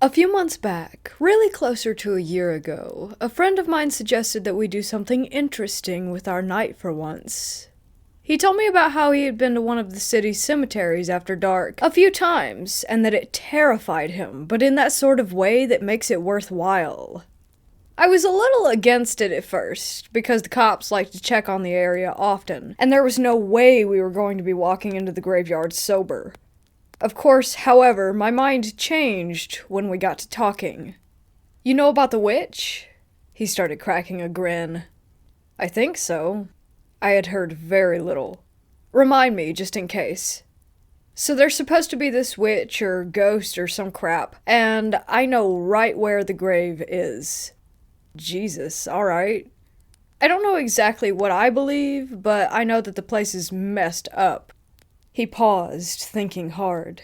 A few months back, really closer to a year ago, a friend of mine suggested that we do something interesting with our night for once. He told me about how he had been to one of the city's cemeteries after dark a few times, and that it terrified him, but in that sort of way that makes it worthwhile. I was a little against it at first, because the cops like to check on the area often, and there was no way we were going to be walking into the graveyard sober. Of course, however, my mind changed when we got to talking. "You know about the witch?" He started cracking a grin. "I think so." I had heard very little. "Remind me, just in case." "So there's supposed to be this witch or ghost or some crap, and I know right where the grave is." Jesus, alright. I don't know exactly what I believe, but I know that the place is messed up. He paused, thinking hard.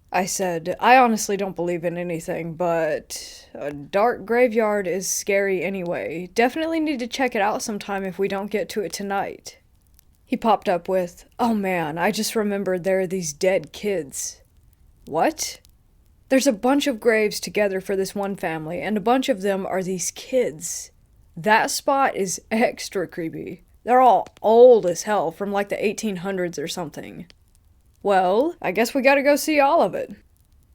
I said, "I honestly don't believe in anything, but a dark graveyard is scary anyway. Definitely need to check it out sometime if we don't get to it tonight." He popped up with, "Oh man, I just remembered there are these dead kids." "What?" "There's a bunch of graves together for this one family, and a bunch of them are these kids. That spot is extra creepy. They're all old as hell, from like the 1800s or something." "Well, I guess we gotta go see all of it."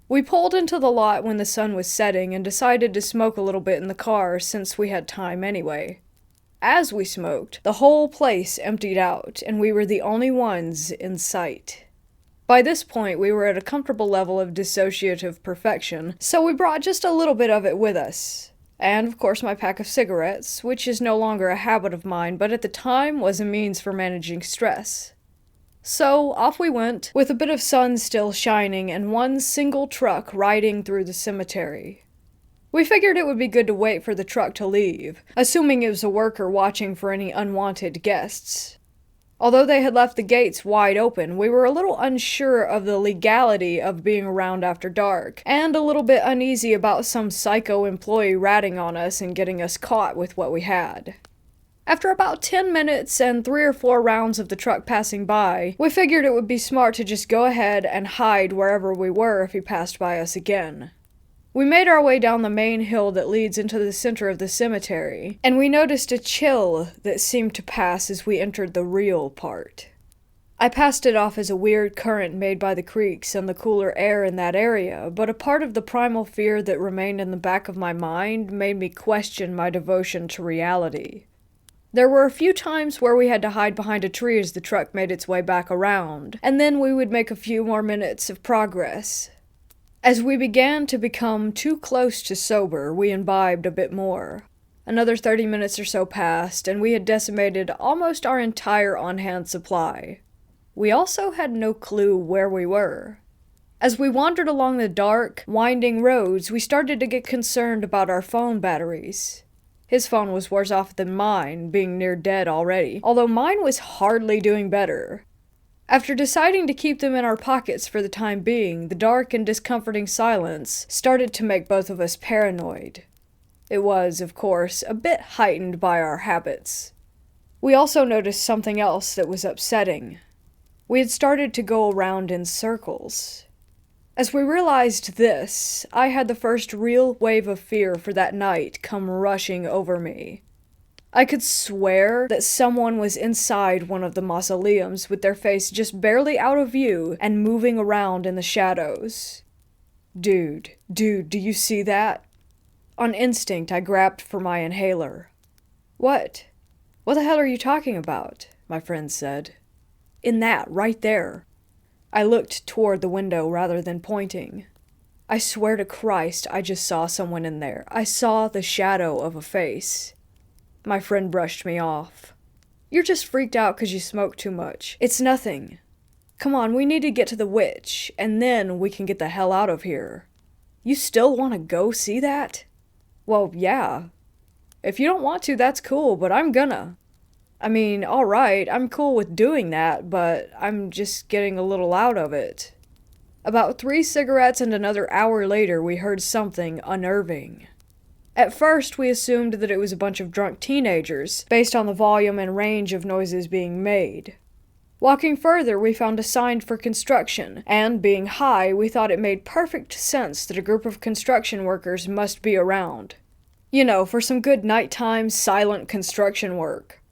We pulled into the lot when the sun was setting and decided to smoke a little bit in the car since we had time anyway. As we smoked, the whole place emptied out, and we were the only ones in sight. By this point, we were at a comfortable level of dissociative perfection, so we brought just a little bit of it with us. And, of course, my pack of cigarettes, which is no longer a habit of mine, but at the time was a means for managing stress. So, off we went, with a bit of sun still shining and one single truck riding through the cemetery. We figured it would be good to wait for the truck to leave, assuming it was a worker watching for any unwanted guests. Although they had left the gates wide open, we were a little unsure of the legality of being around after dark, and a little bit uneasy about some psycho employee ratting on us and getting us caught with what we had. After about 10 minutes and 3 or 4 rounds of the truck passing by, we figured it would be smart to just go ahead and hide wherever we were if he passed by us again. We made our way down the main hill that leads into the center of the cemetery, and we noticed a chill that seemed to pass as we entered the real part. I passed it off as a weird current made by the creeks and the cooler air in that area, but a part of the primal fear that remained in the back of my mind made me question my devotion to reality. There were a few times where we had to hide behind a tree as the truck made its way back around, and then we would make a few more minutes of progress. As we began to become too close to sober, we imbibed a bit more. Another 30 minutes or so passed, and we had decimated almost our entire on-hand supply. We also had no clue where we were. As we wandered along the dark, winding roads, we started to get concerned about our phone batteries. His phone was worse off than mine, being near dead already, although mine was hardly doing better. After deciding to keep them in our pockets for the time being, the dark and discomforting silence started to make both of us paranoid. It was, of course, a bit heightened by our habits. We also noticed something else that was upsetting. We had started to go around in circles. As we realized this, I had the first real wave of fear for that night come rushing over me. I could swear that someone was inside one of the mausoleums with their face just barely out of view and moving around in the shadows. Dude, do you see that?" On instinct, I grabbed for my inhaler. "What? What the hell are you talking about?" my friend said. "In that, right there." I looked toward the window rather than pointing. "I swear to Christ, I just saw someone in there. I saw the shadow of a face." My friend brushed me off. "You're just freaked out because you smoked too much. It's nothing. Come on, we need to get to the witch, and then we can get the hell out of here." "You still want to go see that?" "Well, yeah. If you don't want to, that's cool, but I'm gonna. I mean, alright, I'm cool with doing that, but I'm just getting a little out of it." About 3 cigarettes and another hour later, we heard something unnerving. At first, we assumed that it was a bunch of drunk teenagers, based on the volume and range of noises being made. Walking further, we found a sign for construction, and being high, we thought it made perfect sense that a group of construction workers must be around. You know, for some good nighttime, silent construction work.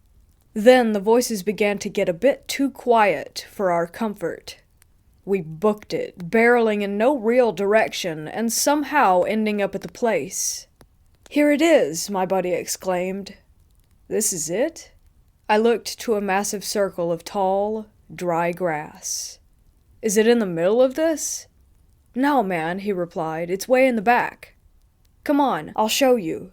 Then the voices began to get a bit too quiet for our comfort. We booked it, barreling in no real direction, and somehow ending up at the place. "Here it is," my buddy exclaimed. "This is it?" I looked to a massive circle of tall, dry grass. "Is it in the middle of this?" "No, man," he replied. "It's way in the back." "Come on, I'll show you."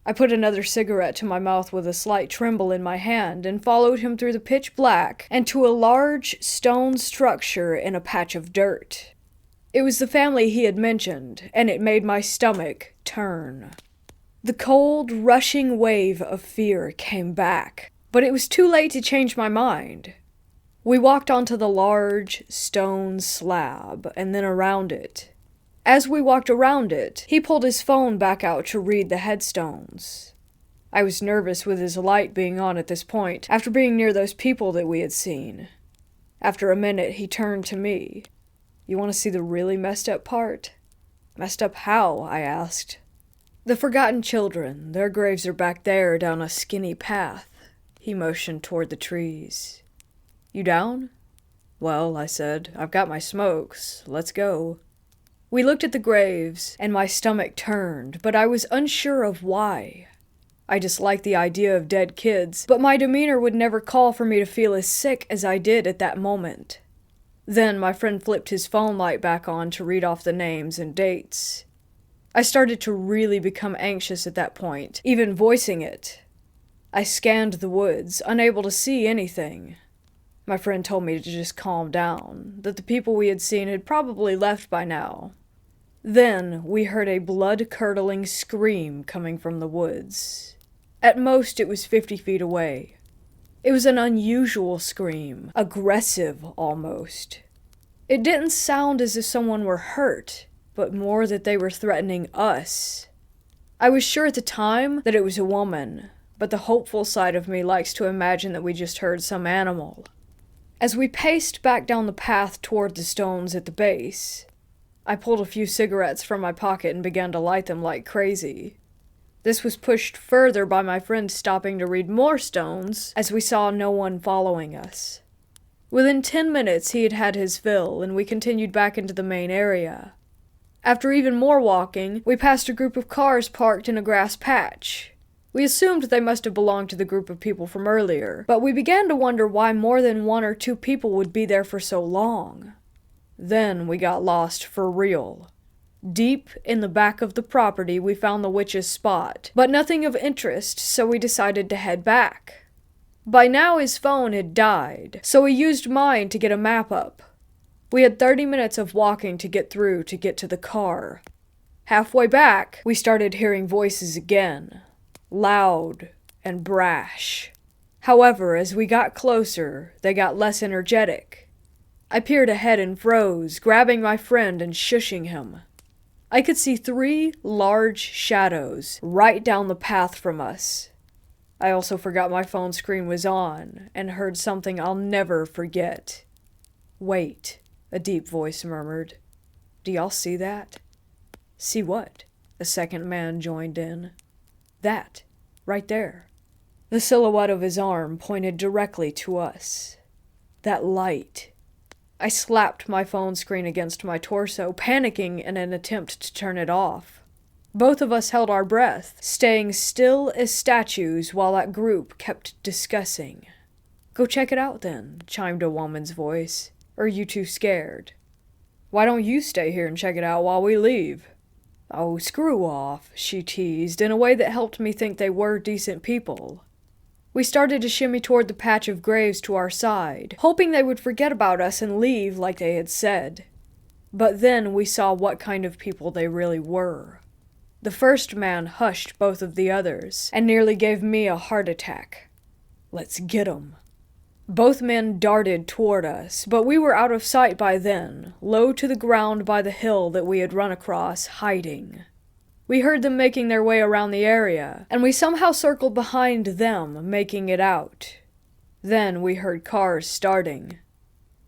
I put another cigarette to my mouth with a slight tremble in my hand and followed him through the pitch black and to a large stone structure in a patch of dirt. It was the family he had mentioned, and it made my stomach turn. The cold, rushing wave of fear came back, but it was too late to change my mind. We walked onto the large stone slab and then around it. As we walked around it, he pulled his phone back out to read the headstones. I was nervous with his light being on at this point, after being near those people that we had seen. After a minute, he turned to me. "You want to see the really messed up part?" "Messed up how?" I asked. "The forgotten children. Their graves are back there down a skinny path." He motioned toward the trees. "You down?" "Well," I said, "I've got my smokes. Let's go." We looked at the graves, and my stomach turned, but I was unsure of why. I disliked the idea of dead kids, but my demeanor would never call for me to feel as sick as I did at that moment. Then my friend flipped his phone light back on to read off the names and dates. I started to really become anxious at that point, even voicing it. I scanned the woods, unable to see anything. My friend told me to just calm down, that the people we had seen had probably left by now. Then we heard a blood-curdling scream coming from the woods. At most, it was 50 feet away. It was an unusual scream, aggressive almost. It didn't sound as if someone were hurt, but more that they were threatening us. I was sure at the time that it was a woman, but the hopeful side of me likes to imagine that we just heard some animal. As we paced back down the path toward the stones at the base, I pulled a few cigarettes from my pocket and began to light them like crazy. This was pushed further by my friend stopping to read more stones as we saw no one following us. Within 10 minutes he had had his fill, and we continued back into the main area. After even more walking, we passed a group of cars parked in a grass patch. We assumed they must have belonged to the group of people from earlier, but we began to wonder why more than 1 or 2 people would be there for so long. Then we got lost for real. Deep in the back of the property, we found the witch's spot, but nothing of interest, so we decided to head back. By now his phone had died, so we used mine to get a map up. We had 30 minutes of walking to get through to get to the car. Halfway back, we started hearing voices again, loud and brash. However, as we got closer, they got less energetic. I peered ahead and froze, grabbing my friend and shushing him. I could see 3 large shadows right down the path from us. I also forgot my phone screen was on and heard something I'll never forget. "Wait," a deep voice murmured. "Do y'all see that?" "See what?" A second man joined in. "That, right there." The silhouette of his arm pointed directly to us. "That light." I slapped my phone screen against my torso, panicking in an attempt to turn it off. Both of us held our breath, staying still as statues while that group kept discussing. "Go check it out then," chimed a woman's voice. "Or are you too scared?" "Why don't you stay here and check it out while we leave?" "Oh, screw off," she teased, in a way that helped me think they were decent people. We started to shimmy toward the patch of graves to our side, hoping they would forget about us and leave like they had said. But then we saw what kind of people they really were. The first man hushed both of the others, and nearly gave me a heart attack. "Let's get 'em." Both men darted toward us, but we were out of sight by then, low to the ground by the hill that we had run across, hiding. We heard them making their way around the area, and we somehow circled behind them, making it out. Then we heard cars starting.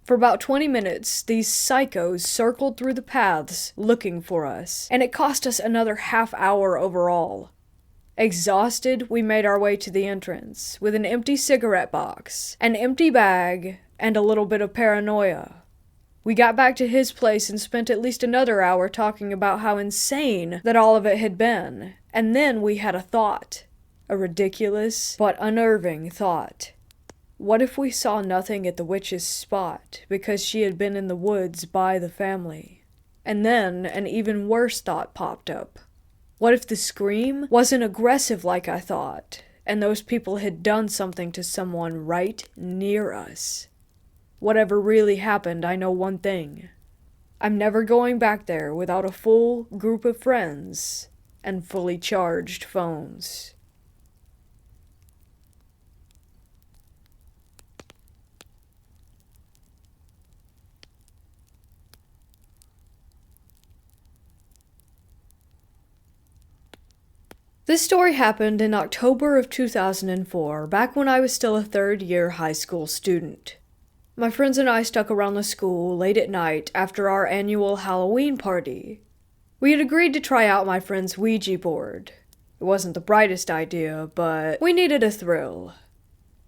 For about 20 minutes, these psychos circled through the paths looking for us, and it cost us another half hour overall. Exhausted, we made our way to the entrance, with an empty cigarette box, an empty bag, and a little bit of paranoia. We got back to his place and spent at least another hour talking about how insane that all of it had been, and then we had a thought. A ridiculous, but unnerving thought. What if we saw nothing at the witch's spot because she had been in the woods by the family? And then an even worse thought popped up. What if the scream wasn't aggressive like I thought, and those people had done something to someone right near us? Whatever really happened, I know one thing. I'm never going back there without a full group of friends and fully charged phones. This story happened in October of 2004, back when I was still a third-year high school student. My friends and I stuck around the school late at night after our annual Halloween party. We had agreed to try out my friend's Ouija board. It wasn't the brightest idea, but we needed a thrill.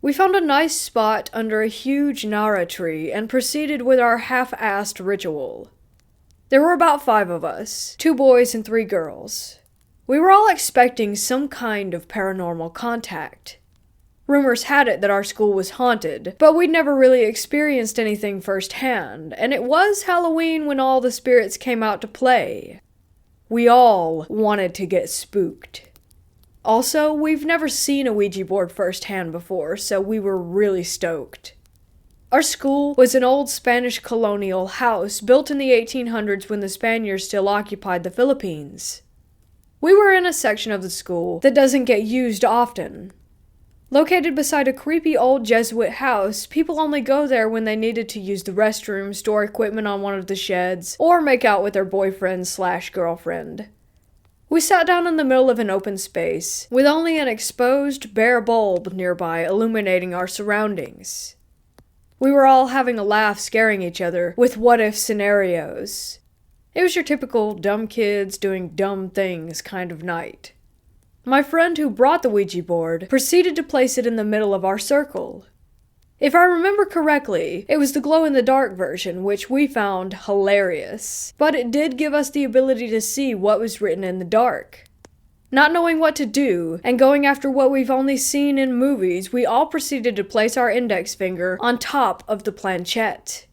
We found a nice spot under a huge Nara tree and proceeded with our half-assed ritual. There were about 5 of us, 2 boys and 3 girls. We were all expecting some kind of paranormal contact. Rumors had it that our school was haunted, but we'd never really experienced anything firsthand, and it was Halloween when all the spirits came out to play. We all wanted to get spooked. Also, we've never seen a Ouija board firsthand before, so we were really stoked. Our school was an old Spanish colonial house built in the 1800s when the Spaniards still occupied the Philippines. We were in a section of the school that doesn't get used often. Located beside a creepy old Jesuit house, people only go there when they needed to use the restroom, store equipment on one of the sheds, or make out with their boyfriend/girlfriend. We sat down in the middle of an open space, with only an exposed, bare bulb nearby illuminating our surroundings. We were all having a laugh, scaring each other with what-if scenarios. It was your typical dumb kids doing dumb things kind of night. My friend who brought the Ouija board proceeded to place it in the middle of our circle. If I remember correctly, it was the glow-in-the-dark version, which we found hilarious, but it did give us the ability to see what was written in the dark. Not knowing what to do, and going after what we've only seen in movies, we all proceeded to place our index finger on top of the planchette.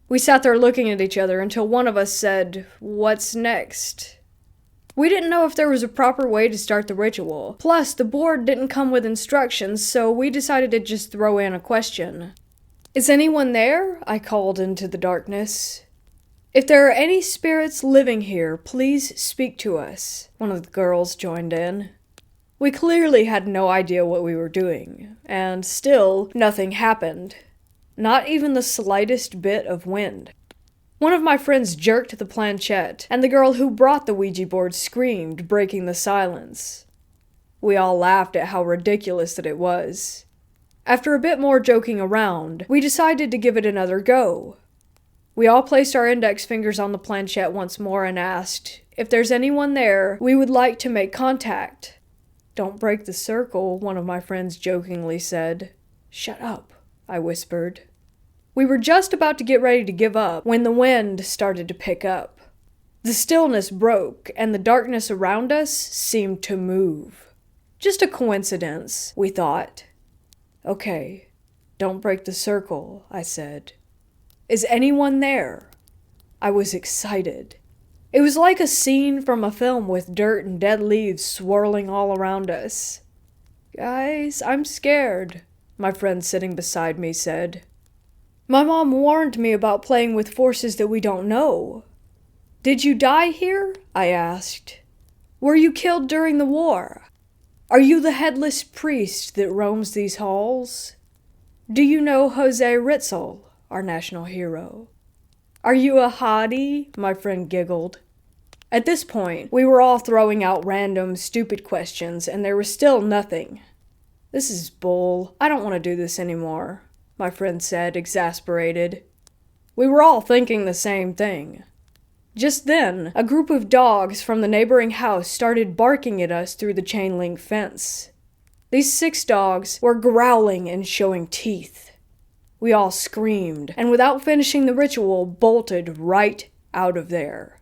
We sat there looking at each other until one of us said, "What's next?" We didn't know if there was a proper way to start the ritual. Plus, the board didn't come with instructions, so we decided to just throw in a question. "Is anyone there?" I called into the darkness. "If there are any spirits living here, please speak to us," one of the girls joined in. We clearly had no idea what we were doing, and still, nothing happened. Not even the slightest bit of wind. One of my friends jerked the planchette, and the girl who brought the Ouija board screamed, breaking the silence. We all laughed at how ridiculous that it was. After a bit more joking around, we decided to give it another go. We all placed our index fingers on the planchette once more and asked, "If there's anyone there, we would like to make contact." "Don't break the circle," one of my friends jokingly said. "Shut up," I whispered. We were just about to get ready to give up when the wind started to pick up. The stillness broke, and the darkness around us seemed to move. Just a coincidence, we thought. "Okay, don't break the circle," I said. "Is anyone there?" I was excited. It was like a scene from a film with dirt and dead leaves swirling all around us. "Guys, I'm scared," my friend sitting beside me said. "My mom warned me about playing with forces that we don't know." "Did you die here?" I asked. "Were you killed during the war? Are you the headless priest that roams these halls? Do you know Jose Ritzel, our national hero? Are you a hottie?" My friend giggled. At this point, we were all throwing out random, stupid questions, and there was still nothing. "This is bull. I don't want to do this anymore," my friend said, exasperated. We were all thinking the same thing. Just then, a group of dogs from the neighboring house started barking at us through the chain-link fence. These 6 dogs were growling and showing teeth. We all screamed, and without finishing the ritual, bolted right out of there.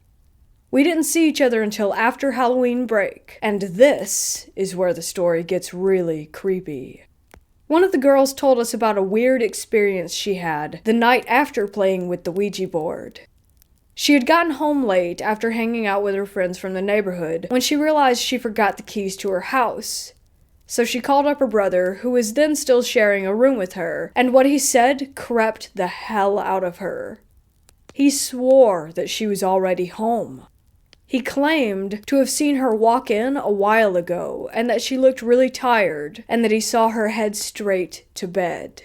We didn't see each other until after Halloween break, and this is where the story gets really creepy. One of the girls told us about a weird experience she had the night after playing with the Ouija board. She had gotten home late after hanging out with her friends from the neighborhood when she realized she forgot the keys to her house. So she called up her brother, who was then still sharing a room with her, and what he said crept the hell out of her. He swore that she was already home. He claimed to have seen her walk in a while ago, and that she looked really tired, and that he saw her head straight to bed.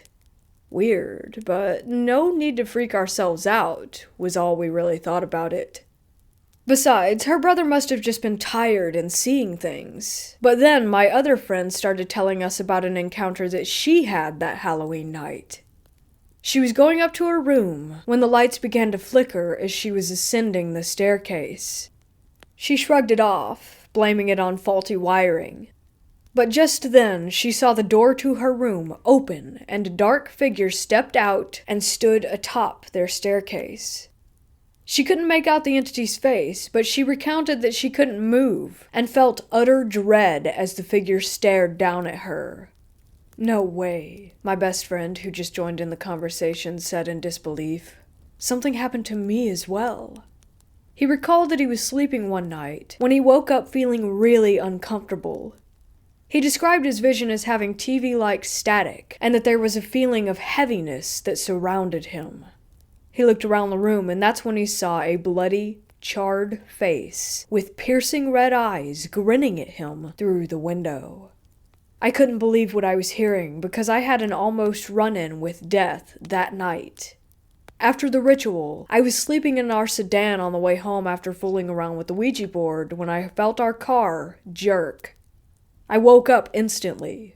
Weird, but no need to freak ourselves out, was all we really thought about it. Besides, her brother must have just been tired and seeing things. But then my other friend started telling us about an encounter that she had that Halloween night. She was going up to her room when the lights began to flicker as she was ascending the staircase. She shrugged it off, blaming it on faulty wiring. But just then, she saw the door to her room open, and a dark figure stepped out and stood atop their staircase. She couldn't make out the entity's face, but she recounted that she couldn't move, and felt utter dread as the figure stared down at her. "No way," my best friend, who just joined in the conversation, said in disbelief. "Something happened to me as well." He recalled that he was sleeping one night when he woke up feeling really uncomfortable. He described his vision as having TV-like static, and that there was a feeling of heaviness that surrounded him. He looked around the room, and that's when he saw a bloody, charred face with piercing red eyes grinning at him through the window. I couldn't believe what I was hearing because I had an almost run-in with death that night. After the ritual, I was sleeping in our sedan on the way home after fooling around with the Ouija board when I felt our car jerk. I woke up instantly.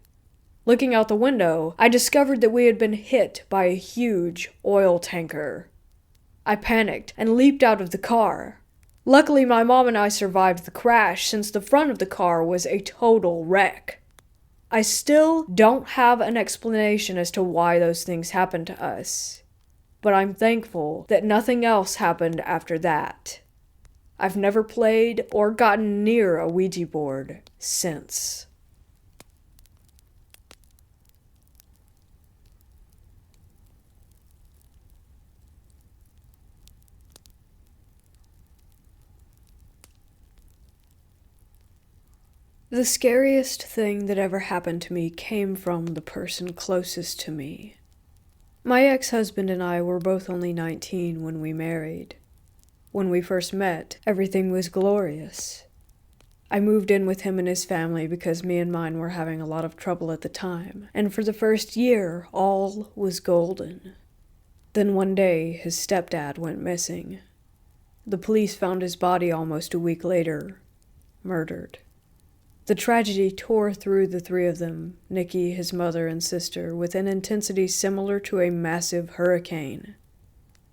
Looking out the window, I discovered that we had been hit by a huge oil tanker. I panicked and leaped out of the car. Luckily, my mom and I survived the crash since the front of the car was a total wreck. I still don't have an explanation as to why those things happened to us, but I'm thankful that nothing else happened after that. I've never played or gotten near a Ouija board since. The scariest thing that ever happened to me came from the person closest to me. My ex-husband and I were both only 19 when we married. When we first met, everything was glorious. I moved in with him and his family because me and mine were having a lot of trouble at the time, and for the first year, all was golden. Then one day, his stepdad went missing. The police found his body almost a week later, murdered. The tragedy tore through the 3 of them, Nikki, his mother, and sister, with an intensity similar to a massive hurricane.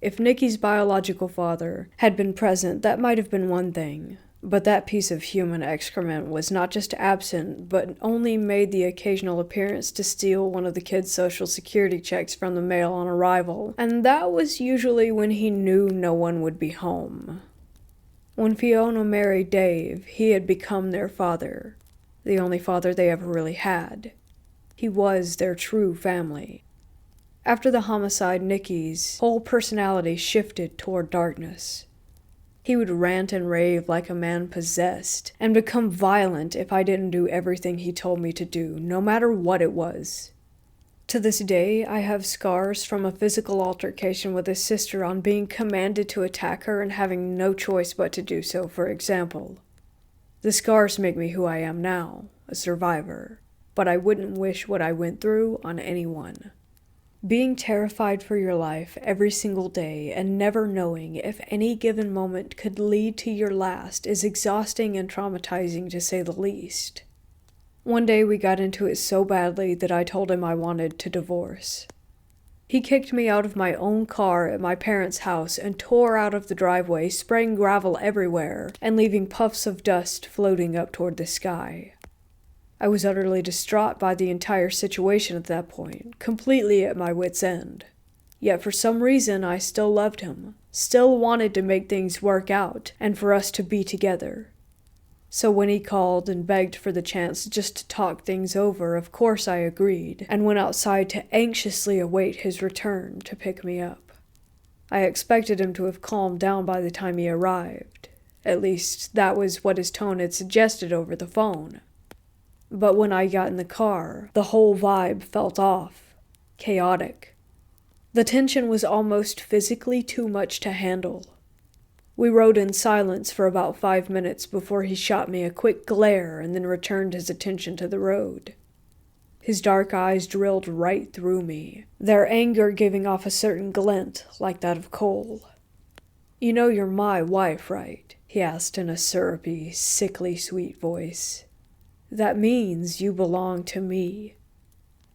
If Nikki's biological father had been present, that might have been one thing, but that piece of human excrement was not just absent, but only made the occasional appearance to steal one of the kids' social security checks from the mail on arrival, and that was usually when he knew no one would be home. When Fiona married Dave, he had become their father, the only father they ever really had. He was their true family. After the homicide, Nikki's whole personality shifted toward darkness. He would rant and rave like a man possessed, and become violent if I didn't do everything he told me to do, no matter what it was. To this day, I have scars from a physical altercation with his sister on being commanded to attack her and having no choice but to do so, for example. The scars make me who I am now, a survivor, but I wouldn't wish what I went through on anyone. Being terrified for your life every single day and never knowing if any given moment could lead to your last is exhausting and traumatizing to say the least. One day we got into it so badly that I told him I wanted to divorce. He kicked me out of my own car at my parents' house and tore out of the driveway, spraying gravel everywhere and leaving puffs of dust floating up toward the sky. I was utterly distraught by the entire situation at that point, completely at my wit's end. Yet for some reason I still loved him, still wanted to make things work out, and for us to be together. So when he called and begged for the chance just to talk things over, of course I agreed, and went outside to anxiously await his return to pick me up. I expected him to have calmed down by the time he arrived. At least, that was what his tone had suggested over the phone. But when I got in the car, the whole vibe felt off, chaotic. The tension was almost physically too much to handle. We rode in silence for about 5 minutes before he shot me a quick glare and then returned his attention to the road. His dark eyes drilled right through me, their anger giving off a certain glint like that of coal. "You know you're my wife, right?" he asked in a syrupy, sickly sweet voice. "That means you belong to me."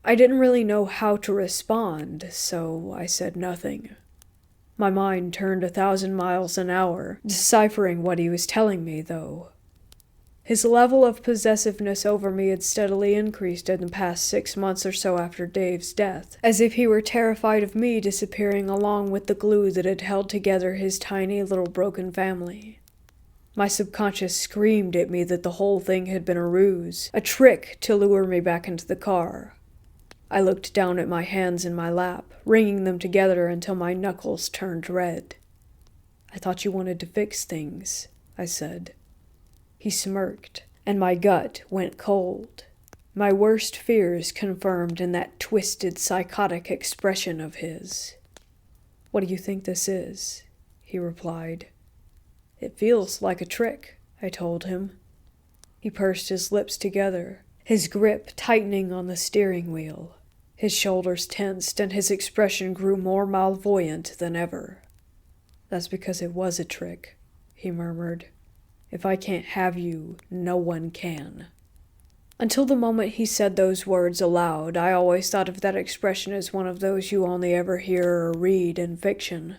I didn't really know how to respond, so I said nothing. My mind turned 1,000 miles an hour, deciphering what he was telling me, though. His level of possessiveness over me had steadily increased in the past 6 months or so after Dave's death, as if he were terrified of me disappearing along with the glue that had held together his tiny little broken family. My subconscious screamed at me that the whole thing had been a ruse, a trick to lure me back into the car. I looked down at my hands in my lap, wringing them together until my knuckles turned red. "I thought you wanted to fix things," I said. He smirked, and my gut went cold. My worst fears confirmed in that twisted, psychotic expression of his. "What do you think this is?" he replied. "It feels like a trick," I told him. He pursed his lips together, his grip tightening on the steering wheel. His shoulders tensed, and his expression grew more malvoyant than ever. "That's because it was a trick," he murmured. "If I can't have you, no one can." Until the moment he said those words aloud, I always thought of that expression as one of those you only ever hear or read in fiction.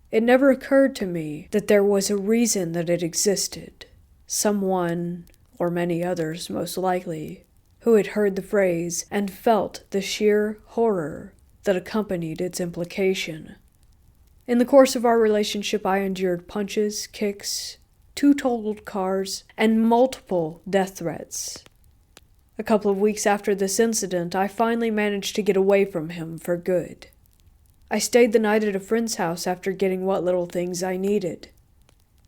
It never occurred to me that there was a reason that it existed. Someone, or many others most likely, who had heard the phrase and felt the sheer horror that accompanied its implication. In the course of our relationship, I endured punches, kicks, 2 totaled cars, and multiple death threats. A couple of weeks after this incident, I finally managed to get away from him for good. I stayed the night at a friend's house after getting what little things I needed.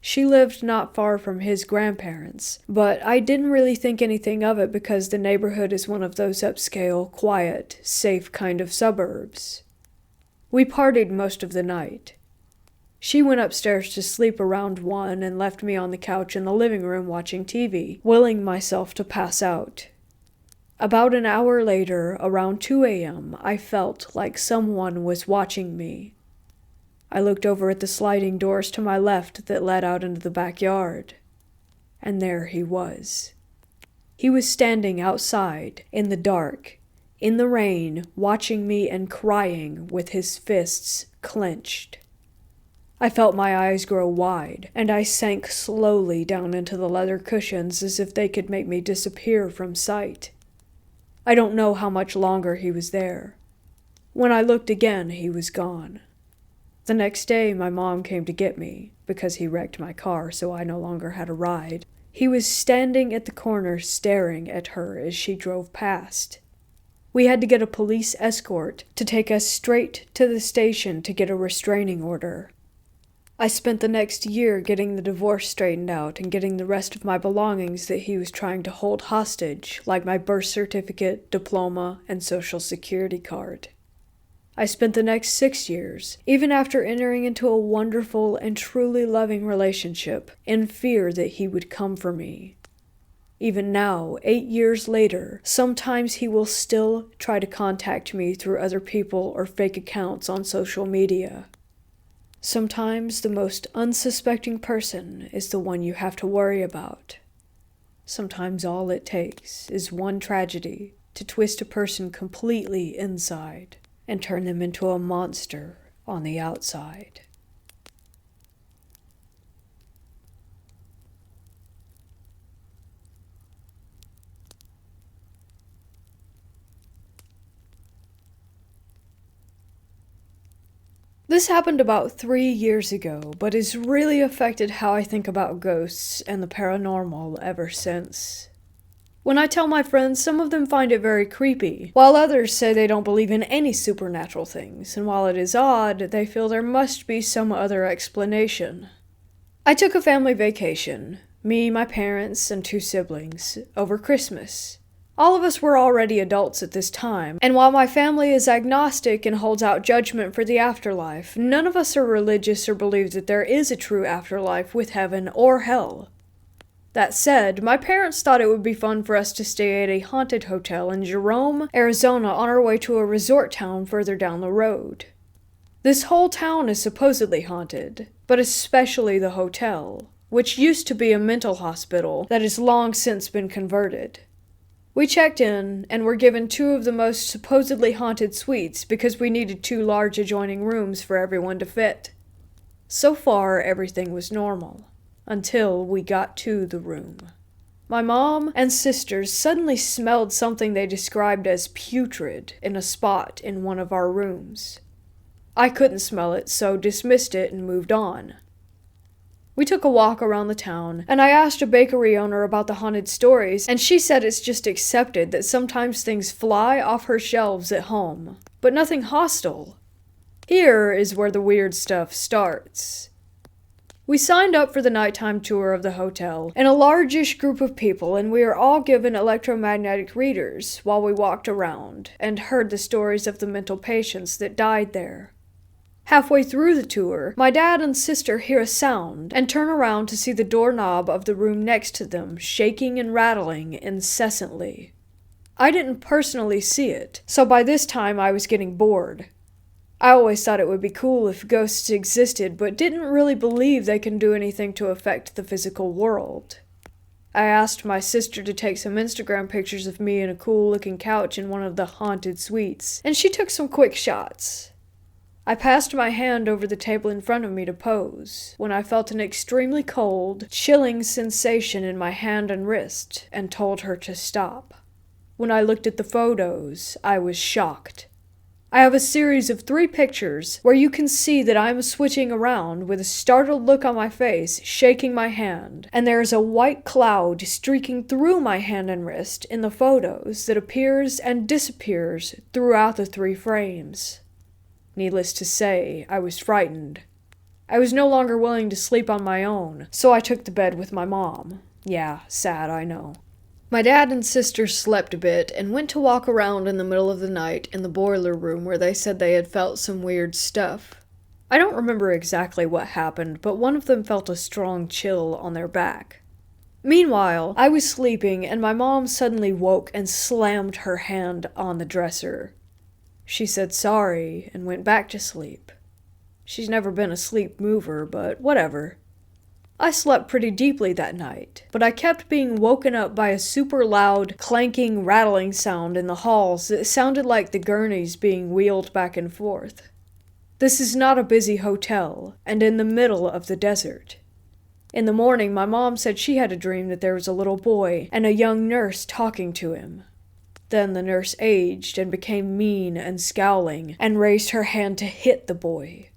She lived not far from his grandparents, but I didn't really think anything of it because the neighborhood is one of those upscale, quiet, safe kind of suburbs. We partied most of the night. She went upstairs to sleep around 1 and left me on the couch in the living room watching TV, willing myself to pass out. About an hour later, around 2 a.m., I felt like someone was watching me. I looked over at the sliding doors to my left that led out into the backyard, and there he was. He was standing outside, in the dark, in the rain, watching me and crying with his fists clenched. I felt my eyes grow wide, and I sank slowly down into the leather cushions as if they could make me disappear from sight. I don't know how much longer he was there. When I looked again, he was gone. The next day, my mom came to get me, because he wrecked my car, so I no longer had a ride. He was standing at the corner staring at her as she drove past. We had to get a police escort to take us straight to the station to get a restraining order. I spent the next year getting the divorce straightened out and getting the rest of my belongings that he was trying to hold hostage, like my birth certificate, diploma, and social security card. I spent the next 6 years, even after entering into a wonderful and truly loving relationship, in fear that he would come for me. Even now, 8 years later, sometimes he will still try to contact me through other people or fake accounts on social media. Sometimes the most unsuspecting person is the one you have to worry about. Sometimes all it takes is one tragedy to twist a person completely inside and turn them into a monster on the outside. This happened about 3 years ago, but has really affected how I think about ghosts and the paranormal ever since. When I tell my friends, some of them find it very creepy, while others say they don't believe in any supernatural things, and while it is odd, they feel there must be some other explanation. I took a family vacation, me, my parents, and 2 siblings, over Christmas. All of us were already adults at this time, and while my family is agnostic and holds out judgment for the afterlife, none of us are religious or believe that there is a true afterlife with heaven or hell. That said, my parents thought it would be fun for us to stay at a haunted hotel in Jerome, Arizona on our way to a resort town further down the road. This whole town is supposedly haunted, but especially the hotel, which used to be a mental hospital that has long since been converted. We checked in and were given 2 of the most supposedly haunted suites because we needed 2 large adjoining rooms for everyone to fit. So far, everything was normal, until we got to the room. My mom and sisters suddenly smelled something they described as putrid in a spot in one of our rooms. I couldn't smell it, so dismissed it and moved on. We took a walk around the town, and I asked a bakery owner about the haunted stories, and she said it's just accepted that sometimes things fly off her shelves at home, but nothing hostile. Here is where the weird stuff starts. We signed up for the nighttime tour of the hotel in a largish group of people, and we were all given electromagnetic readers while we walked around and heard the stories of the mental patients that died there. Halfway through the tour, my dad and sister hear a sound and turn around to see the doorknob of the room next to them shaking and rattling incessantly. I didn't personally see it, so by this time I was getting bored. I always thought it would be cool if ghosts existed, but didn't really believe they can do anything to affect the physical world. I asked my sister to take some Instagram pictures of me in a cool-looking couch in one of the haunted suites, and she took some quick shots. I passed my hand over the table in front of me to pose, when I felt an extremely cold, chilling sensation in my hand and wrist, and told her to stop. When I looked at the photos, I was shocked. I have a series of 3 pictures where you can see that I'm switching around with a startled look on my face, shaking my hand, and there is a white cloud streaking through my hand and wrist in the photos that appears and disappears throughout the 3 frames. Needless to say, I was frightened. I was no longer willing to sleep on my own, so I took to bed with my mom. Yeah, sad, I know. My dad and sister slept a bit and went to walk around in the middle of the night in the boiler room where they said they had felt some weird stuff. I don't remember exactly what happened, but one of them felt a strong chill on their back. Meanwhile, I was sleeping and my mom suddenly woke and slammed her hand on the dresser. She said sorry and went back to sleep. She's never been a sleep mover, but whatever. I slept pretty deeply that night, but I kept being woken up by a super loud, clanking, rattling sound in the halls that sounded like the gurneys being wheeled back and forth. This is not a busy hotel, and in the middle of the desert. In the morning, my mom said she had a dream that there was a little boy and a young nurse talking to him. Then the nurse aged and became mean and scowling, and raised her hand to hit the boy.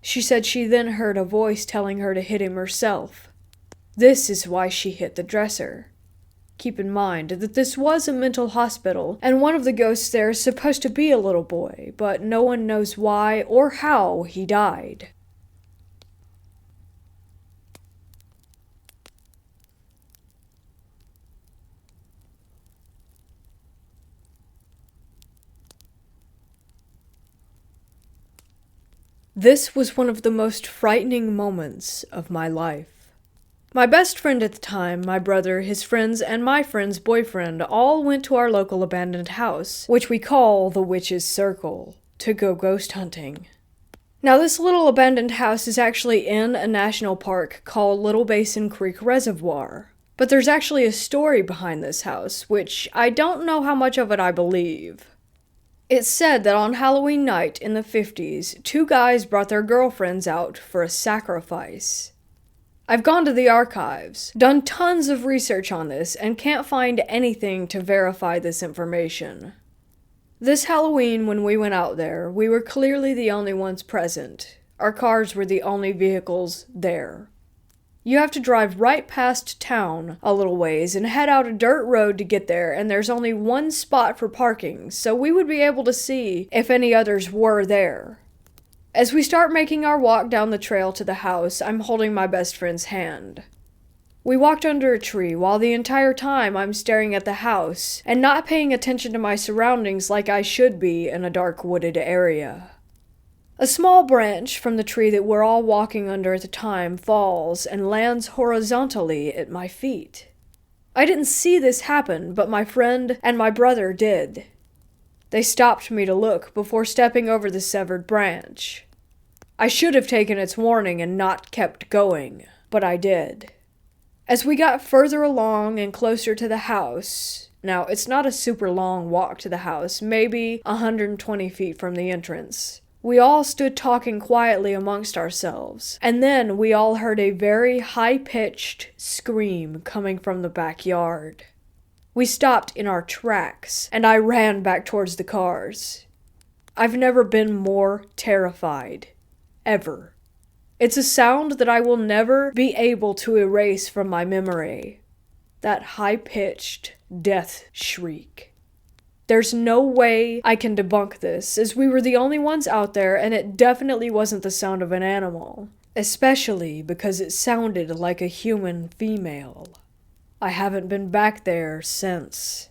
She said she then heard a voice telling her to hit him herself. This is why she hit the dresser. Keep in mind that this was a mental hospital, and one of the ghosts there is supposed to be a little boy, but no one knows why or how he died. This was one of the most frightening moments of my life. My best friend at the time, my brother, his friends, and my friend's boyfriend all went to our local abandoned house, which we call the Witch's Circle, to go ghost hunting. Now, this little abandoned house is actually in a national park called Little Basin Creek Reservoir, But there's actually a story behind this house, which I don't know how much of it I believe. It's said that on Halloween night in the 50s, two guys brought their girlfriends out for a sacrifice. I've gone to the archives, done tons of research on this, and can't find anything to verify this information. This Halloween, when we went out there, we were clearly the only ones present. Our cars were the only vehicles there. You have to drive right past town a little ways and head out a dirt road to get there, and there's only one spot for parking, so we would be able to see if any others were there. As we start making our walk down the trail to the house, I'm holding my best friend's hand. We walked under a tree while the entire time I'm staring at the house and not paying attention to my surroundings like I should be in a dark wooded area. A small branch from the tree that we're all walking under at the time falls and lands horizontally at my feet. I didn't see this happen, but my friend and my brother did. They stopped me to look before stepping over the severed branch. I should have taken its warning and not kept going, but I did. As we got further along and closer to the house, now it's not a super long walk to the house, maybe 120 feet from the entrance, we all stood talking quietly amongst ourselves, and then we all heard a very high-pitched scream coming from the backyard. We stopped in our tracks, and I ran back towards the cars. I've never been more terrified. Ever. It's a sound that I will never be able to erase from my memory. That high-pitched death shriek. There's no way I can debunk this, as we were the only ones out there, and it definitely wasn't the sound of an animal, especially because it sounded like a human female. I haven't been back there since.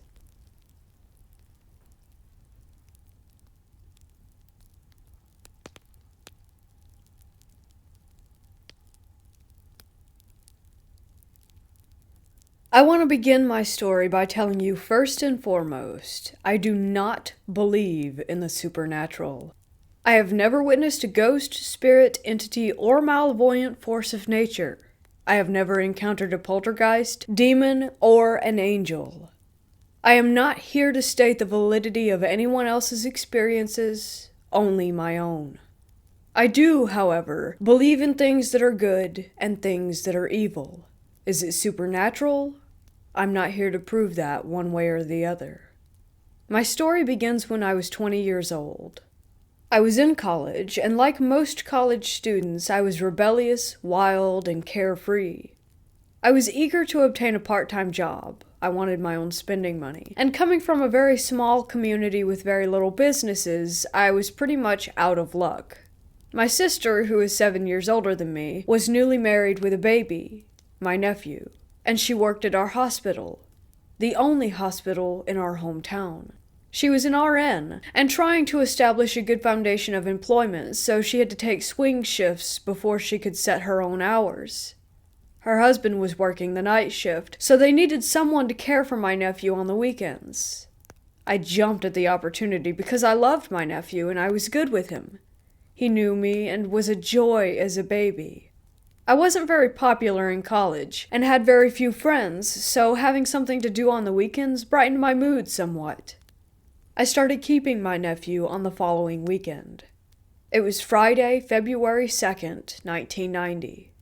I want to begin my story by telling you first and foremost, I do not believe in the supernatural. I have never witnessed a ghost, spirit, entity, or malevolent force of nature. I have never encountered a poltergeist, demon, or an angel. I am not here to state the validity of anyone else's experiences, only my own. I do, however, believe in things that are good and things that are evil. Is it supernatural? I'm not here to prove that one way or the other. My story begins when I was 20 years old. I was in college, and like most college students, I was rebellious, wild, and carefree. I was eager to obtain a part-time job. I wanted my own spending money. And coming from a very small community with very little businesses, I was pretty much out of luck. My sister, who is 7 years older than me, was newly married with a baby, my nephew, and she worked at our hospital, the only hospital in our hometown. She was an RN, and trying to establish a good foundation of employment, so she had to take swing shifts before she could set her own hours. Her husband was working the night shift, so they needed someone to care for my nephew on the weekends. I jumped at the opportunity because I loved my nephew and I was good with him. He knew me and was a joy as a baby. I wasn't very popular in college and had very few friends, so having something to do on the weekends brightened my mood somewhat. I started keeping my nephew on the following weekend. It was Friday, February 2nd, 1990.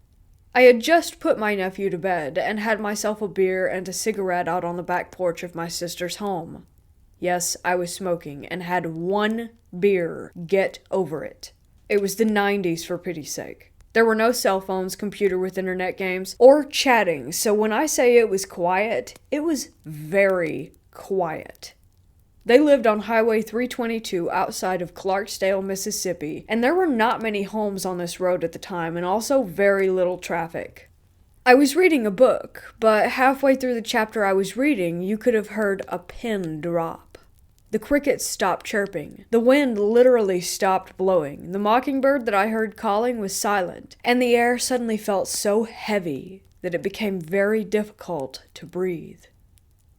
I had just put my nephew to bed and had myself a beer and a cigarette out on the back porch of my sister's home. Yes, I was smoking and had one beer. Get over it. It was the 90s, for pity's sake. There were no cell phones, computer with internet games, or chatting, so when I say it was quiet, it was very quiet. They lived on Highway 322 outside of Clarksdale, Mississippi, and there were not many homes on this road at the time, and also very little traffic. I was reading a book, but halfway through the chapter I was reading, you could have heard a pin drop. The crickets stopped chirping. The wind literally stopped blowing. The mockingbird that I heard calling was silent, and the air suddenly felt so heavy that it became very difficult to breathe.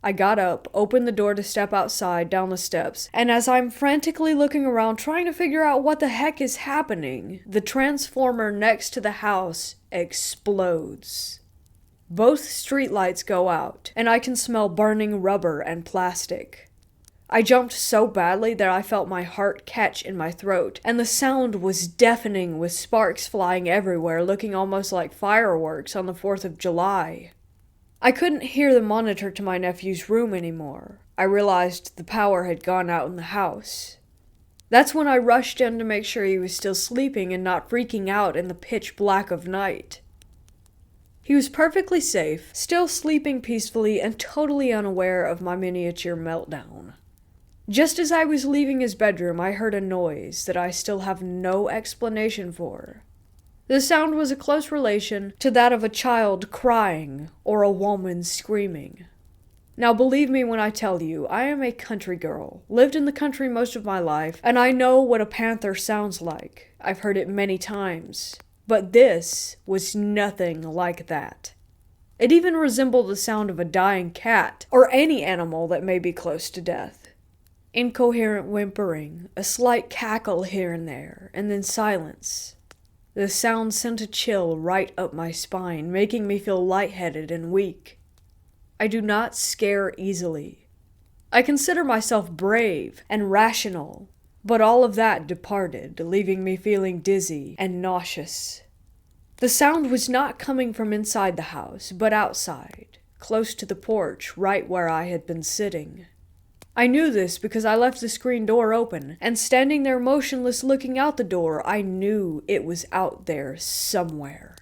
I got up, opened the door to step outside down the steps, and as I'm frantically looking around trying to figure out what the heck is happening, the transformer next to the house explodes. Both streetlights go out, and I can smell burning rubber and plastic. I jumped so badly that I felt my heart catch in my throat, and the sound was deafening with sparks flying everywhere, looking almost like fireworks on the 4th of July. I couldn't hear the monitor to my nephew's room anymore. I realized the power had gone out in the house. That's when I rushed in to make sure he was still sleeping and not freaking out in the pitch black of night. He was perfectly safe, still sleeping peacefully and totally unaware of my miniature meltdown. Just as I was leaving his bedroom, I heard a noise that I still have no explanation for. The sound was a close relation to that of a child crying or a woman screaming. Now believe me when I tell you, I am a country girl, lived in the country most of my life, and I know what a panther sounds like. I've heard it many times. But this was nothing like that. It even resembled the sound of a dying cat, or any animal that may be close to death. Incoherent whimpering, a slight cackle here and there, and then silence. The sound sent a chill right up my spine, making me feel lightheaded and weak. I do not scare easily. I consider myself brave and rational, but all of that departed, leaving me feeling dizzy and nauseous. The sound was not coming from inside the house, but outside, close to the porch, right where I had been sitting. I knew this because I left the screen door open, and standing there motionless looking out the door, I knew it was out there somewhere.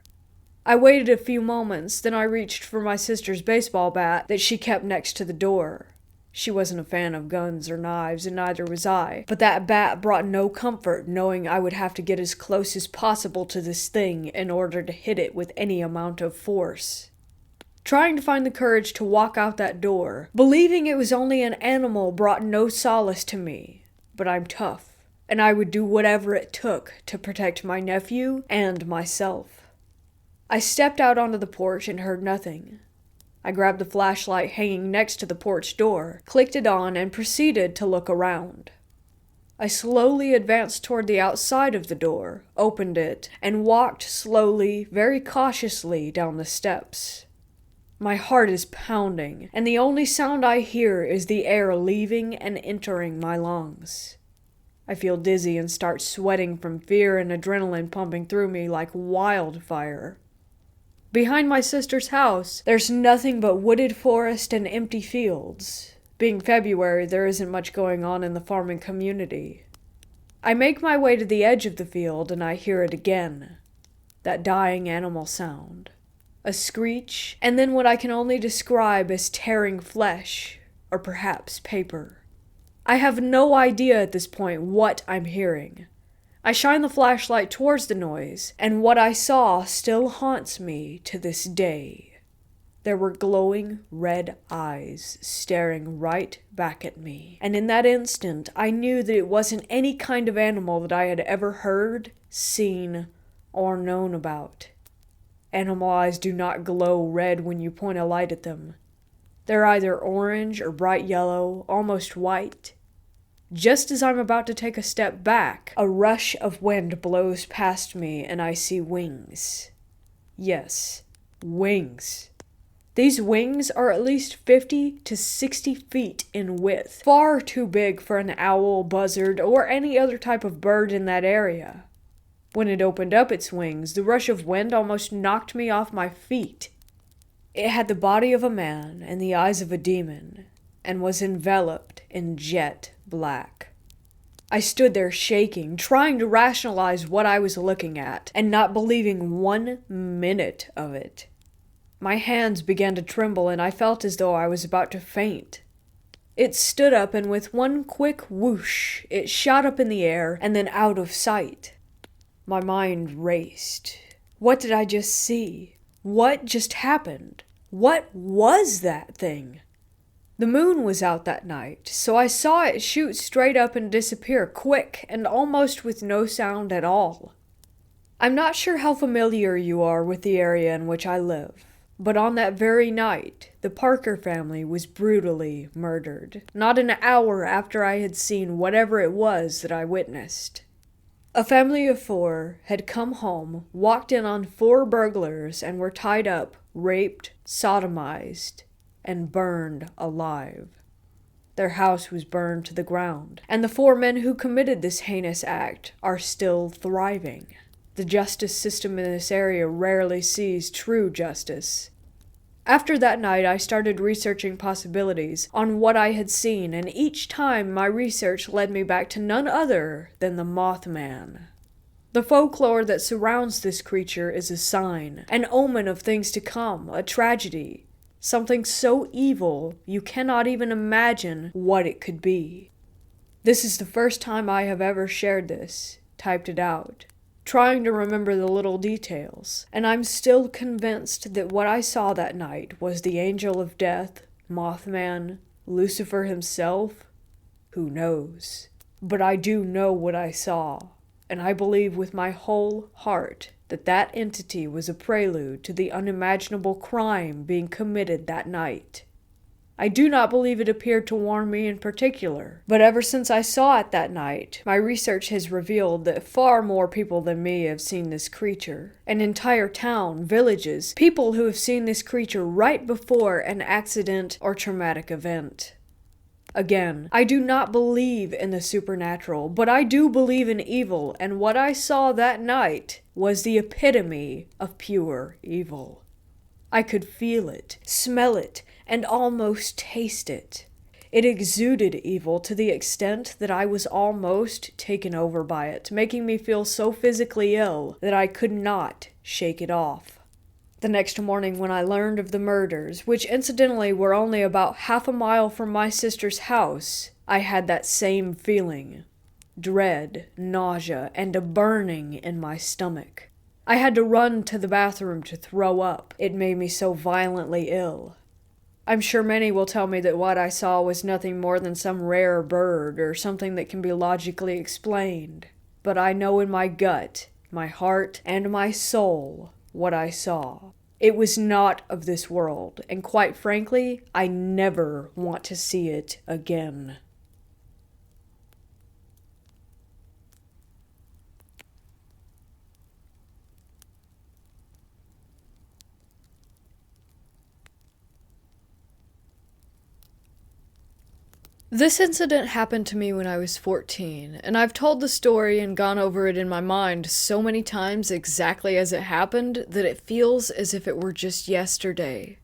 I waited a few moments, then I reached for my sister's baseball bat that she kept next to the door. She wasn't a fan of guns or knives, and neither was I, but that bat brought no comfort knowing I would have to get as close as possible to this thing in order to hit it with any amount of force. Trying to find the courage to walk out that door, believing it was only an animal brought no solace to me, but I'm tough, and I would do whatever it took to protect my nephew and myself. I stepped out onto the porch and heard nothing. I grabbed the flashlight hanging next to the porch door, clicked it on, and proceeded to look around. I slowly advanced toward the outside of the door, opened it, and walked slowly, very cautiously down the steps. My heart is pounding, and the only sound I hear is the air leaving and entering my lungs. I feel dizzy and start sweating from fear and adrenaline pumping through me like wildfire. Behind my sister's house, there's nothing but wooded forest and empty fields. Being February, there isn't much going on in the farming community. I make my way to the edge of the field and I hear it again. That dying animal sound. A screech, and then what I can only describe as tearing flesh, or perhaps paper. I have no idea at this point what I'm hearing. I shine the flashlight towards the noise, and what I saw still haunts me to this day. There were glowing red eyes staring right back at me, and in that instant I knew that it wasn't any kind of animal that I had ever heard, seen, or known about. Animal eyes do not glow red when you point a light at them. They're either orange or bright yellow, almost white. Just as I'm about to take a step back, a rush of wind blows past me and I see wings. Yes, wings. These wings are at least 50 to 60 feet in width, far too big for an owl, buzzard, or any other type of bird in that area. When it opened up its wings, the rush of wind almost knocked me off my feet. It had the body of a man and the eyes of a demon, and was enveloped in jet black. I stood there shaking, trying to rationalize what I was looking at, and not believing 1 minute of it. My hands began to tremble, and I felt as though I was about to faint. It stood up, and with one quick whoosh, it shot up in the air and then out of sight. My mind raced. What did I just see? What just happened? What was that thing? The moon was out that night, so I saw it shoot straight up and disappear quick and almost with no sound at all. I'm not sure how familiar you are with the area in which I live, but on that very night, the Parker family was brutally murdered, not an hour after I had seen whatever it was that I witnessed. A family of 4 had come home, walked in on 4 burglars, and were tied up, raped, sodomized, and burned alive. Their house was burned to the ground, and the 4 men who committed this heinous act are still thriving. The justice system in this area rarely sees true justice. After that night, I started researching possibilities on what I had seen, and each time my research led me back to none other than the Mothman. The folklore that surrounds this creature is a sign, an omen of things to come, a tragedy, something so evil you cannot even imagine what it could be. This is the first time I have ever shared this, typed it out, trying to remember the little details, and I'm still convinced that what I saw that night was the angel of death, Mothman, Lucifer himself. Who knows? But I do know what I saw, and I believe with my whole heart that that entity was a prelude to the unimaginable crime being committed that night. I do not believe it appeared to warn me in particular, but ever since I saw it that night, my research has revealed that far more people than me have seen this creature. An entire town, villages, people who have seen this creature right before an accident or traumatic event. Again, I do not believe in the supernatural, but I do believe in evil, and what I saw that night was the epitome of pure evil. I could feel it, smell it, and almost taste it. It exuded evil to the extent that I was almost taken over by it, making me feel so physically ill that I could not shake it off. The next morning when I learned of the murders, which incidentally were only about half a mile from my sister's house, I had that same feeling. Dread, nausea, and a burning in my stomach. I had to run to the bathroom to throw up. It made me so violently ill. I'm sure many will tell me that what I saw was nothing more than some rare bird or something that can be logically explained. But I know in my gut, my heart, and my soul what I saw. It was not of this world, and quite frankly, I never want to see it again. This incident happened to me when I was 14, and I've told the story and gone over it in my mind so many times exactly as it happened that it feels as if it were just yesterday.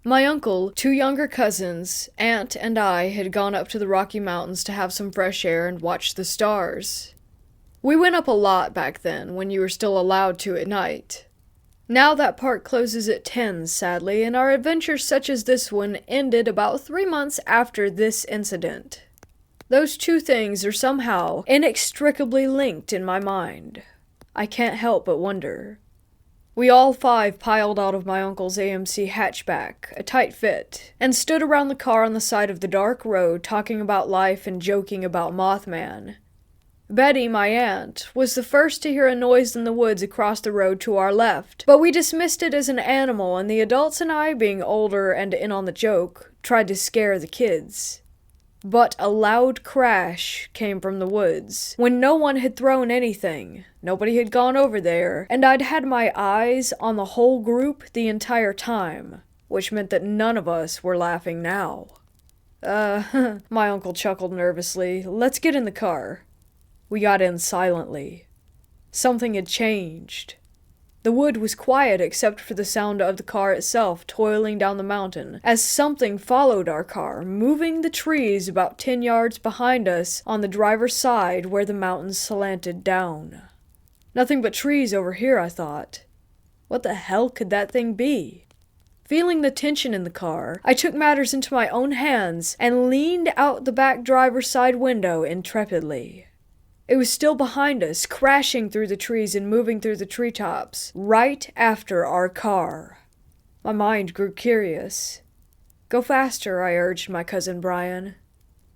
My uncle, 2 younger cousins, aunt, and I had gone up to the Rocky Mountains to have some fresh air and watch the stars. We went up a lot back then, when you were still allowed to at night. Now that park closes at 10, sadly, and our adventures such as this one ended about 3 months after this incident. Those 2 things are somehow inextricably linked in my mind. I can't help but wonder. We all 5 piled out of my uncle's AMC hatchback, a tight fit, and stood around the car on the side of the dark road talking about life and joking about Mothman. Betty, my aunt, was the first to hear a noise in the woods across the road to our left, but we dismissed it as an animal, and the adults and I, being older and in on the joke, tried to scare the kids. But a loud crash came from the woods, when no one had thrown anything, nobody had gone over there, and I'd had my eyes on the whole group the entire time, which meant that none of us were laughing now. My uncle chuckled nervously. Let's get in the car. We got in silently. Something had changed. The wood was quiet except for the sound of the car itself toiling down the mountain, as something followed our car, moving the trees about 10 yards behind us on the driver's side where the mountains slanted down. Nothing but trees over here, I thought. What the hell could that thing be? Feeling the tension in the car, I took matters into my own hands and leaned out the back driver's side window intrepidly. It was still behind us, crashing through the trees and moving through the treetops, right after our car. My mind grew curious. Go faster, I urged my cousin Brian.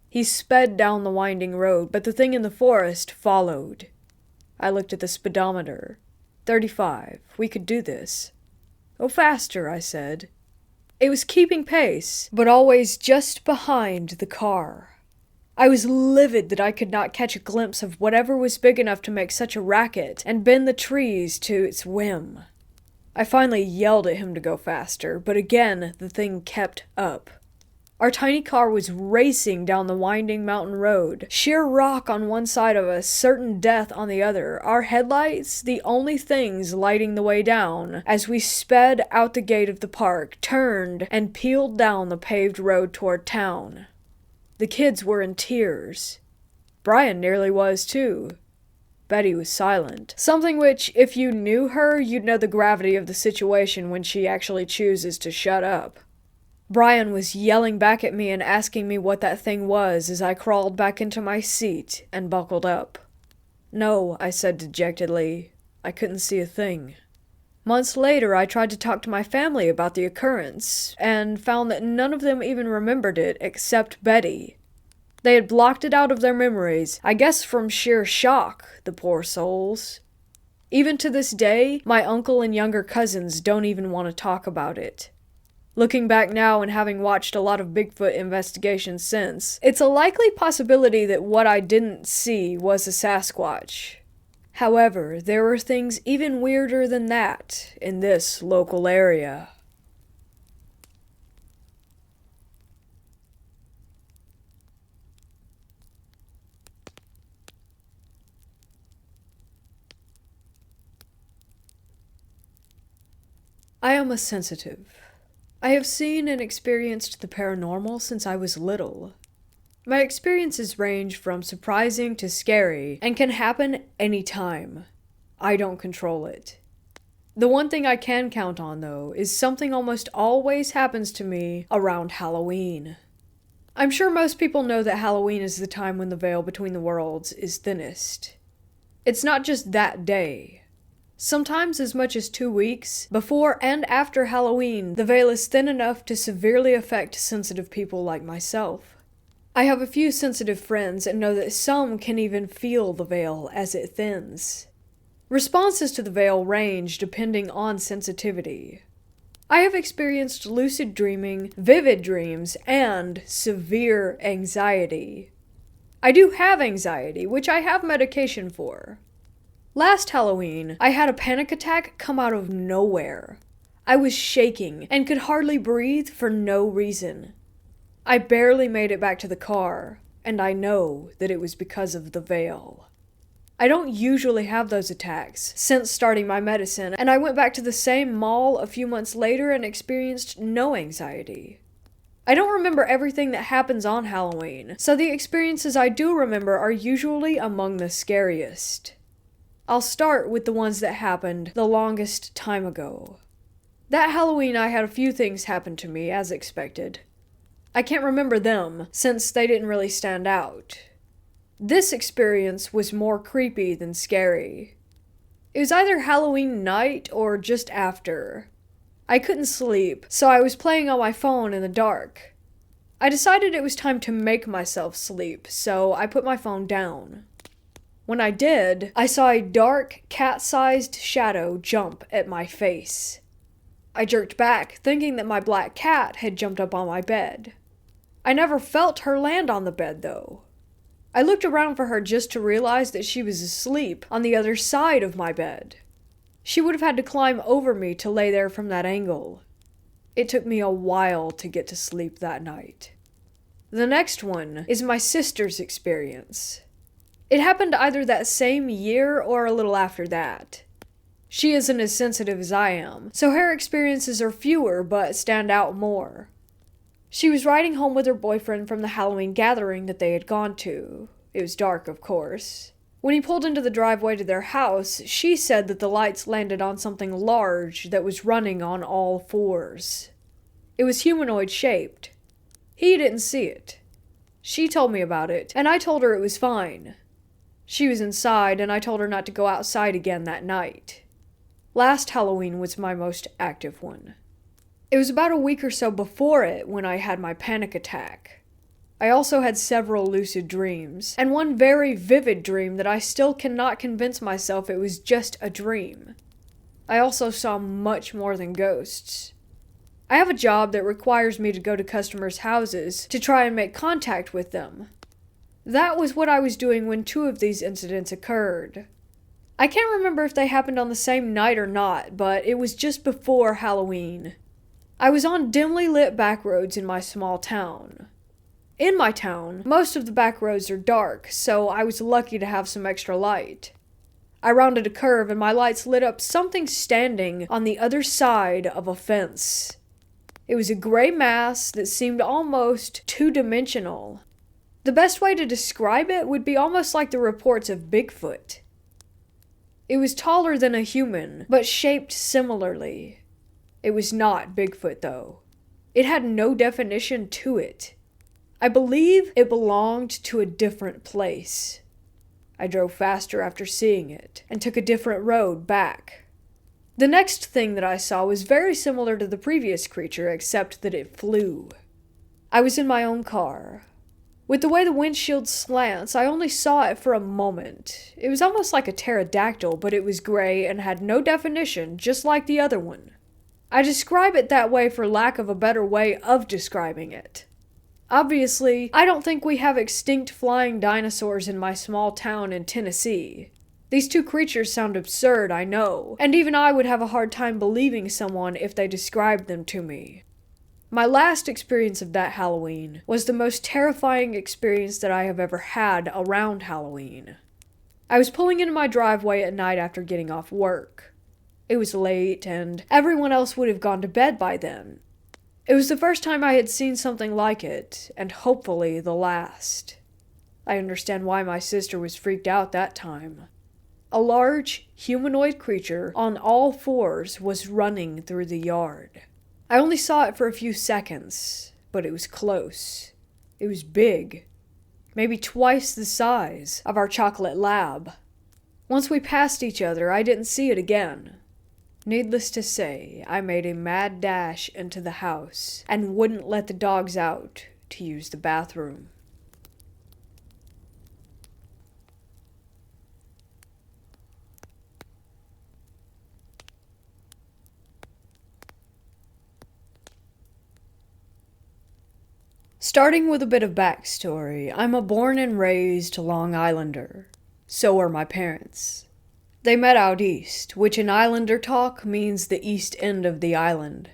He sped down the winding road, but the thing in the forest followed. I looked at the speedometer. 35. We could do this. Go faster, I said. It was keeping pace, but always just behind the car. I was livid that I could not catch a glimpse of whatever was big enough to make such a racket and bend the trees to its whim. I finally yelled at him to go faster, but again, the thing kept up. Our tiny car was racing down the winding mountain road, sheer rock on one side of us, certain death on the other, our headlights the only things lighting the way down as we sped out the gate of the park, turned, and peeled down the paved road toward town. The kids were in tears. Brian nearly was too. Betty was silent, something which, if you knew her, you'd know the gravity of the situation when she actually chooses to shut up. Brian was yelling back at me and asking me what that thing was as I crawled back into my seat and buckled up. No, I said dejectedly. I couldn't see a thing. Months later, I tried to talk to my family about the occurrence, and found that none of them even remembered it except Betty. They had blocked it out of their memories, I guess from sheer shock, the poor souls. Even to this day, my uncle and younger cousins don't even want to talk about it. Looking back now and having watched a lot of Bigfoot investigations since, it's a likely possibility that what I didn't see was a Sasquatch. However, there were things even weirder than that in this local area. I am a sensitive. I have seen and experienced the paranormal since I was little. My experiences range from surprising to scary and can happen anytime. I don't control it. The one thing I can count on, though, is something almost always happens to me around Halloween. I'm sure most people know that Halloween is the time when the veil between the worlds is thinnest. It's not just that day. Sometimes as much as 2 weeks, before and after Halloween, the veil is thin enough to severely affect sensitive people like myself. I have a few sensitive friends and know that some can even feel the veil as it thins. Responses to the veil range depending on sensitivity. I have experienced lucid dreaming, vivid dreams, and severe anxiety. I do have anxiety, which I have medication for. Last Halloween, I had a panic attack come out of nowhere. I was shaking and could hardly breathe for no reason. I barely made it back to the car, and I know that it was because of the veil. I don't usually have those attacks since starting my medicine, and I went back to the same mall a few months later and experienced no anxiety. I don't remember everything that happens on Halloween, so the experiences I do remember are usually among the scariest. I'll start with the ones that happened the longest time ago. That Halloween I had a few things happen to me, as expected. I can't remember them, since they didn't really stand out. This experience was more creepy than scary. It was either Halloween night or just after. I couldn't sleep, so I was playing on my phone in the dark. I decided it was time to make myself sleep, so I put my phone down. When I did, I saw a dark, cat-sized shadow jump at my face. I jerked back, thinking that my black cat had jumped up on my bed. I never felt her land on the bed, though. I looked around for her just to realize that she was asleep on the other side of my bed. She would have had to climb over me to lay there from that angle. It took me a while to get to sleep that night. The next one is my sister's experience. It happened either that same year or a little after that. She isn't as sensitive as I am, so her experiences are fewer but stand out more. She was riding home with her boyfriend from the Halloween gathering that they had gone to. It was dark, of course. When he pulled into the driveway to their house, she said that the lights landed on something large that was running on all fours. It was humanoid-shaped. He didn't see it. She told me about it, and I told her it was fine. She was inside, and I told her not to go outside again that night. Last Halloween was my most active one. It was about a week or so before it when I had my panic attack. I also had several lucid dreams, and one very vivid dream that I still cannot convince myself it was just a dream. I also saw much more than ghosts. I have a job that requires me to go to customers' houses to try and make contact with them. That was what I was doing when two of these incidents occurred. I can't remember if they happened on the same night or not, but it was just before Halloween. I was on dimly lit back roads in my small town. In my town, most of the back roads are dark, so I was lucky to have some extra light. I rounded a curve and my lights lit up something standing on the other side of a fence. It was a gray mass that seemed almost two-dimensional. The best way to describe it would be almost like the reports of Bigfoot. It was taller than a human, but shaped similarly. It was not Bigfoot, though. It had no definition to it. I believe it belonged to a different place. I drove faster after seeing it, and took a different road back. The next thing that I saw was very similar to the previous creature, except that it flew. I was in my own car. With the way the windshield slants, I only saw it for a moment. It was almost like a pterodactyl, but it was gray and had no definition, just like the other one. I describe it that way for lack of a better way of describing it. Obviously, I don't think we have extinct flying dinosaurs in my small town in Tennessee. These two creatures sound absurd, I know, and even I would have a hard time believing someone if they described them to me. My last experience of that Halloween was the most terrifying experience that I have ever had around Halloween. I was pulling into my driveway at night after getting off work. It was late, and everyone else would have gone to bed by then. It was the first time I had seen something like it, and hopefully the last. I understand why my sister was freaked out that time. A large, humanoid creature on all fours was running through the yard. I only saw it for a few seconds, but it was close. It was big, maybe twice the size of our chocolate lab. Once we passed each other, I didn't see it again. Needless to say, I made a mad dash into the house and wouldn't let the dogs out to use the bathroom. Starting with a bit of backstory, I'm a born and raised Long Islander. So are my parents. They met out east, which in Islander talk means the east end of the island.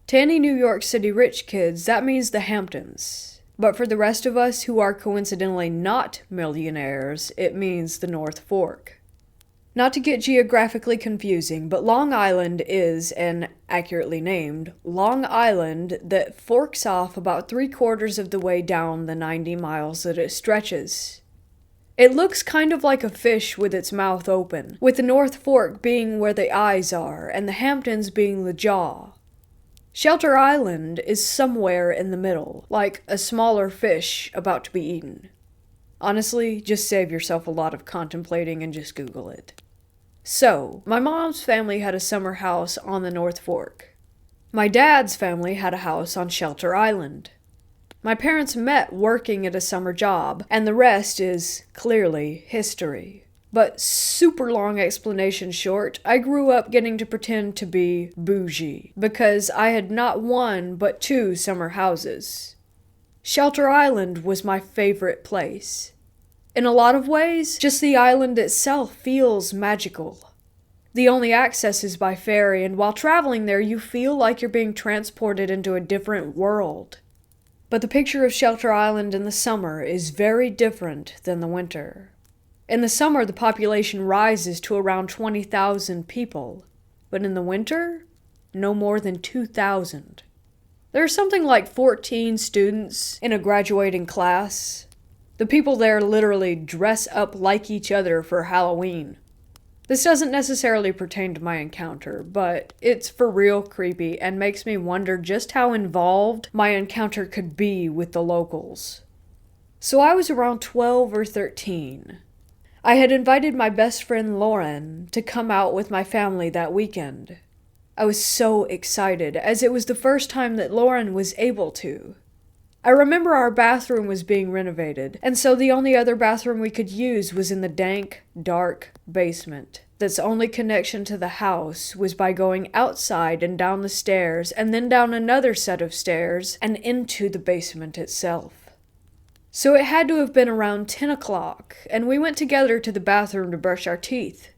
To any New York City rich kids, that means the Hamptons. But for the rest of us who are coincidentally not millionaires, it means the North Fork. Not to get geographically confusing, but Long Island is an accurately named Long Island that forks off about 3/4 of the way down the 90 miles that it stretches. It looks kind of like a fish with its mouth open, with the North Fork being where the eyes are, and the Hamptons being the jaw. Shelter Island is somewhere in the middle, like a smaller fish about to be eaten. Honestly, just save yourself a lot of contemplating and just Google it. So, my mom's family had a summer house on the North Fork. My dad's family had a house on Shelter Island. My parents met working at a summer job, and the rest is, clearly, history. But super long explanation short, I grew up getting to pretend to be bougie, because I had not one but two summer houses. Shelter Island was my favorite place. In a lot of ways, just the island itself feels magical. The only access is by ferry, and while traveling there, you feel like you're being transported into a different world. But the picture of Shelter Island in the summer is very different than the winter. In the summer, the population rises to around 20,000 people, but in the winter, no more than 2,000. There are something like 14 students in a graduating class. The people there literally dress up like each other for Halloween. This doesn't necessarily pertain to my encounter, but it's for real creepy and makes me wonder just how involved my encounter could be with the locals. So I was around 12 or 13. I had invited my best friend Lauren to come out with my family that weekend. I was so excited, as it was the first time that Lauren was able to. I remember our bathroom was being renovated, and so the only other bathroom we could use was in the dank, dark basement. That's only connection to the house was by going outside and down the stairs, and then down another set of stairs and into the basement itself. So it had to have been around 10 o'clock, and we went together to the bathroom to brush our teeth.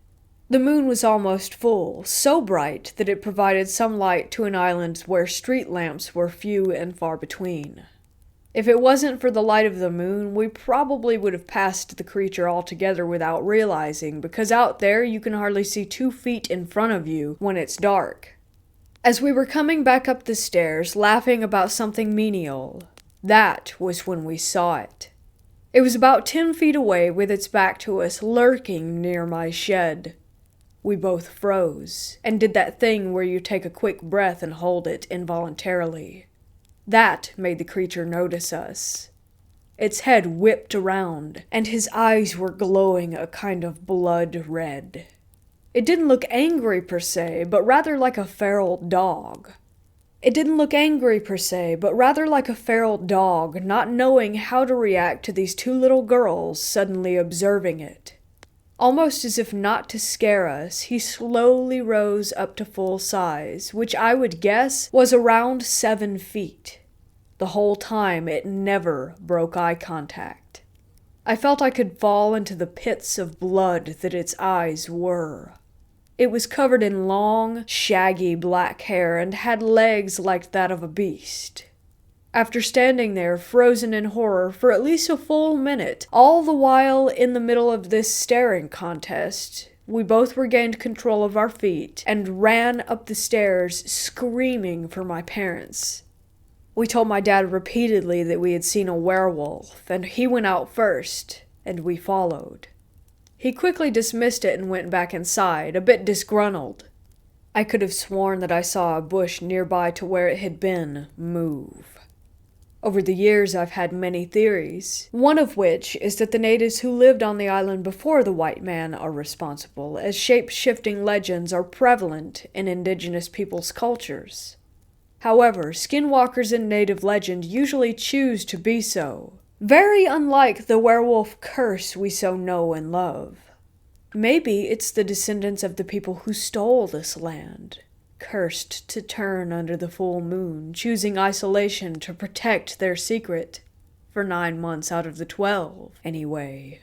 The moon was almost full, so bright that it provided some light to an island where street lamps were few and far between. If it wasn't for the light of the moon, we probably would have passed the creature altogether without realizing, because out there you can hardly see 2 feet in front of you when it's dark. As we were coming back up the stairs, laughing about something menial, that was when we saw it. It was about 10 feet away with its back to us, lurking near my shed. We both froze, and did that thing where you take a quick breath and hold it involuntarily. That made the creature notice us. Its head whipped around, and his eyes were glowing a kind of blood red. It didn't look angry per se, but rather like a feral dog. Not knowing how to react to these 2 little girls suddenly observing it. Almost as if not to scare us, he slowly rose up to full size, which I would guess was around 7 feet. The whole time it never broke eye contact. I felt I could fall into the pits of blood that its eyes were. It was covered in long, shaggy black hair and had legs like that of a beast. After standing there, frozen in horror, for at least a full minute, all the while in the middle of this staring contest, we both regained control of our feet and ran up the stairs screaming for my parents. We told my dad repeatedly that we had seen a werewolf, and he went out first, and we followed. He quickly dismissed it and went back inside, a bit disgruntled. I could have sworn that I saw a bush nearby to where it had been move. Over the years, I've had many theories, one of which is that the natives who lived on the island before the white man are responsible, as shape-shifting legends are prevalent in indigenous peoples' cultures. However, skinwalkers in native legend usually choose to be so, very unlike the werewolf curse we so know and love. Maybe it's the descendants of the people who stole this land, cursed to turn under the full moon, choosing isolation to protect their secret, for 9 months out of the 12, anyway.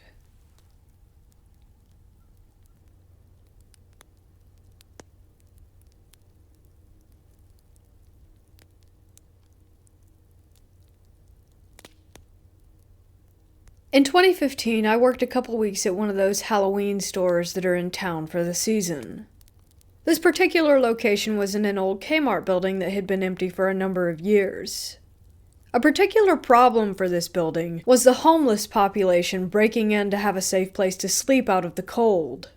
In 2015, I worked a couple weeks at one of those Halloween stores that are in town for the season. This particular location was in an old Kmart building that had been empty for a number of years. A particular problem for this building was the homeless population breaking in to have a safe place to sleep out of the cold.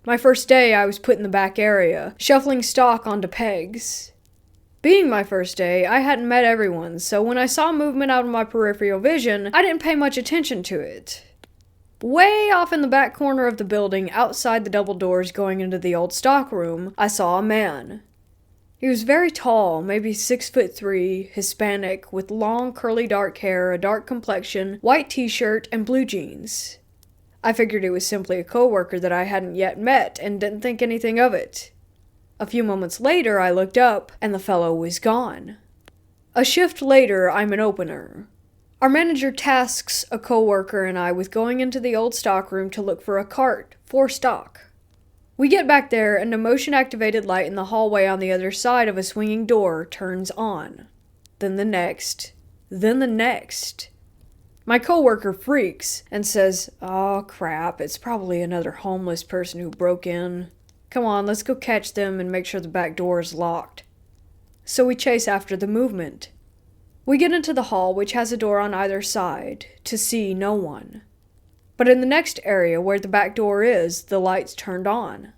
My first day, I was put in the back area, shuffling stock onto pegs. Being my first day, I hadn't met everyone, so when I saw movement out of my peripheral vision, I didn't pay much attention to it. Way off in the back corner of the building, outside the double doors going into the old stock room, I saw a man. He was very tall, maybe 6'3", Hispanic, with long curly dark hair, a dark complexion, white t-shirt, and blue jeans. I figured it was simply a coworker that I hadn't yet met, and didn't think anything of it. A few moments later, I looked up, and the fellow was gone. A shift later, I'm an opener. Our manager tasks a coworker and I with going into the old stockroom to look for a cart for stock. We get back there and a motion-activated light in the hallway on the other side of a swinging door turns on. Then the next. My coworker freaks and says, "Oh crap, it's probably another homeless person who broke in. Come on, let's go catch them and make sure the back door is locked." So we chase after the movement. We get into the hall, which has a door on either side, to see no one. But in the next area where the back door is, the light's turned on.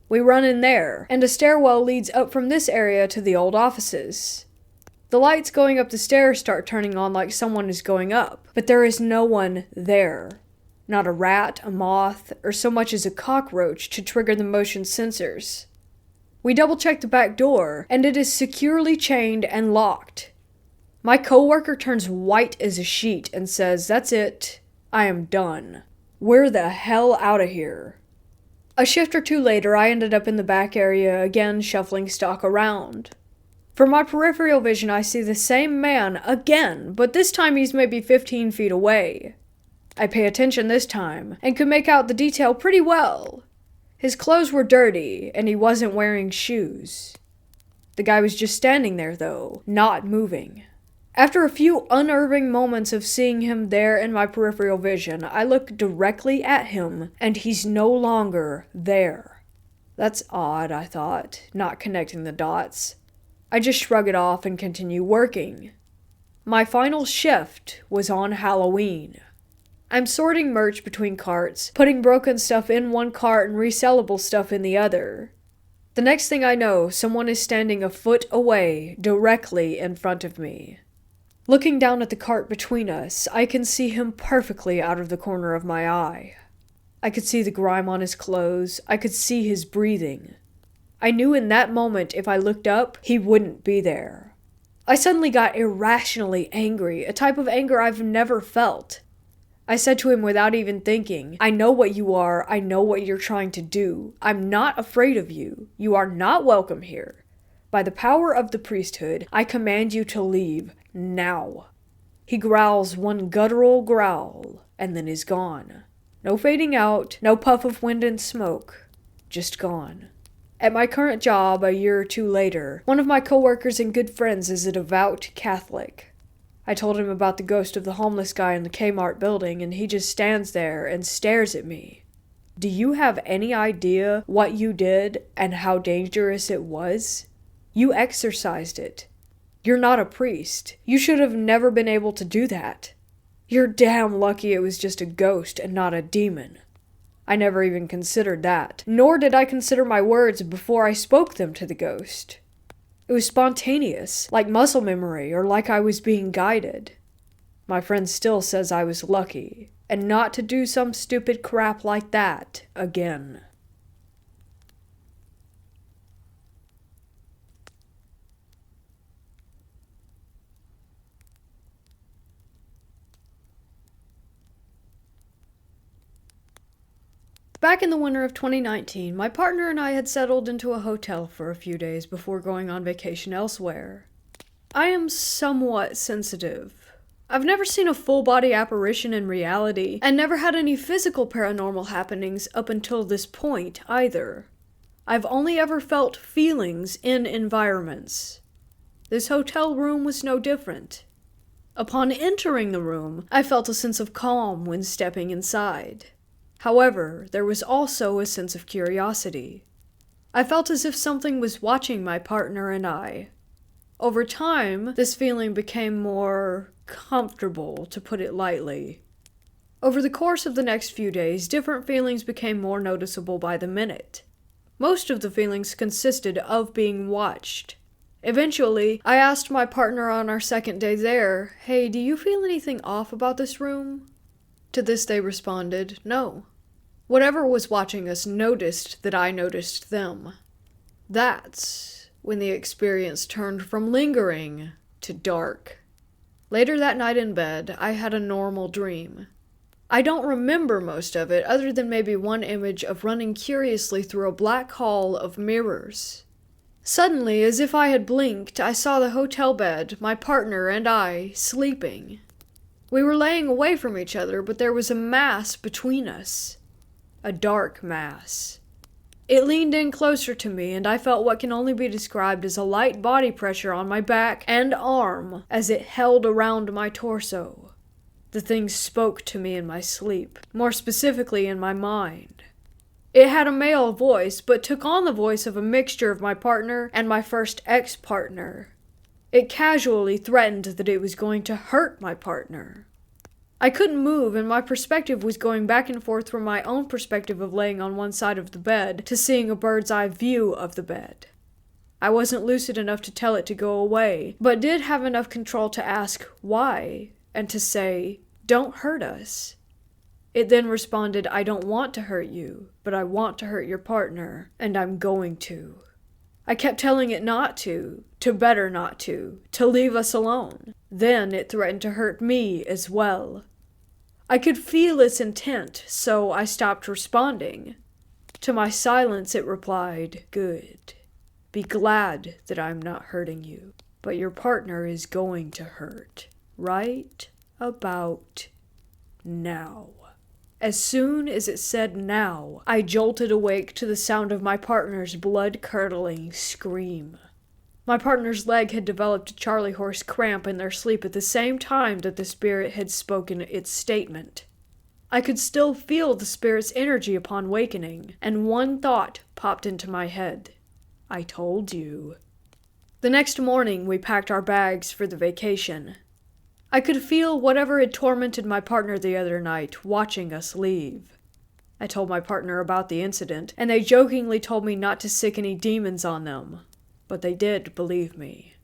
We run in there, and a stairwell leads up from this area to the old offices. The lights going up the stairs start turning on like someone is going up, but there is no one there. Not a rat, a moth, or so much as a cockroach to trigger the motion sensors. We double-check the back door, and it is securely chained and locked. My coworker turns white as a sheet and says, "That's it. I am done. We're the hell out of here." A shift or two later, I ended up in the back area again, shuffling stock around. From my peripheral vision, I see the same man again, but this time he's maybe 15 feet away. I pay attention this time, and could make out the detail pretty well. His clothes were dirty, and he wasn't wearing shoes. The guy was just standing there, though, not moving. After a few unnerving moments of seeing him there in my peripheral vision, I look directly at him, and he's no longer there. That's odd, I thought, not connecting the dots. I just shrug it off and continue working. My final shift was on Halloween. I'm sorting merch between carts, putting broken stuff in one cart and resellable stuff in the other. The next thing I know, someone is standing a foot away, directly in front of me. Looking down at the cart between us, I can see him perfectly out of the corner of my eye. I could see the grime on his clothes, I could see his breathing. I knew in that moment if I looked up, he wouldn't be there. I suddenly got irrationally angry, a type of anger I've never felt. I said to him without even thinking, "I know what you are, I know what you're trying to do. I'm not afraid of you. You are not welcome here. By the power of the priesthood, I command you to leave, now." He growls one guttural growl, and then is gone. No fading out, no puff of wind and smoke, just gone. At my current job, a year or two later, one of my coworkers and good friends is a devout Catholic. I told him about the ghost of the homeless guy in the Kmart building, and he just stands there and stares at me. Do you have any idea what you did and how dangerous it was? You exorcised it. You're not a priest. You should have never been able to do that. You're damn lucky it was just a ghost and not a demon. I never even considered that, nor did I consider my words before I spoke them to the ghost. It was spontaneous, like muscle memory, or like I was being guided. My friend still says I was lucky, and not to do some stupid crap like that again. Back in the winter of 2019, my partner and I had settled into a hotel for a few days before going on vacation elsewhere. I am somewhat sensitive. I've never seen a full-body apparition in reality, and never had any physical paranormal happenings up until this point either. I've only ever felt feelings in environments. This hotel room was no different. Upon entering the room, I felt a sense of calm when stepping inside. However, there was also a sense of curiosity. I felt as if something was watching my partner and I. Over time, this feeling became more comfortable, to put it lightly. Over the course of the next few days, different feelings became more noticeable by the minute. Most of the feelings consisted of being watched. Eventually, I asked my partner on our second day there, "Hey, do you feel anything off about this room?" To this they responded, "No." Whatever was watching us noticed that I noticed them. That's when the experience turned from lingering to dark. Later that night in bed, I had a normal dream. I don't remember most of it, other than maybe one image of running curiously through a black hall of mirrors. Suddenly, as if I had blinked, I saw the hotel bed, my partner and I, sleeping. We were laying away from each other, but there was a mass between us. A dark mass. It leaned in closer to me, and I felt what can only be described as a light body pressure on my back and arm as it held around my torso. The thing spoke to me in my sleep, more specifically in my mind. It had a male voice, but took on the voice of a mixture of my partner and my first ex-partner. It casually threatened that it was going to hurt my partner. I couldn't move, and my perspective was going back and forth from my own perspective of laying on one side of the bed to seeing a bird's eye view of the bed. I wasn't lucid enough to tell it to go away, but did have enough control to ask why, and to say, "Don't hurt us." It then responded, "I don't want to hurt you, but I want to hurt your partner, and I'm going to." I kept telling it not to better not to leave us alone. Then it threatened to hurt me as well. I could feel its intent, so I stopped responding. To my silence it replied, "Good." Be glad that I'm not hurting you, but your partner is going to hurt. Right about now. As soon as it said now, I jolted awake to the sound of my partner's blood-curdling scream. My partner's leg had developed a Charlie horse cramp in their sleep at the same time that the spirit had spoken its statement. I could still feel the spirit's energy upon wakening, and one thought popped into my head. I told you. The next morning, we packed our bags for the vacation. I could feel whatever had tormented my partner the other night watching us leave. I told my partner about the incident, and they jokingly told me not to sick any demons on them. But they did believe me.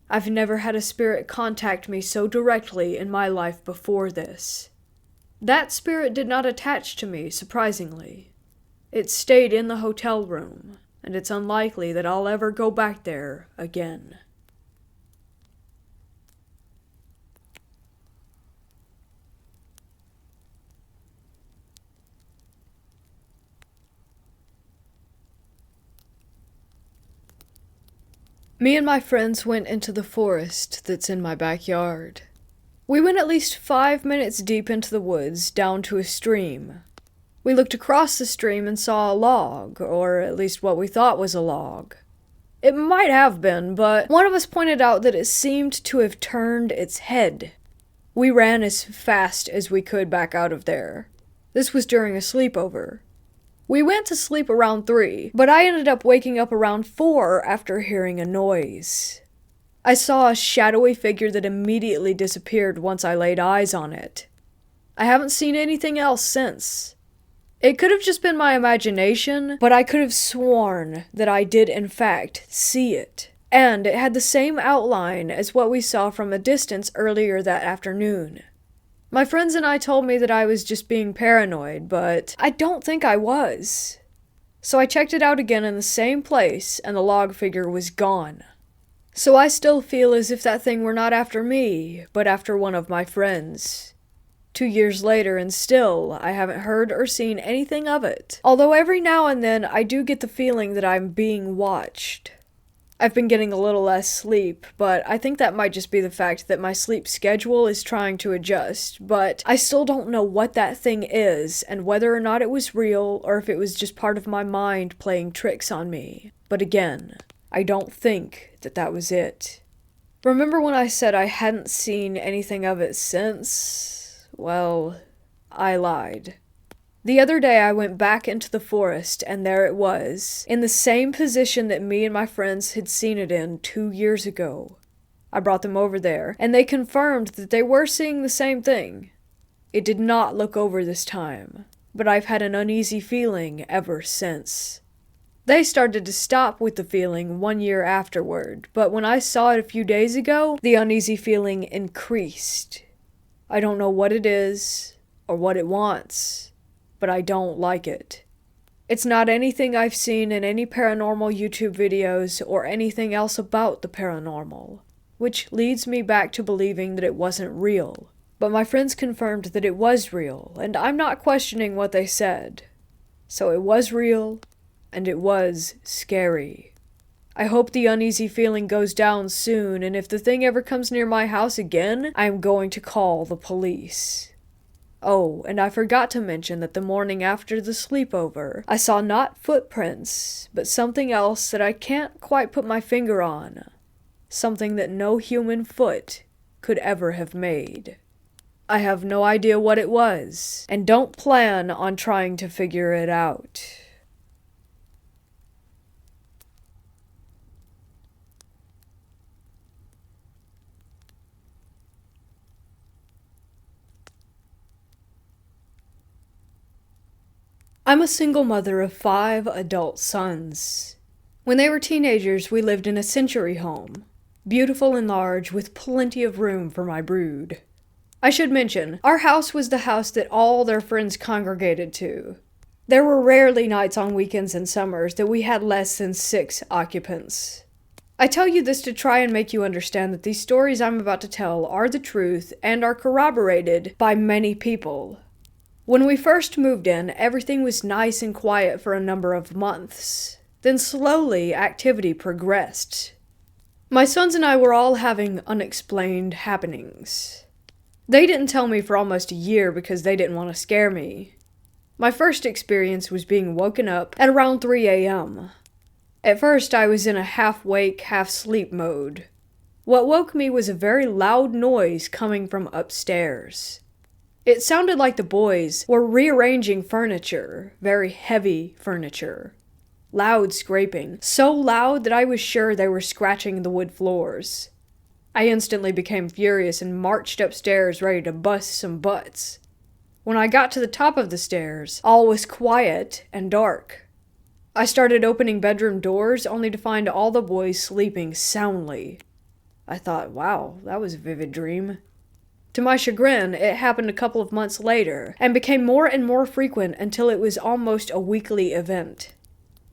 I've never had a spirit contact me so directly in my life before this. That spirit did not attach to me, surprisingly. It stayed in the hotel room, and it's unlikely that I'll ever go back there again. Me and my friends went into the forest that's in my backyard. We went at least 5 minutes deep into the woods, down to a stream. We looked across the stream and saw a log, or at least what we thought was a log. It might have been, but one of us pointed out that it seemed to have turned its head. We ran as fast as we could back out of there. This was during a sleepover. We went to sleep around 3, but I ended up waking up around 4 after hearing a noise. I saw a shadowy figure that immediately disappeared once I laid eyes on it. I haven't seen anything else since. It could have just been my imagination, but I could have sworn that I did in fact see it. And it had the same outline as what we saw from a distance earlier that afternoon. My friends and I told me that I was just being paranoid, but I don't think I was. So I checked it out again in the same place, and the log figure was gone. So I still feel as if that thing were not after me, but after one of my friends. 2 years later, and still, I haven't heard or seen anything of it. Although every now and then, I do get the feeling that I'm being watched. I've been getting a little less sleep, but I think that might just be the fact that my sleep schedule is trying to adjust, but I still don't know what that thing is, and whether or not it was real, or if it was just part of my mind playing tricks on me. But again, I don't think that that was it. Remember when I said I hadn't seen anything of it since? Well, I lied. The other day I went back into the forest, and there it was, in the same position that me and my friends had seen it in 2 years ago. I brought them over there, and they confirmed that they were seeing the same thing. It did not look over this time, but I've had an uneasy feeling ever since. They started to stop with the feeling 1 year afterward, but when I saw it a few days ago, the uneasy feeling increased. I don't know what it is, or what it wants, but I don't like it. It's not anything I've seen in any paranormal YouTube videos or anything else about the paranormal, which leads me back to believing that it wasn't real. But my friends confirmed that it was real, and I'm not questioning what they said. So it was real, and it was scary. I hope the uneasy feeling goes down soon, and if the thing ever comes near my house again, I'm going to call the police. Oh, and I forgot to mention that the morning after the sleepover, I saw not footprints, but something else that I can't quite put my finger on. Something that no human foot could ever have made. I have no idea what it was, and don't plan on trying to figure it out. I'm a single mother of 5 adult sons. When they were teenagers, we lived in a century home, beautiful and large with plenty of room for my brood. I should mention, our house was the house that all their friends congregated to. There were rarely nights on weekends and summers that we had less than 6 occupants. I tell you this to try and make you understand that these stories I'm about to tell are the truth and are corroborated by many people. When we first moved in, everything was nice and quiet for a number of months. Then slowly, activity progressed. My sons and I were all having unexplained happenings. They didn't tell me for almost a year because they didn't want to scare me. My first experience was being woken up at around 3 a.m. At first, I was in a half-wake, half-sleep mode. What woke me was a very loud noise coming from upstairs. It sounded like the boys were rearranging furniture, very heavy furniture. Loud scraping, so loud that I was sure they were scratching the wood floors. I instantly became furious and marched upstairs ready to bust some butts. When I got to the top of the stairs, all was quiet and dark. I started opening bedroom doors only to find all the boys sleeping soundly. I thought, wow, that was a vivid dream. To my chagrin, it happened a couple of months later and became more and more frequent until it was almost a weekly event.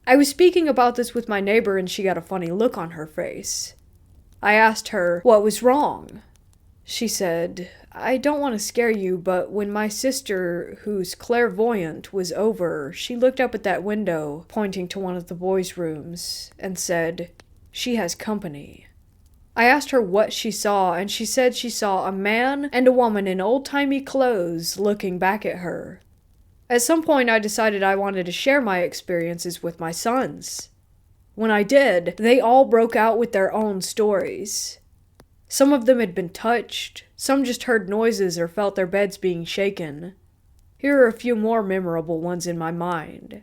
I was speaking about this with my neighbor and she got a funny look on her face. I asked her what was wrong. She said, "I don't want to scare you, but when my sister, who's clairvoyant, was over, she looked up at that window, pointing to one of the boys' rooms, and said, 'She has company.' I asked her what she saw, and she said she saw a man and a woman in old-timey clothes looking back at her. At some point, I decided I wanted to share my experiences with my sons. When I did, they all broke out with their own stories. Some of them had been touched, some just heard noises or felt their beds being shaken. Here are a few more memorable ones in my mind.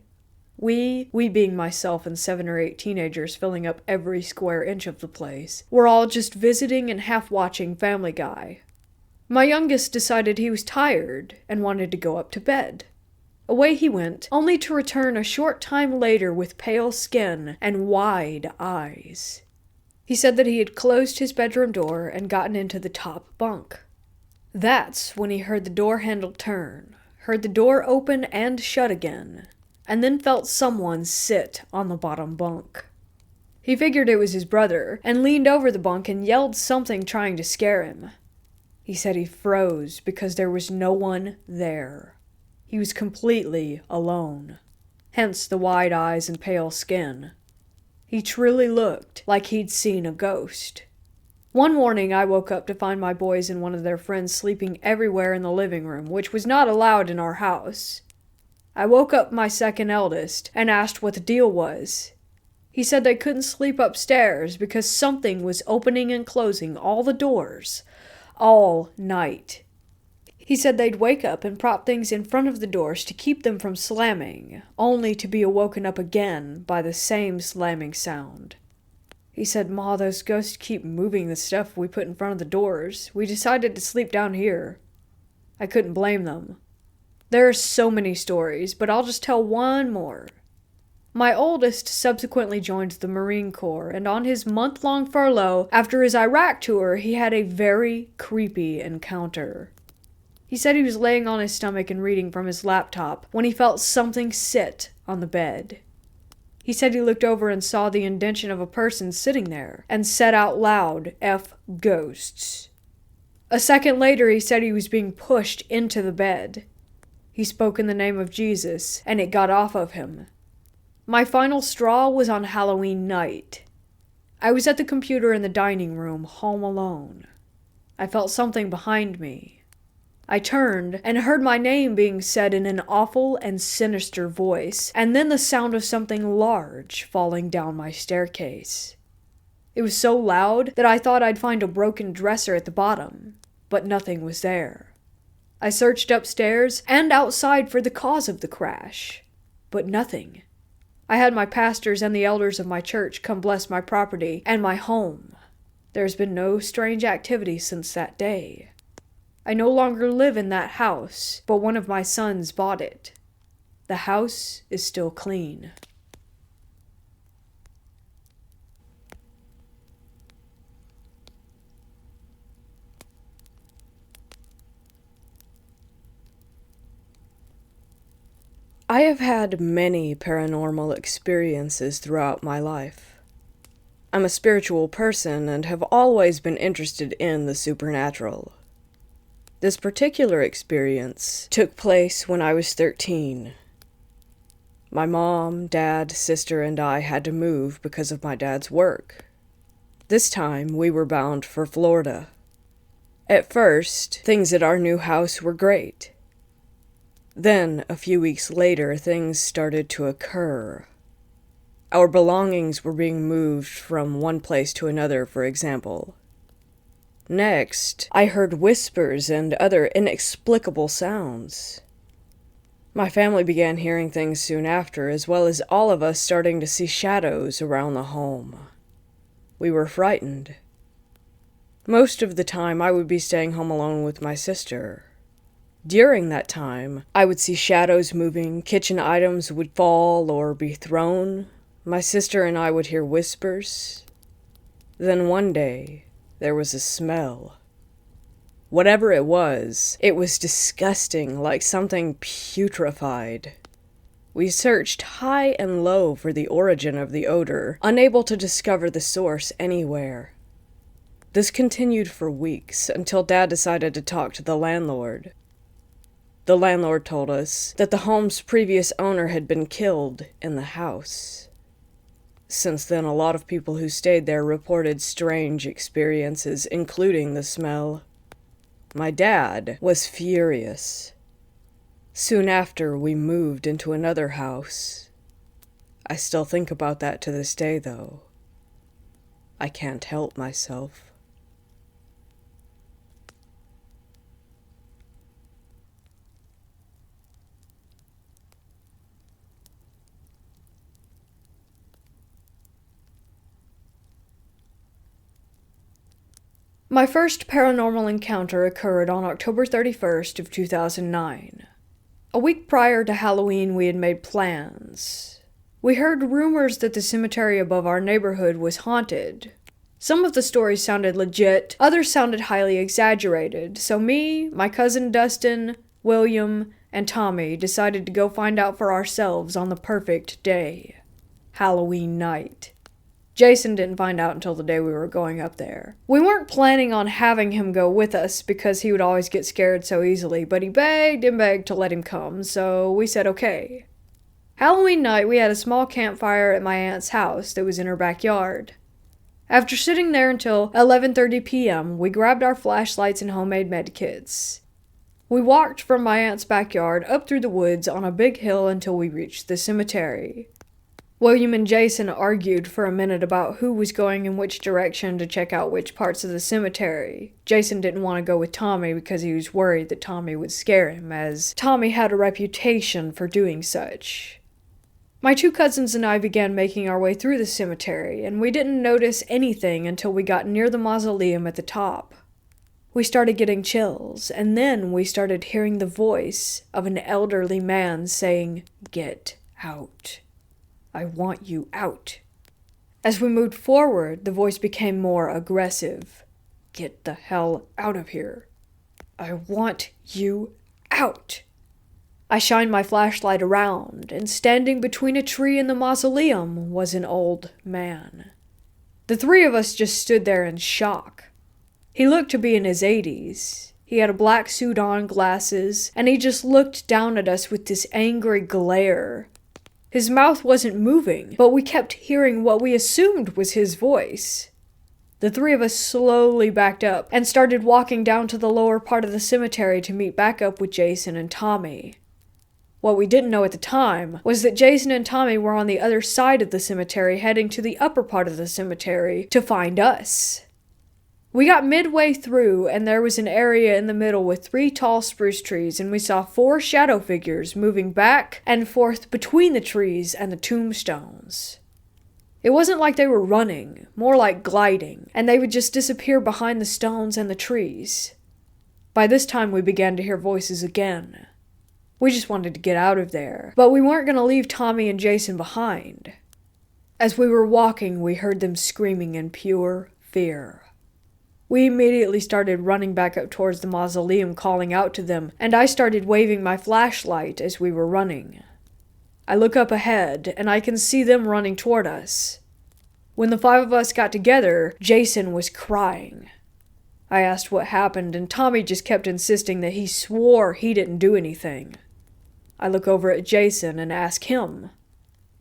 We being myself and 7 or 8 teenagers filling up every square inch of the place, were all just visiting and half-watching Family Guy. My youngest decided he was tired and wanted to go up to bed. Away he went, only to return a short time later with pale skin and wide eyes. He said that he had closed his bedroom door and gotten into the top bunk. That's when he heard the door handle turn, heard the door open and shut again, and then felt someone sit on the bottom bunk. He figured it was his brother, and leaned over the bunk and yelled something trying to scare him. He said he froze because there was no one there. He was completely alone, hence the wide eyes and pale skin. He truly looked like he'd seen a ghost. One morning I woke up to find my boys and one of their friends sleeping everywhere in the living room, which was not allowed in our house. I woke up my second eldest and asked what the deal was. He said they couldn't sleep upstairs because something was opening and closing all the doors, all night. He said they'd wake up and prop things in front of the doors to keep them from slamming, only to be awoken up again by the same slamming sound. He said, "Ma, those ghosts keep moving the stuff we put in front of the doors. We decided to sleep down here." I couldn't blame them. There are so many stories, but I'll just tell one more. My oldest subsequently joined the Marine Corps, and on his month-long furlough after his Iraq tour, he had a very creepy encounter. He said he was laying on his stomach and reading from his laptop when he felt something sit on the bed. He said he looked over and saw the indentation of a person sitting there, and said out loud, "F ghosts." A second later, he said he was being pushed into the bed. He spoke in the name of Jesus, and it got off of him. My final straw was on Halloween night. I was at the computer in the dining room, home alone. I felt something behind me. I turned and heard my name being said in an awful and sinister voice, and then the sound of something large falling down my staircase. It was so loud that I thought I'd find a broken dresser at the bottom, but nothing was there. I searched upstairs and outside for the cause of the crash, but nothing. I had my pastors and the elders of my church come bless my property and my home. There's been no strange activity since that day. I no longer live in that house, but one of my sons bought it. The house is still clean. I have had many paranormal experiences throughout my life. I'm a spiritual person and have always been interested in the supernatural. This particular experience took place when I was 13. My mom, dad, sister, and I had to move because of my dad's work. This time, we were bound for Florida. At first, things at our new house were great. Then, a few weeks later, things started to occur. Our belongings were being moved from one place to another, for example. Next, I heard whispers and other inexplicable sounds. My family began hearing things soon after, as well as all of us starting to see shadows around the home. We were frightened. Most of the time, I would be staying home alone with my sister. During that time, I would see shadows moving, kitchen items would fall or be thrown. My sister and I would hear whispers. Then one day, there was a smell. Whatever it was disgusting, like something putrefied. We searched high and low for the origin of the odor, unable to discover the source anywhere. This continued for weeks, until Dad decided to talk to the landlord. The landlord told us that the home's previous owner had been killed in the house. Since then, a lot of people who stayed there reported strange experiences, including the smell. My dad was furious. Soon after, we moved into another house. I still think about that to this day, though. I can't help myself. My first paranormal encounter occurred on October 31st of 2009. A week prior to Halloween, we had made plans. We heard rumors that the cemetery above our neighborhood was haunted. Some of the stories sounded legit, others sounded highly exaggerated, so me, my cousin Dustin, William, and Tommy decided to go find out for ourselves on the perfect day, Halloween night. Jason didn't find out until the day we were going up there. We weren't planning on having him go with us because he would always get scared so easily, but he begged and begged to let him come, so we said okay. Halloween night, we had a small campfire at my aunt's house that was in her backyard. After sitting there until 11:30 p.m., we grabbed our flashlights and homemade medkits. We walked from my aunt's backyard up through the woods on a big hill until we reached the cemetery. William and Jason argued for a minute about who was going in which direction to check out which parts of the cemetery. Jason didn't want to go with Tommy because he was worried that Tommy would scare him, as Tommy had a reputation for doing such. My two cousins and I began making our way through the cemetery, and we didn't notice anything until we got near the mausoleum at the top. We started getting chills, and then we started hearing the voice of an elderly man saying, "Get out. I want you out." As we moved forward, the voice became more aggressive. "Get the hell out of here. I want you out." I shined my flashlight around, and standing between a tree and the mausoleum was an old man. The three of us just stood there in shock. He looked to be in his 80s. He had a black suit on, glasses, and he just looked down at us with this angry glare. His mouth wasn't moving, but we kept hearing what we assumed was his voice. The three of us slowly backed up and started walking down to the lower part of the cemetery to meet back up with Jason and Tommy. What we didn't know at the time was that Jason and Tommy were on the other side of the cemetery heading to the upper part of the cemetery to find us. We got midway through, and there was an area in the middle with 3 tall spruce trees, and we saw 4 shadow figures moving back and forth between the trees and the tombstones. It wasn't like they were running, more like gliding, and they would just disappear behind the stones and the trees. By this time, we began to hear voices again. We just wanted to get out of there, but we weren't going to leave Tommy and Jason behind. As we were walking, we heard them screaming in pure fear. We immediately started running back up towards the mausoleum, calling out to them, and I started waving my flashlight as we were running. I look up ahead, and I can see them running toward us. When the 5 of us got together, Jason was crying. I asked what happened, and Tommy just kept insisting that he swore he didn't do anything. I look over at Jason and ask him,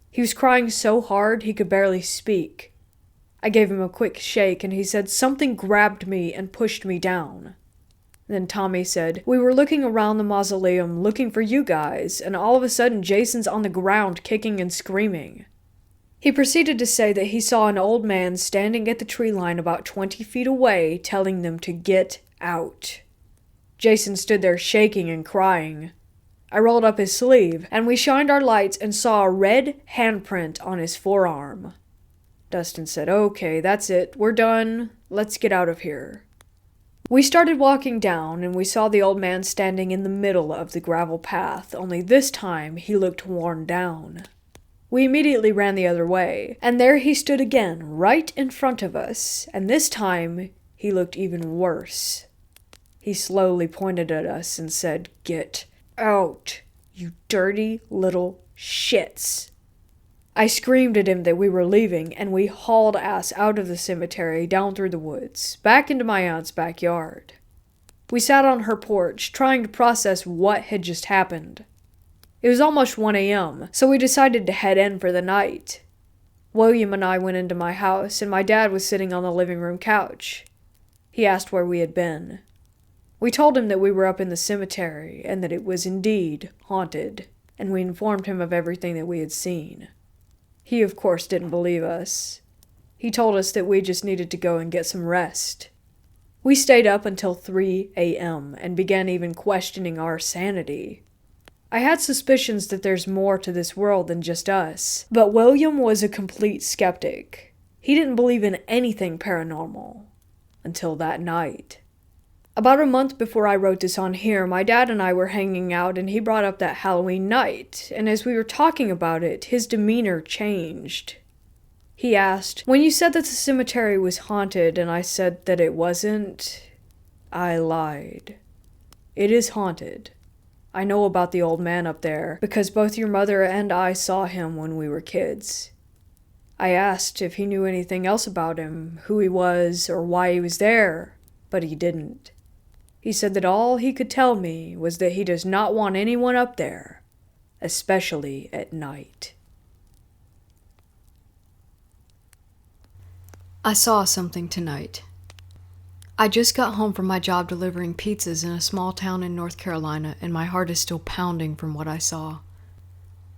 He was crying so hard he could barely speak. I gave him a quick shake and he said something grabbed me and pushed me down. Then Tommy said, "We were looking around the mausoleum looking for you guys, and all of a sudden Jason's on the ground kicking and screaming." He proceeded to say that he saw an old man standing at the tree line about 20 feet away telling them to get out. Jason stood there shaking and crying. I rolled up his sleeve, and we shined our lights and saw a red handprint on his forearm. Dustin said, "Okay, that's it. We're done. Let's get out of here." We started walking down, and we saw the old man standing in the middle of the gravel path, only this time he looked worn down. We immediately ran the other way, and there he stood again, right in front of us, and this time he looked even worse. He slowly pointed at us and said, "Get out, you dirty little shits." I screamed at him that we were leaving, and we hauled ass out of the cemetery, down through the woods, back into my aunt's backyard. We sat on her porch, trying to process what had just happened. It was almost 1 a.m., so we decided to head in for the night. William and I went into my house, and my dad was sitting on the living room couch. He asked where we had been. We told him that we were up in the cemetery, and that it was indeed haunted, and we informed him of everything that we had seen. He, of course, didn't believe us. He told us that we just needed to go and get some rest. We stayed up until 3 a.m. and began even questioning our sanity. I had suspicions that there's more to this world than just us, but William was a complete skeptic. He didn't believe in anything paranormal. Until that night. About a month before I wrote this on here, my dad and I were hanging out and he brought up that Halloween night, and as we were talking about it, his demeanor changed. He asked, "When you said that the cemetery was haunted and I said that it wasn't, I lied. It is haunted. I know about the old man up there because both your mother and I saw him when we were kids." I asked if he knew anything else about him, who he was, or why he was there, but he didn't. He said that all he could tell me was that he does not want anyone up there, especially at night. I saw something tonight. I just got home from my job delivering pizzas in a small town in North Carolina, and my heart is still pounding from what I saw.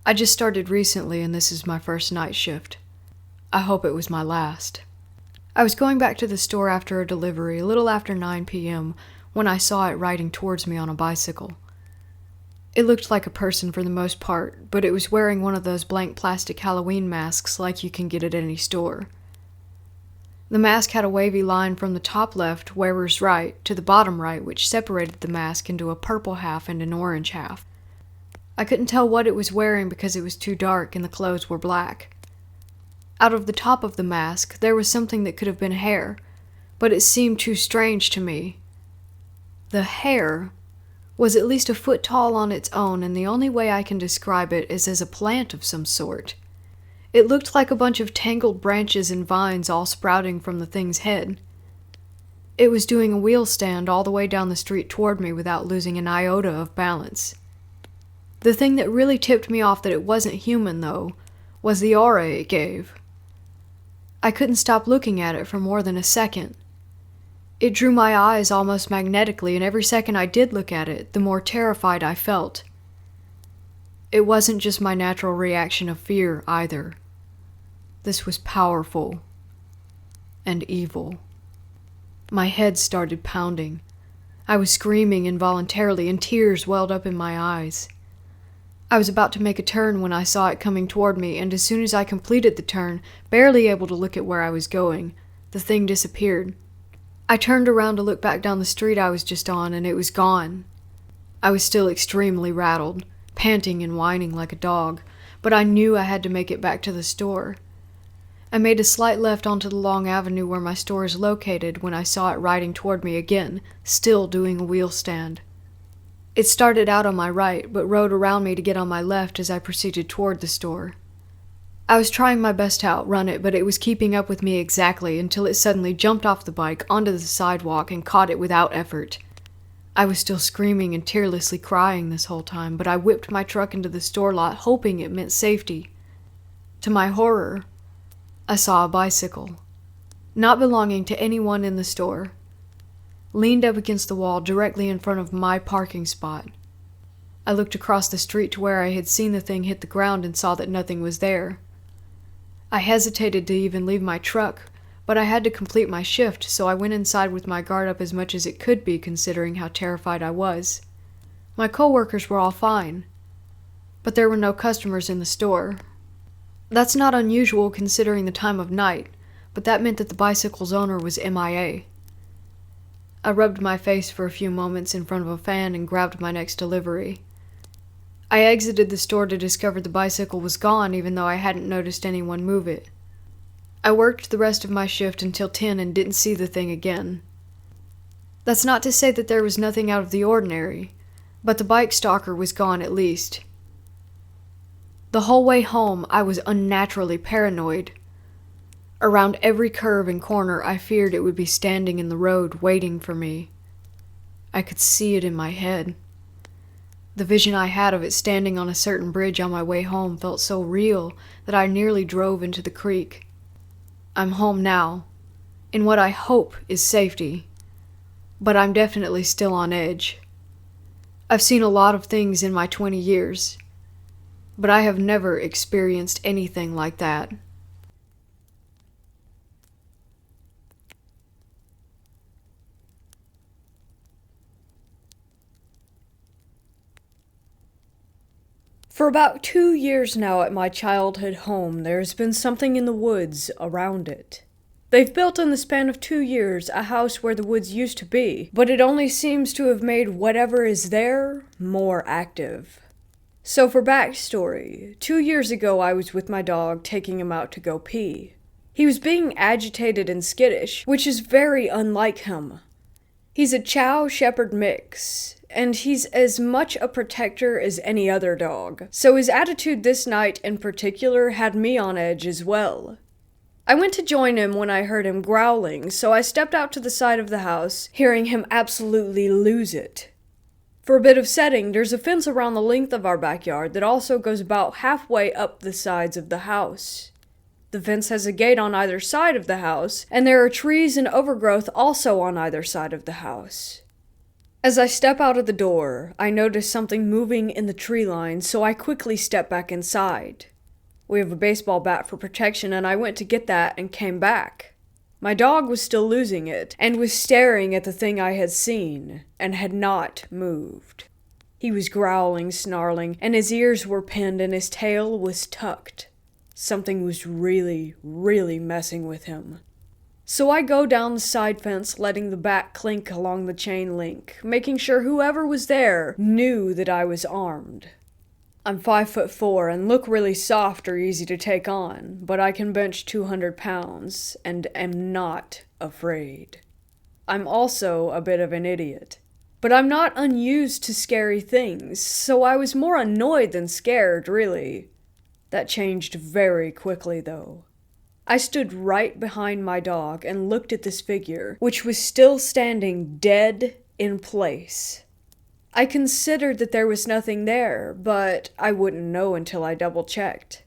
I just started recently, and this is my first night shift. I hope it was my last. I was going back to the store after a delivery, a little after 9 p.m., when I saw it riding towards me on a bicycle. It looked like a person for the most part, but it was wearing one of those blank plastic Halloween masks like you can get at any store. The mask had a wavy line from the top left, wearer's right, to the bottom right, which separated the mask into a purple half and an orange half. I couldn't tell what it was wearing because it was too dark and the clothes were black. Out of the top of the mask, there was something that could have been hair, but it seemed too strange to me. The hair was at least a foot tall on its own, and the only way I can describe it is as a plant of some sort. It looked like a bunch of tangled branches and vines all sprouting from the thing's head. It was doing a wheel stand all the way down the street toward me without losing an iota of balance. The thing that really tipped me off that it wasn't human, though, was the aura it gave. I couldn't stop looking at it for more than a second. It drew my eyes almost magnetically, and every second I did look at it, the more terrified I felt. It wasn't just my natural reaction of fear, either. This was powerful and evil. My head started pounding. I was screaming involuntarily, and tears welled up in my eyes. I was about to make a turn when I saw it coming toward me, and as soon as I completed the turn, barely able to look at where I was going, the thing disappeared. I turned around to look back down the street I was just on, and it was gone. I was still extremely rattled, panting and whining like a dog, but I knew I had to make it back to the store. I made a slight left onto the long avenue where my store is located when I saw it riding toward me again, still doing a wheel stand. It started out on my right, but rode around me to get on my left as I proceeded toward the store. I was trying my best to outrun it, but it was keeping up with me exactly until it suddenly jumped off the bike onto the sidewalk and caught it without effort. I was still screaming and tearlessly crying this whole time, but I whipped my truck into the store lot, hoping it meant safety. To my horror, I saw a bicycle, not belonging to anyone in the store, leaned up against the wall directly in front of my parking spot. I looked across the street to where I had seen the thing hit the ground and saw that nothing was there. I hesitated to even leave my truck, but I had to complete my shift, so I went inside with my guard up as much as it could be considering how terrified I was. My coworkers were all fine, but there were no customers in the store. That's not unusual considering the time of night, but that meant that the bicycle's owner was MIA. I rubbed my face for a few moments in front of a fan and grabbed my next delivery. I exited the store to discover the bicycle was gone even though I hadn't noticed anyone move it. I worked the rest of my shift until 10 and didn't see the thing again. That's not to say that there was nothing out of the ordinary, but the bike stalker was gone at least. The whole way home, I was unnaturally paranoid. Around every curve and corner, I feared it would be standing in the road waiting for me. I could see it in my head. The vision I had of it standing on a certain bridge on my way home felt so real that I nearly drove into the creek. I'm home now, in what I hope is safety, but I'm definitely still on edge. I've seen a lot of things in my 20 years, but I have never experienced anything like that. For about 2 years now at my childhood home, there's been something in the woods around it. They've built in the span of 2 years a house where the woods used to be, but it only seems to have made whatever is there more active. So for backstory, 2 years ago I was with my dog taking him out to go pee. He was being agitated and skittish, which is very unlike him. He's a Chow Shepherd mix, and he's as much a protector as any other dog, so his attitude this night in particular had me on edge as well. I went to join him when I heard him growling, so I stepped out to the side of the house, hearing him absolutely lose it. For a bit of setting, there's a fence around the length of our backyard that also goes about halfway up the sides of the house. The fence has a gate on either side of the house, and there are trees and overgrowth also on either side of the house. As I step out of the door, I notice something moving in the tree line, so I quickly step back inside. We have a baseball bat for protection, and I went to get that and came back. My dog was still losing it, and was staring at the thing I had seen, and had not moved. He was growling, snarling, and his ears were pinned and his tail was tucked. Something was really, really messing with him. So I go down the side fence, letting the bat clink along the chain link, making sure whoever was there knew that I was armed. I'm 5'4" and look really soft or easy to take on, but I can bench 200 pounds and am not afraid. I'm also a bit of an idiot. But I'm not unused to scary things, so I was more annoyed than scared, really. That changed very quickly, though. I stood right behind my dog and looked at this figure, which was still standing dead in place. I considered that there was nothing there, but I wouldn't know until I double-checked.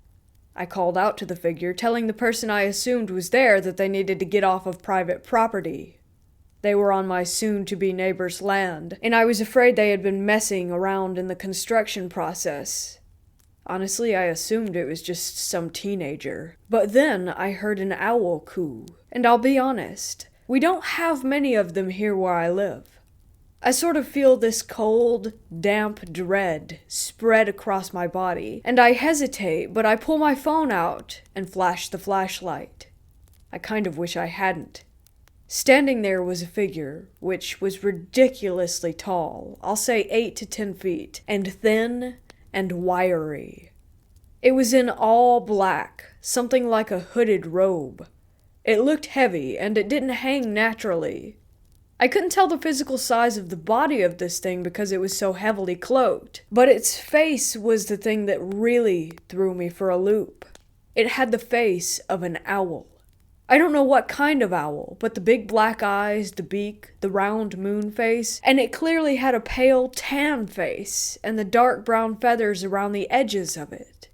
I called out to the figure, telling the person I assumed was there that they needed to get off of private property. They were on my soon-to-be neighbor's land, and I was afraid they had been messing around in the construction process. Honestly, I assumed it was just some teenager. But then I heard an owl coo, and I'll be honest, we don't have many of them here where I live. I sort of feel this cold, damp dread spread across my body, and I hesitate, but I pull my phone out and flash the flashlight. I kind of wish I hadn't. Standing there was a figure, which was ridiculously tall, I'll say 8 to 10 feet, and thin and wiry. It was in all black, something like a hooded robe. It looked heavy, and it didn't hang naturally. I couldn't tell the physical size of the body of this thing because it was so heavily cloaked, but its face was the thing that really threw me for a loop. It had the face of an owl. I don't know what kind of owl, but the big black eyes, the beak, the round moon face, and it clearly had a pale tan face, and the dark brown feathers around the edges of it.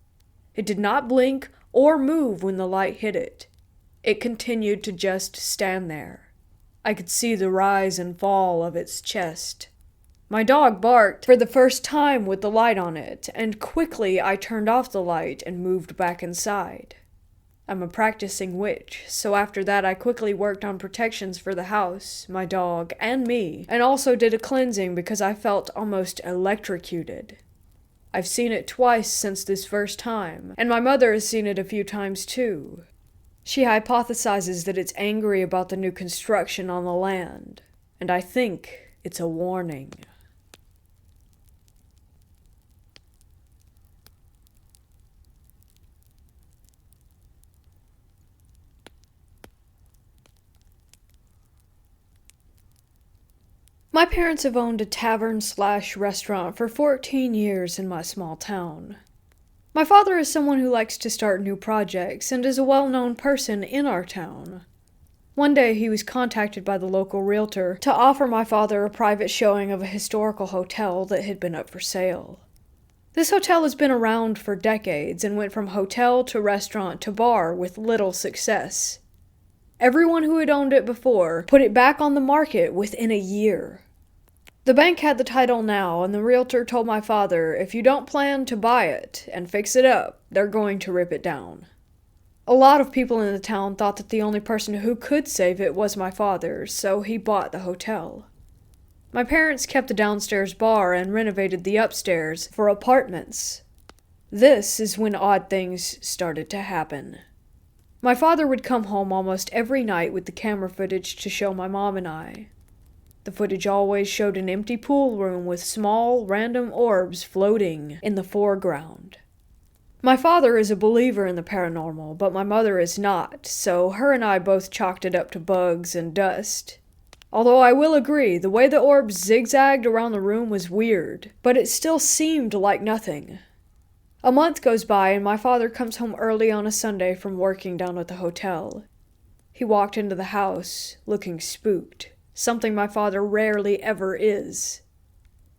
It did not blink or move when the light hit it. It continued to just stand there. I could see the rise and fall of its chest. My dog barked for the first time with the light on it, and quickly I turned off the light and moved back inside. I'm a practicing witch, so after that I quickly worked on protections for the house, my dog, and me, and also did a cleansing because I felt almost electrocuted. I've seen it twice since this first time, and my mother has seen it a few times too. She hypothesizes that it's angry about the new construction on the land, and I think it's a warning. My parents have owned a tavern/restaurant for 14 years in my small town. My father is someone who likes to start new projects and is a well-known person in our town. One day he was contacted by the local realtor to offer my father a private showing of a historical hotel that had been up for sale. This hotel has been around for decades and went from hotel to restaurant to bar with little success. Everyone who had owned it before put it back on the market within a year. The bank had the title now, and the realtor told my father, if you don't plan to buy it and fix it up, they're going to rip it down. A lot of people in the town thought that the only person who could save it was my father, so he bought the hotel. My parents kept the downstairs bar and renovated the upstairs for apartments. This is when odd things started to happen. My father would come home almost every night with the camera footage to show my mom and I. The footage always showed an empty pool room with small, random orbs floating in the foreground. My father is a believer in the paranormal, but my mother is not, so her and I both chalked it up to bugs and dust. Although I will agree, the way the orbs zigzagged around the room was weird, but it still seemed like nothing. A month goes by and my father comes home early on a Sunday from working down at the hotel. He walked into the house, looking spooked. Something my father rarely ever is.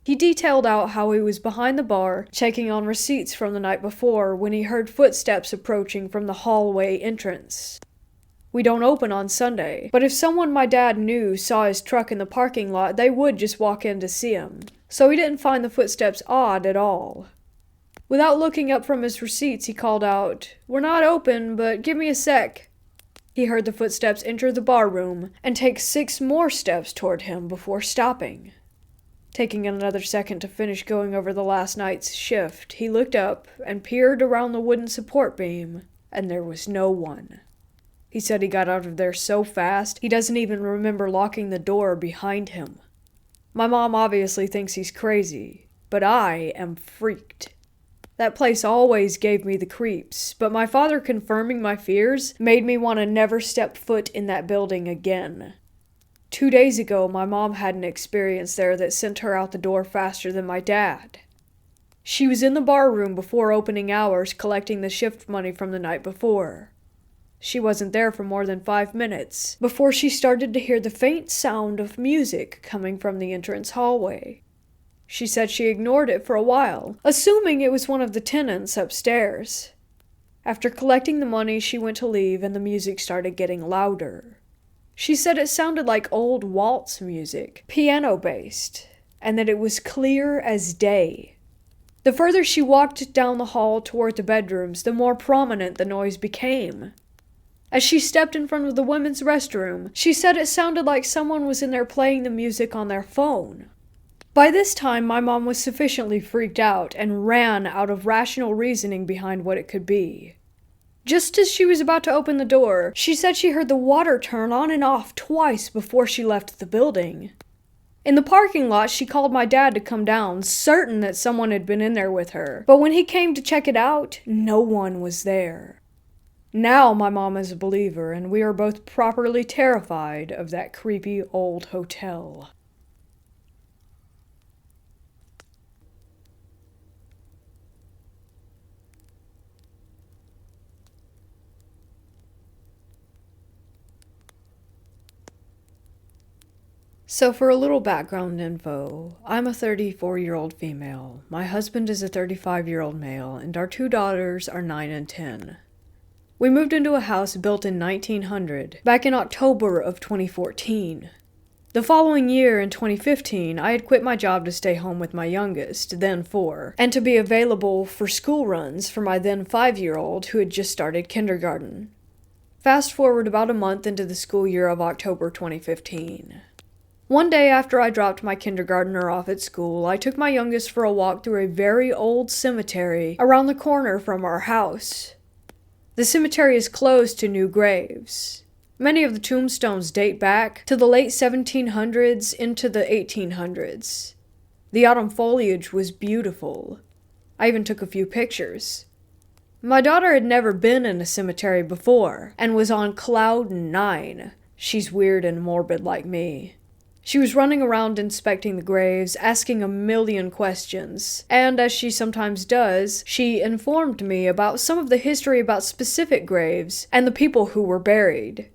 He detailed out how he was behind the bar, checking on receipts from the night before, when he heard footsteps approaching from the hallway entrance. We don't open on Sunday, but if someone my dad knew saw his truck in the parking lot, they would just walk in to see him. So he didn't find the footsteps odd at all. Without looking up from his receipts, he called out, "We're not open, but give me a sec." He heard the footsteps enter the bar room and take 6 more steps toward him before stopping. Taking another second to finish going over the last night's shift, he looked up and peered around the wooden support beam, and there was no one. He said he got out of there so fast, he doesn't even remember locking the door behind him. My mom obviously thinks he's crazy, but I am freaked. That place always gave me the creeps, but my father confirming my fears made me want to never step foot in that building again. 2 days ago, my mom had an experience there that sent her out the door faster than my dad. She was in the bar room before opening hours collecting the shift money from the night before. She wasn't there for more than 5 minutes before she started to hear the faint sound of music coming from the entrance hallway. She said she ignored it for a while, assuming it was one of the tenants upstairs. After collecting the money, she went to leave and the music started getting louder. She said it sounded like old waltz music, piano-based, and that it was clear as day. The further she walked down the hall toward the bedrooms, the more prominent the noise became. As she stepped in front of the women's restroom, she said it sounded like someone was in there playing the music on their phone. By this time, my mom was sufficiently freaked out and ran out of rational reasoning behind what it could be. Just as she was about to open the door, she said she heard the water turn on and off twice before she left the building. In the parking lot, she called my dad to come down, certain that someone had been in there with her. But when he came to check it out, no one was there. Now my mom is a believer, and we are both properly terrified of that creepy old hotel. So for a little background info, I'm a 34-year-old female, my husband is a 35-year-old male, and our 2 daughters are 9 and 10. We moved into a house built in 1900, back in October of 2014. The following year, in 2015, I had quit my job to stay home with my youngest, then 4, and to be available for school runs for my then 5-year-old who had just started kindergarten. Fast forward about a month into the school year of October 2015. One day after I dropped my kindergartner off at school, I took my youngest for a walk through a very old cemetery around the corner from our house. The cemetery is closed to new graves. Many of the tombstones date back to the late 1700s into the 1800s. The autumn foliage was beautiful. I even took a few pictures. My daughter had never been in a cemetery before, and was on cloud 9. She's weird and morbid like me. She was running around inspecting the graves, asking a million questions, and as she sometimes does, she informed me about some of the history about specific graves and the people who were buried.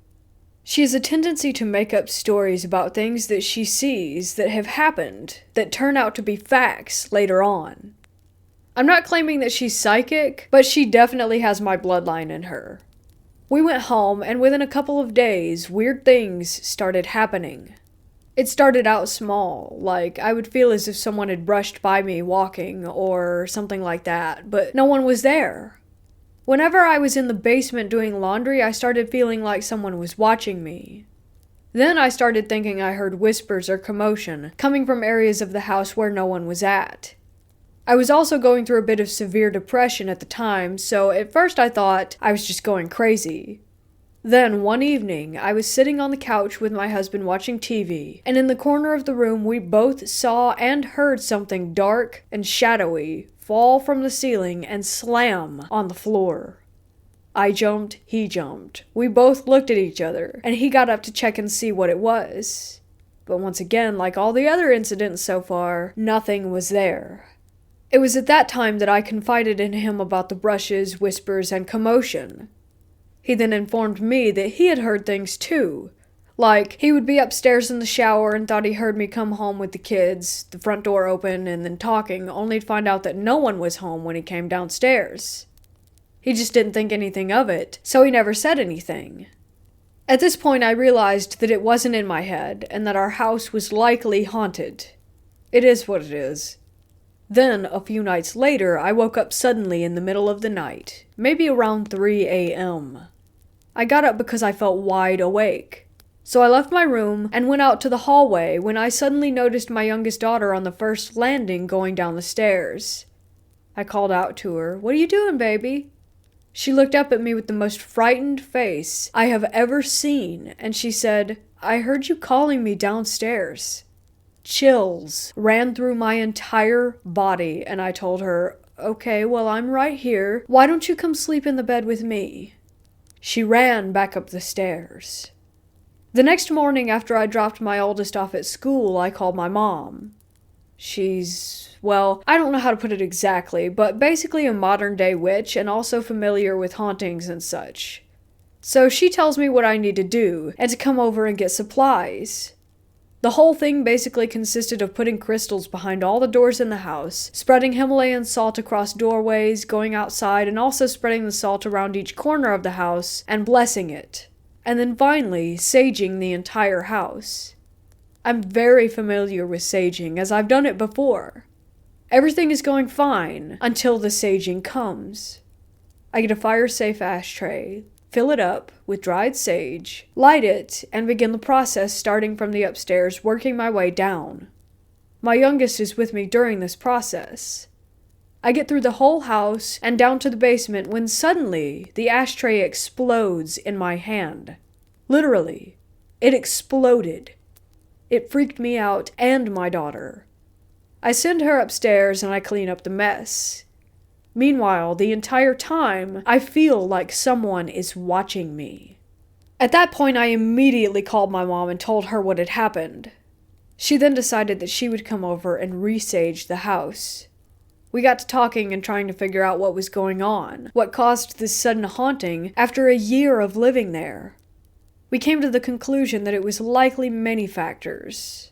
She has a tendency to make up stories about things that she sees that have happened, that turn out to be facts later on. I'm not claiming that she's psychic, but she definitely has my bloodline in her. We went home, and within a couple of days, weird things started happening. It started out small, like I would feel as if someone had brushed by me walking or something like that, but no one was there. Whenever I was in the basement doing laundry, I started feeling like someone was watching me. Then I started thinking I heard whispers or commotion coming from areas of the house where no one was at. I was also going through a bit of severe depression at the time, so at first I thought I was just going crazy. Then, one evening, I was sitting on the couch with my husband watching TV, and in the corner of the room we both saw and heard something dark and shadowy fall from the ceiling and slam on the floor. I jumped, he jumped. We both looked at each other, and he got up to check and see what it was. But once again, like all the other incidents so far, nothing was there. It was at that time that I confided in him about the brushes, whispers, and commotion. He then informed me that he had heard things too. Like, he would be upstairs in the shower and thought he heard me come home with the kids, the front door open, and then talking, only to find out that no one was home when he came downstairs. He just didn't think anything of it, so he never said anything. At this point, I realized that it wasn't in my head, and that our house was likely haunted. It is what it is. Then, a few nights later, I woke up suddenly in the middle of the night, maybe around 3 a.m. I got up because I felt wide awake. So I left my room and went out to the hallway when I suddenly noticed my youngest daughter on the first landing going down the stairs. I called out to her, "What are you doing, baby?" She looked up at me with the most frightened face I have ever seen, and she said, "I heard you calling me downstairs." Chills ran through my entire body, and I told her, "Okay, well, I'm right here. Why don't you come sleep in the bed with me?" She ran back up the stairs. The next morning after I dropped my oldest off at school, I called my mom. Well, I don't know how to put it exactly, but basically a modern-day witch and also familiar with hauntings and such. So she tells me what I need to do, and to come over and get supplies. The whole thing basically consisted of putting crystals behind all the doors in the house, spreading Himalayan salt across doorways, going outside, and also spreading the salt around each corner of the house and blessing it. And then finally, saging the entire house. I'm very familiar with saging, as I've done it before. Everything is going fine until the saging comes. I get a fire-safe ashtray, fill it up with dried sage, light it, and begin the process starting from the upstairs, working my way down. My youngest is with me during this process. I get through the whole house and down to the basement when suddenly the ashtray explodes in my hand. Literally, it exploded. It freaked me out and my daughter. I send her upstairs and I clean up the mess. Meanwhile, the entire time, I feel like someone is watching me. At that point, I immediately called my mom and told her what had happened. She then decided that she would come over and resage the house. We got to talking and trying to figure out what was going on, what caused this sudden haunting after a year of living there. We came to the conclusion that it was likely many factors.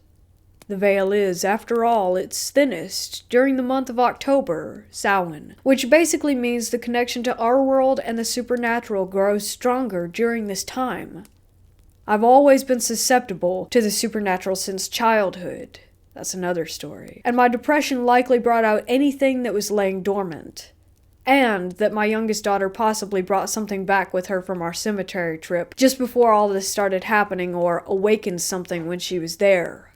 The veil is, after all, its thinnest during the month of October, Samhain, which basically means the connection to our world and the supernatural grows stronger during this time. I've always been susceptible to the supernatural since childhood. That's another story. And my depression likely brought out anything that was laying dormant. And that my youngest daughter possibly brought something back with her from our cemetery trip just before all this started happening, or awakened something when she was there.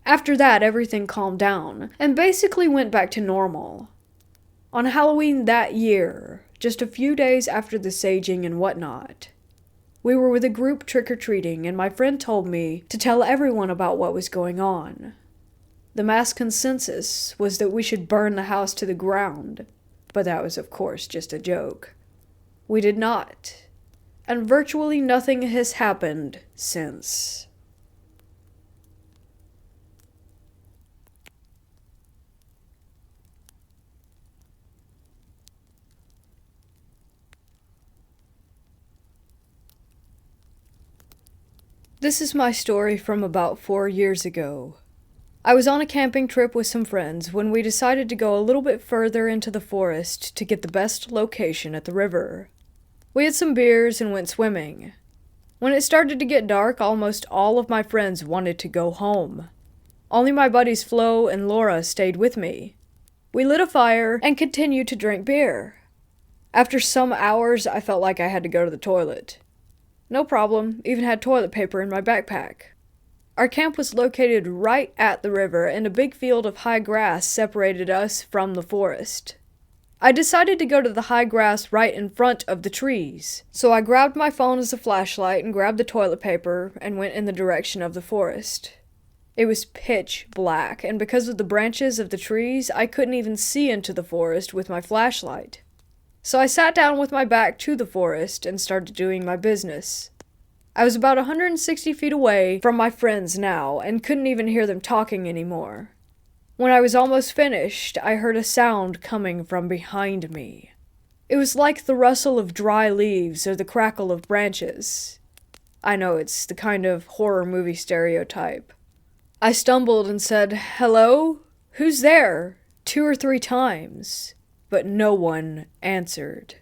After that, everything calmed down and basically went back to normal. On Halloween that year, just a few days after the saging and whatnot, we were with a group trick-or-treating, and my friend told me to tell everyone about what was going on. The mass consensus was that we should burn the house to the ground, but that was, of course, just a joke. We did not, and virtually nothing has happened since. This is my story from about 4 years ago. I was on a camping trip with some friends when we decided to go a little bit further into the forest to get the best location at the river. We had some beers and went swimming. When it started to get dark, almost all of my friends wanted to go home. Only my buddies Flo and Laura stayed with me. We lit a fire and continued to drink beer. After some hours, I felt like I had to go to the toilet. No problem, even had toilet paper in my backpack. Our camp was located right at the river, and a big field of high grass separated us from the forest. I decided to go to the high grass right in front of the trees, so I grabbed my phone as a flashlight and grabbed the toilet paper and went in the direction of the forest. It was pitch black, and because of the branches of the trees, I couldn't even see into the forest with my flashlight. So I sat down with my back to the forest and started doing my business. I was about 160 feet away from my friends now, and couldn't even hear them talking anymore. When I was almost finished, I heard a sound coming from behind me. It was like the rustle of dry leaves or the crackle of branches. I know, it's the kind of horror movie stereotype. I stumbled and said, "Hello? Who's there?" 2 or 3 times. But no one answered.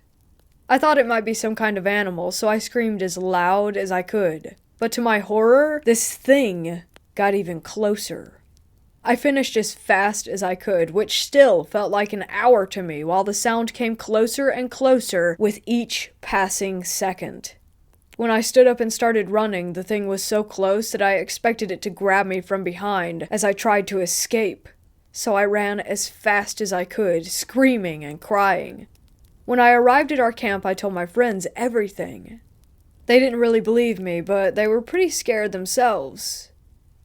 I thought it might be some kind of animal, so I screamed as loud as I could. But to my horror, this thing got even closer. I finished as fast as I could, which still felt like an hour to me, while the sound came closer and closer with each passing second. When I stood up and started running, the thing was so close that I expected it to grab me from behind as I tried to escape. So I ran as fast as I could, screaming and crying. When I arrived at our camp, I told my friends everything. They didn't really believe me, but they were pretty scared themselves.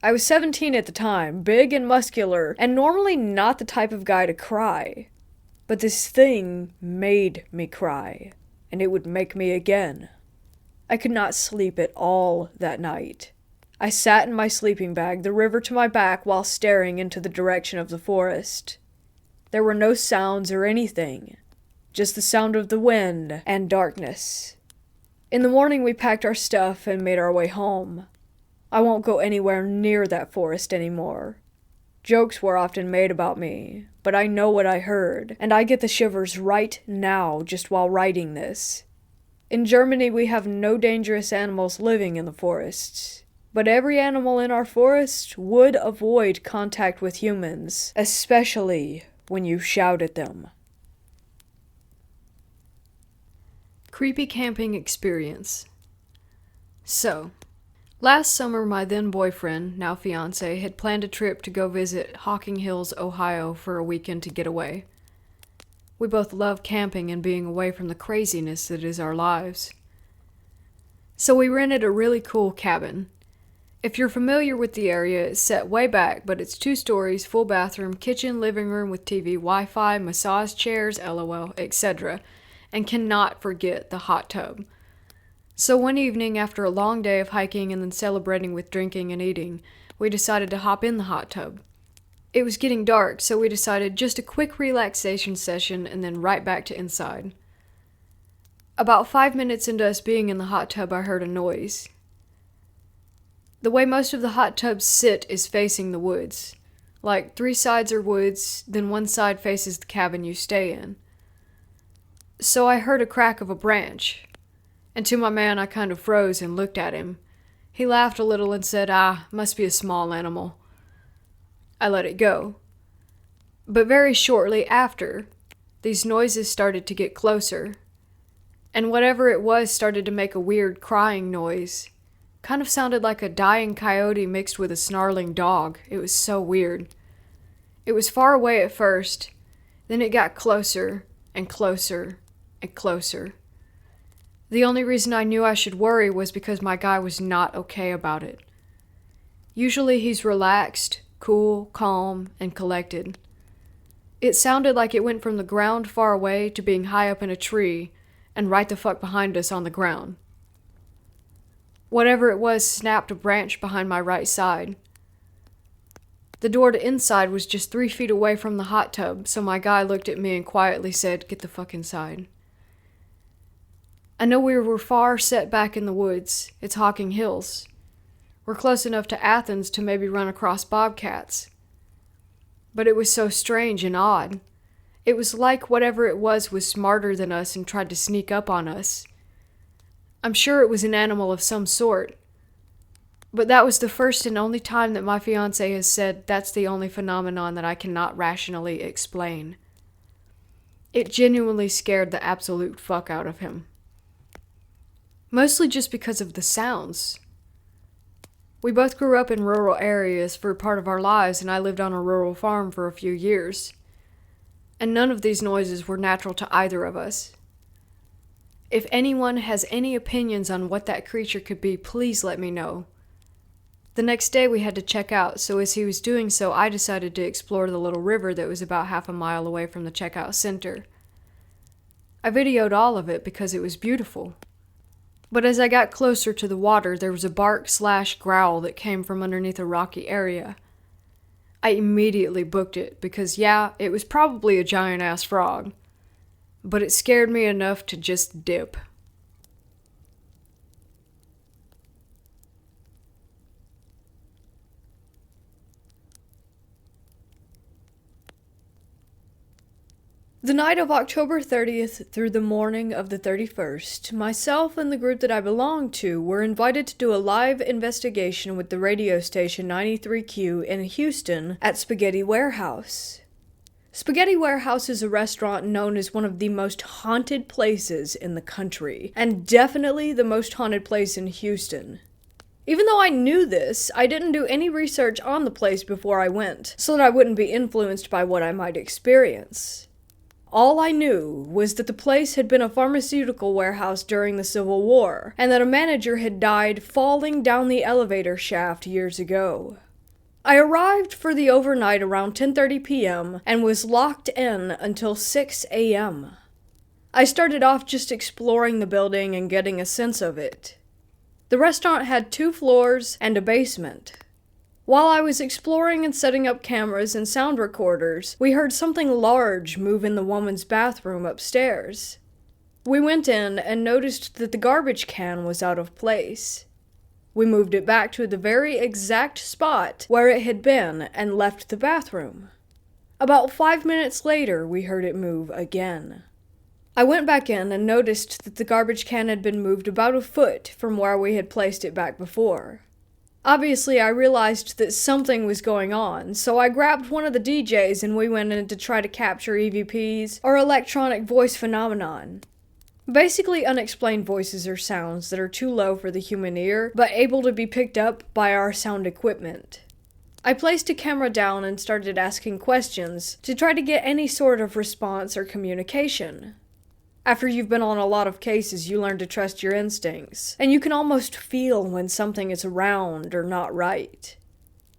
I was 17 at the time, big and muscular, and normally not the type of guy to cry. But this thing made me cry, and it would make me again. I could not sleep at all that night. I sat in my sleeping bag, the river to my back, while staring into the direction of the forest. There were no sounds or anything, just the sound of the wind and darkness. In the morning, we packed our stuff and made our way home. I won't go anywhere near that forest anymore. Jokes were often made about me, but I know what I heard, and I get the shivers right now just while writing this. In Germany, we have no dangerous animals living in the forests. But every animal in our forest would avoid contact with humans, especially when you shout at them. Creepy camping experience. So, last summer my then boyfriend, now fiancé, had planned a trip to go visit Hocking Hills, Ohio for a weekend to get away. We both love camping and being away from the craziness that is our lives. So we rented a really cool cabin. If you're familiar with the area, it's set way back, but it's 2 stories, full bathroom, kitchen, living room with TV, Wi-Fi, massage chairs, LOL, etc. And cannot forget the hot tub. So one evening, after a long day of hiking and then celebrating with drinking and eating, we decided to hop in the hot tub. It was getting dark, so we decided just a quick relaxation session and then right back to inside. About 5 minutes into us being in the hot tub, I heard a noise. The way most of the hot tubs sit is facing the woods. Like 3 sides are woods, then one side faces the cabin you stay in. So I heard a crack of a branch, and to my man I kind of froze and looked at him. He laughed a little and said, must be a small animal. I let it go. But very shortly after, these noises started to get closer, and whatever it was started to make a weird crying noise. Kind of sounded like a dying coyote mixed with a snarling dog. It was so weird. It was far away at first, then it got closer and closer and closer. The only reason I knew I should worry was because my guy was not okay about it. Usually he's relaxed, cool, calm, and collected. It sounded like it went from the ground far away to being high up in a tree and right the fuck behind us on the ground. Whatever it was snapped a branch behind my right side. The door to inside was just 3 feet away from the hot tub, so my guy looked at me and quietly said, "Get the fuck inside." I know we were far set back in the woods. It's Hocking Hills. We're close enough to Athens to maybe run across bobcats. But it was so strange and odd. It was like whatever it was smarter than us and tried to sneak up on us. I'm sure it was an animal of some sort. But that was the first and only time that my fiancé has said that's the only phenomenon that I cannot rationally explain. It genuinely scared the absolute fuck out of him. Mostly just because of the sounds. We both grew up in rural areas for part of our lives, and I lived on a rural farm for a few years. And none of these noises were natural to either of us. If anyone has any opinions on what that creature could be, please let me know. The next day we had to check out, so as he was doing so, I decided to explore the little river that was about half a mile away from the checkout center. I videoed all of it because it was beautiful. But as I got closer to the water, there was a bark/growl that came from underneath a rocky area. I immediately booked it because, it was probably a giant-ass frog. But it scared me enough to just dip. The night of October 30th through the morning of the 31st, myself and the group that I belonged to were invited to do a live investigation with the radio station 93Q in Houston at Spaghetti Warehouse. Spaghetti Warehouse is a restaurant known as one of the most haunted places in the country, and definitely the most haunted place in Houston. Even though I knew this, I didn't do any research on the place before I went, so that I wouldn't be influenced by what I might experience. All I knew was that the place had been a pharmaceutical warehouse during the Civil War, and that a manager had died falling down the elevator shaft years ago. I arrived for the overnight around 10:30 p.m. and was locked in until 6 a.m. I started off just exploring the building and getting a sense of it. The restaurant had 2 floors and a basement. While I was exploring and setting up cameras and sound recorders, we heard something large move in the woman's bathroom upstairs. We went in and noticed that the garbage can was out of place. We moved it back to the very exact spot where it had been and left the bathroom. About 5 minutes later, we heard it move again. I went back in and noticed that the garbage can had been moved about a foot from where we had placed it back before. Obviously, I realized that something was going on, so I grabbed one of the DJs and we went in to try to capture EVPs, or electronic voice phenomenon. Basically, unexplained voices or sounds that are too low for the human ear, but able to be picked up by our sound equipment. I placed a camera down and started asking questions to try to get any sort of response or communication. After you've been on a lot of cases, you learn to trust your instincts, and you can almost feel when something is around or not right.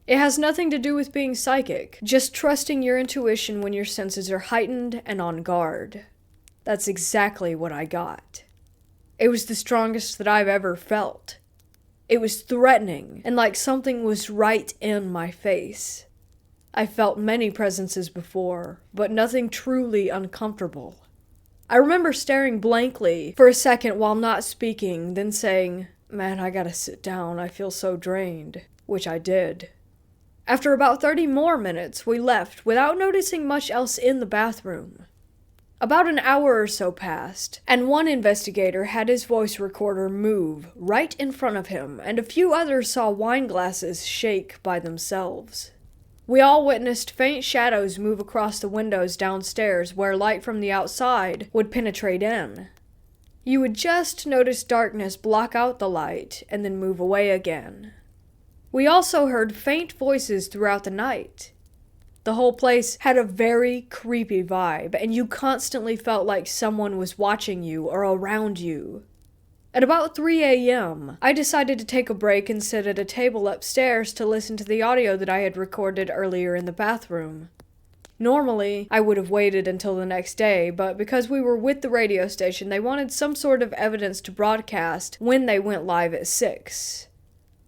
It has nothing to do with being psychic, just trusting your intuition when your senses are heightened and on guard. That's exactly what I got. It was the strongest that I've ever felt. It was threatening, and like something was right in my face. I felt many presences before, but nothing truly uncomfortable. I remember staring blankly for a second while not speaking, then saying, Man, I gotta sit down. I feel so drained. Which I did. After about 30 more minutes, we left without noticing much else in the bathroom. About an hour or so passed, and one investigator had his voice recorder move right in front of him, and a few others saw wine glasses shake by themselves. We all witnessed faint shadows move across the windows downstairs where light from the outside would penetrate in. You would just notice darkness block out the light and then move away again. We also heard faint voices throughout the night. The whole place had a very creepy vibe, and you constantly felt like someone was watching you or around you. At about 3 a.m., I decided to take a break and sit at a table upstairs to listen to the audio that I had recorded earlier in the bathroom. Normally, I would have waited until the next day, but because we were with the radio station, they wanted some sort of evidence to broadcast when they went live at 6.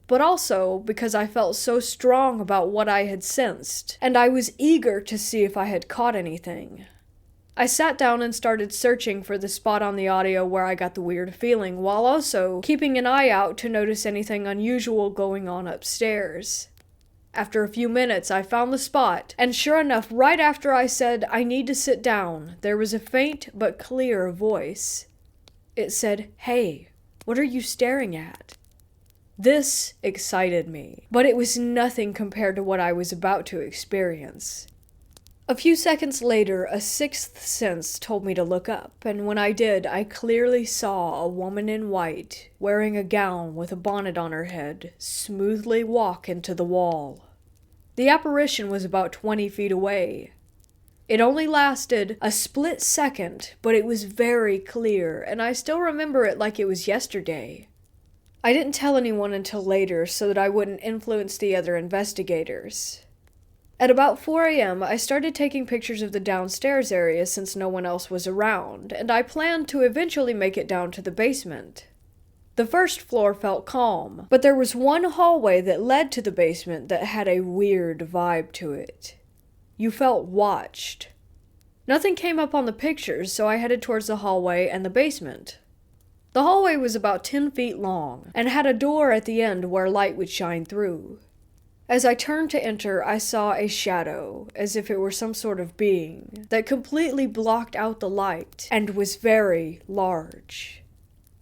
But also because I felt so strong about what I had sensed, and I was eager to see if I had caught anything. I sat down and started searching for the spot on the audio where I got the weird feeling, while also keeping an eye out to notice anything unusual going on upstairs. After a few minutes, I found the spot, and sure enough, right after I said, "I need to sit down," there was a faint but clear voice. It said, "Hey, what are you staring at?" This excited me, but it was nothing compared to what I was about to experience. A few seconds later, a sixth sense told me to look up, and when I did, I clearly saw a woman in white, wearing a gown with a bonnet on her head, smoothly walk into the wall. The apparition was about 20 feet away. It only lasted a split second, but it was very clear, and I still remember it like it was yesterday. I didn't tell anyone until later so that I wouldn't influence the other investigators. At about 4 a.m., I started taking pictures of the downstairs area since no one else was around, and I planned to eventually make it down to the basement. The first floor felt calm, but there was one hallway that led to the basement that had a weird vibe to it. You felt watched. Nothing came up on the pictures, so I headed towards the hallway and the basement. The hallway was about 10 feet long, and had a door at the end where light would shine through. As I turned to enter, I saw a shadow, as if it were some sort of being, that completely blocked out the light, and was very large.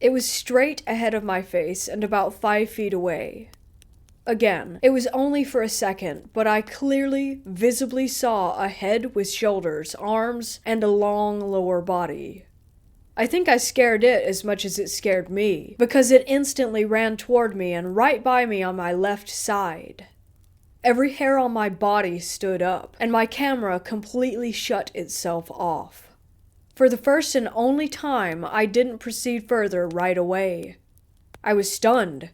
It was straight ahead of my face and about 5 feet away. Again, it was only for a second, but I clearly, visibly saw a head with shoulders, arms, and a long lower body. I think I scared it as much as it scared me, because it instantly ran toward me and right by me on my left side. Every hair on my body stood up, and my camera completely shut itself off. For the first and only time, I didn't proceed further right away. I was stunned.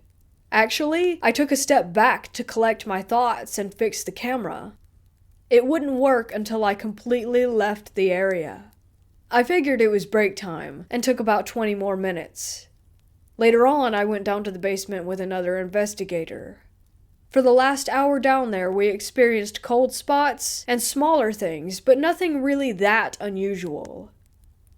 Actually, I took a step back to collect my thoughts and fix the camera. It wouldn't work until I completely left the area. I figured it was break time, and took about 20 more minutes. Later on, I went down to the basement with another investigator. For the last hour down there, we experienced cold spots and smaller things, but nothing really that unusual.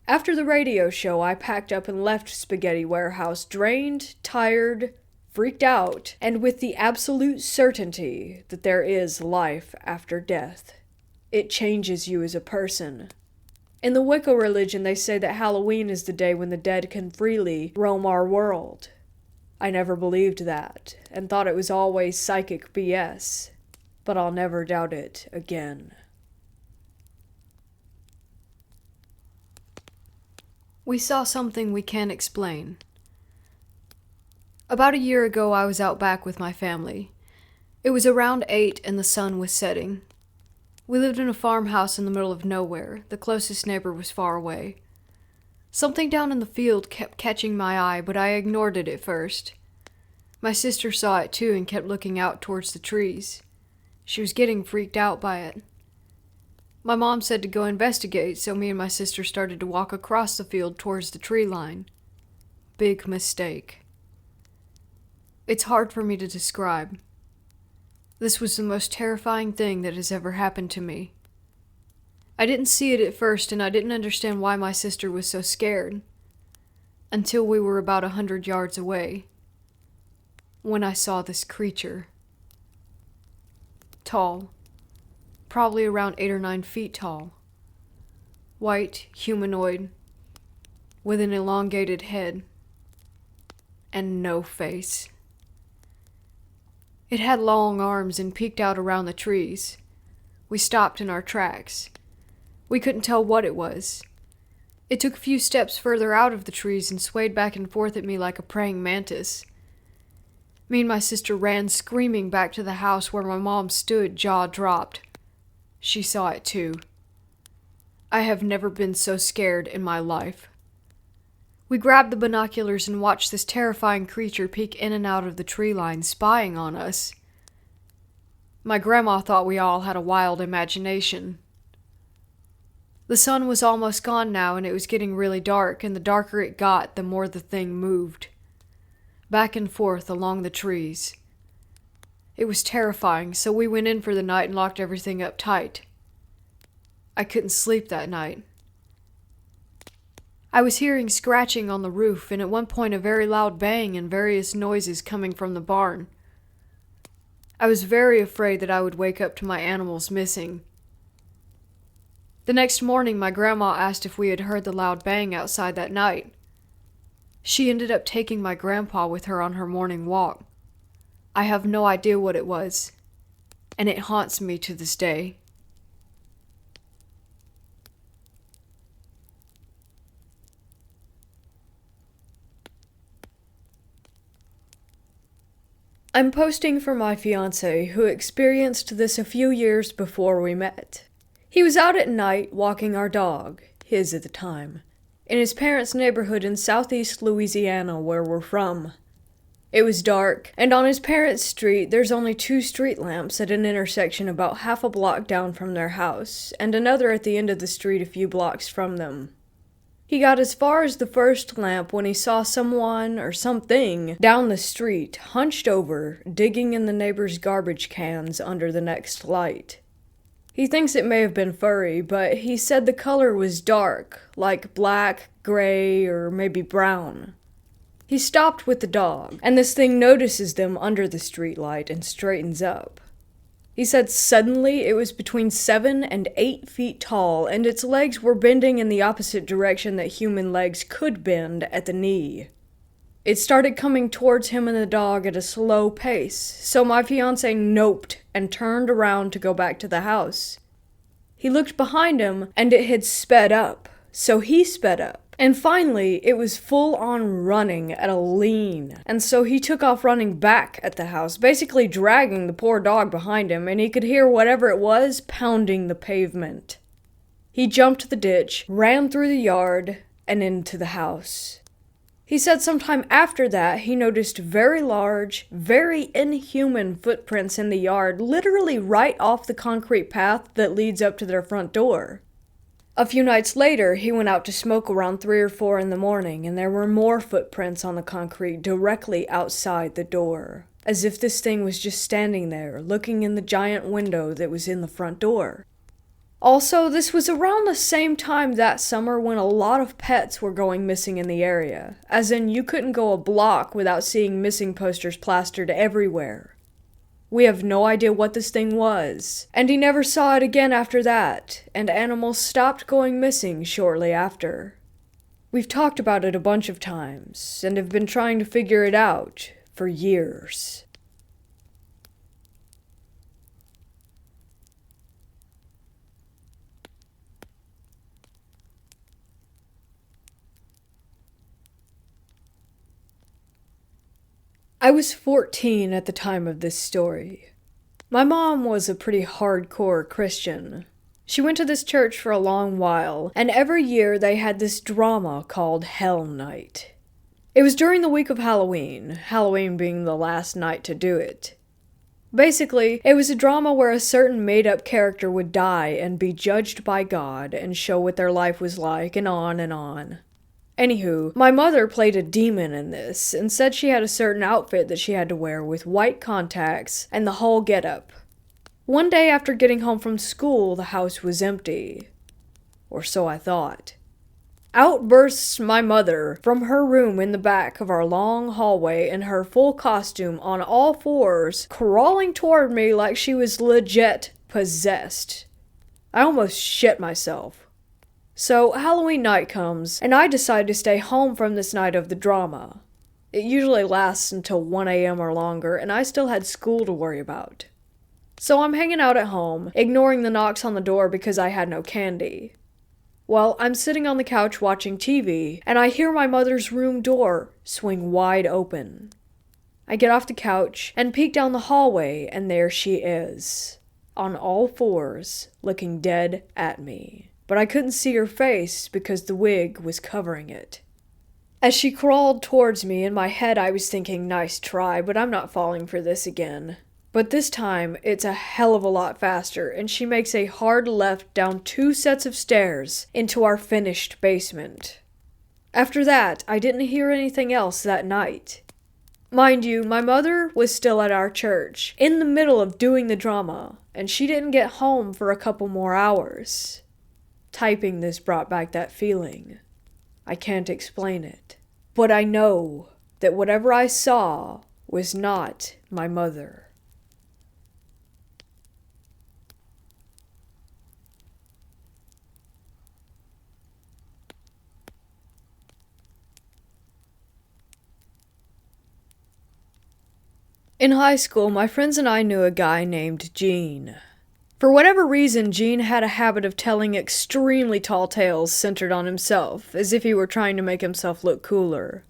After the radio show, I packed up and left Spaghetti Warehouse drained, tired, freaked out, and with the absolute certainty that there is life after death. It changes you as a person. In the Wicca religion, they say that Halloween is the day when the dead can freely roam our world. I never believed that, and thought it was always psychic BS, but I'll never doubt it again. We saw something we can't explain. About a year ago, I was out back with my family. It was around 8 and the sun was setting. We lived in a farmhouse in the middle of nowhere. The closest neighbor was far away. Something down in the field kept catching my eye, but I ignored it at first. My sister saw it too and kept looking out towards the trees. She was getting freaked out by it. My mom said to go investigate, so me and my sister started to walk across the field towards the tree line. Big mistake. It's hard for me to describe. This was the most terrifying thing that has ever happened to me. I didn't see it at first, and I didn't understand why my sister was so scared. Until we were about 100 yards away. when I saw this creature. Tall, probably around 8 or 9 feet tall. White, humanoid, with an elongated head, and no face. It had long arms and peeked out around the trees. We stopped in our tracks. We couldn't tell what it was. It took a few steps further out of the trees and swayed back and forth at me like a praying mantis. Me and my sister ran screaming back to the house where my mom stood, jaw dropped. She saw it too. I have never been so scared in my life. We grabbed the binoculars and watched this terrifying creature peek in and out of the tree line, spying on us. My grandma thought we all had a wild imagination. The sun was almost gone now, and it was getting really dark, and the darker it got, the more the thing moved. Back and forth along the trees. It was terrifying, so we went in for the night and locked everything up tight. I couldn't sleep that night. I was hearing scratching on the roof, and at one point a very loud bang and various noises coming from the barn. I was very afraid that I would wake up to my animals missing. The next morning, my grandma asked if we had heard the loud bang outside that night. She ended up taking my grandpa with her on her morning walk. I have no idea what it was, and it haunts me to this day. I'm posting for my fiancé, who experienced this a few years before we met. He was out at night walking our dog, his at the time, in his parents' neighborhood in southeast Louisiana, where we're from. It was dark, and on his parents' street there's only 2 street lamps at an intersection about half a block down from their house, and another at the end of the street a few blocks from them. He got as far as the first lamp when he saw someone or something down the street, hunched over, digging in the neighbor's garbage cans under the next light. He thinks it may have been furry, but he said the color was dark, like black, gray, or maybe brown. He stopped with the dog, and this thing notices them under the streetlight and straightens up. He said suddenly it was between 7 and 8 feet tall, and its legs were bending in the opposite direction that human legs could bend at the knee. It started coming towards him and the dog at a slow pace, so my fiancé noped and turned around to go back to the house. He looked behind him, and it had sped up, so he sped up. And finally, it was full on running at a lean, and so he took off running back at the house, basically dragging the poor dog behind him, and he could hear whatever it was pounding the pavement. He jumped the ditch, ran through the yard, and into the house. He said sometime after that he noticed very large, very inhuman footprints in the yard, literally right off the concrete path that leads up to their front door. A few nights later, he went out to smoke around 3 or 4 in the morning, and there were more footprints on the concrete directly outside the door, as if this thing was just standing there, looking in the giant window that was in the front door. Also, this was around the same time that summer when a lot of pets were going missing in the area, as in you couldn't go a block without seeing missing posters plastered everywhere. We have no idea what this thing was, and he never saw it again after that, and animals stopped going missing shortly after. We've talked about it a bunch of times, and have been trying to figure it out for years. I was 14 at the time of this story. My mom was a pretty hardcore Christian. She went to this church for a long while, and every year they had this drama called Hell Night. It was during the week of Halloween, Halloween being the last night to do it. Basically, it was a drama where a certain made-up character would die and be judged by God and show what their life was like, and on and on. Anywho, my mother played a demon in this, and said she had a certain outfit that she had to wear with white contacts and the whole getup. One day after getting home from school, the house was empty. Or so I thought. Out bursts my mother from her room in the back of our long hallway in her full costume on all fours, crawling toward me like she was legit possessed. I almost shit myself. So Halloween night comes, and I decide to stay home from this night of the drama. It usually lasts until 1 a.m. or longer, and I still had school to worry about. So I'm hanging out at home, ignoring the knocks on the door because I had no candy. Well, I'm sitting on the couch watching TV, and I hear my mother's room door swing wide open. I get off the couch and peek down the hallway, and there she is, on all fours, looking dead at me. But I couldn't see her face because the wig was covering it. As she crawled towards me, in my head I was thinking, nice try, but I'm not falling for this again. But this time, it's a hell of a lot faster, and she makes a hard left down 2 sets of stairs into our finished basement. After that, I didn't hear anything else that night. Mind you, my mother was still at our church, in the middle of doing the drama, and she didn't get home for a couple more hours. Typing this brought back that feeling. I can't explain it. But I know that whatever I saw was not my mother. In high school, my friends and I knew a guy named Gene. For whatever reason, Gene had a habit of telling extremely tall tales centered on himself, as if he were trying to make himself look cooler.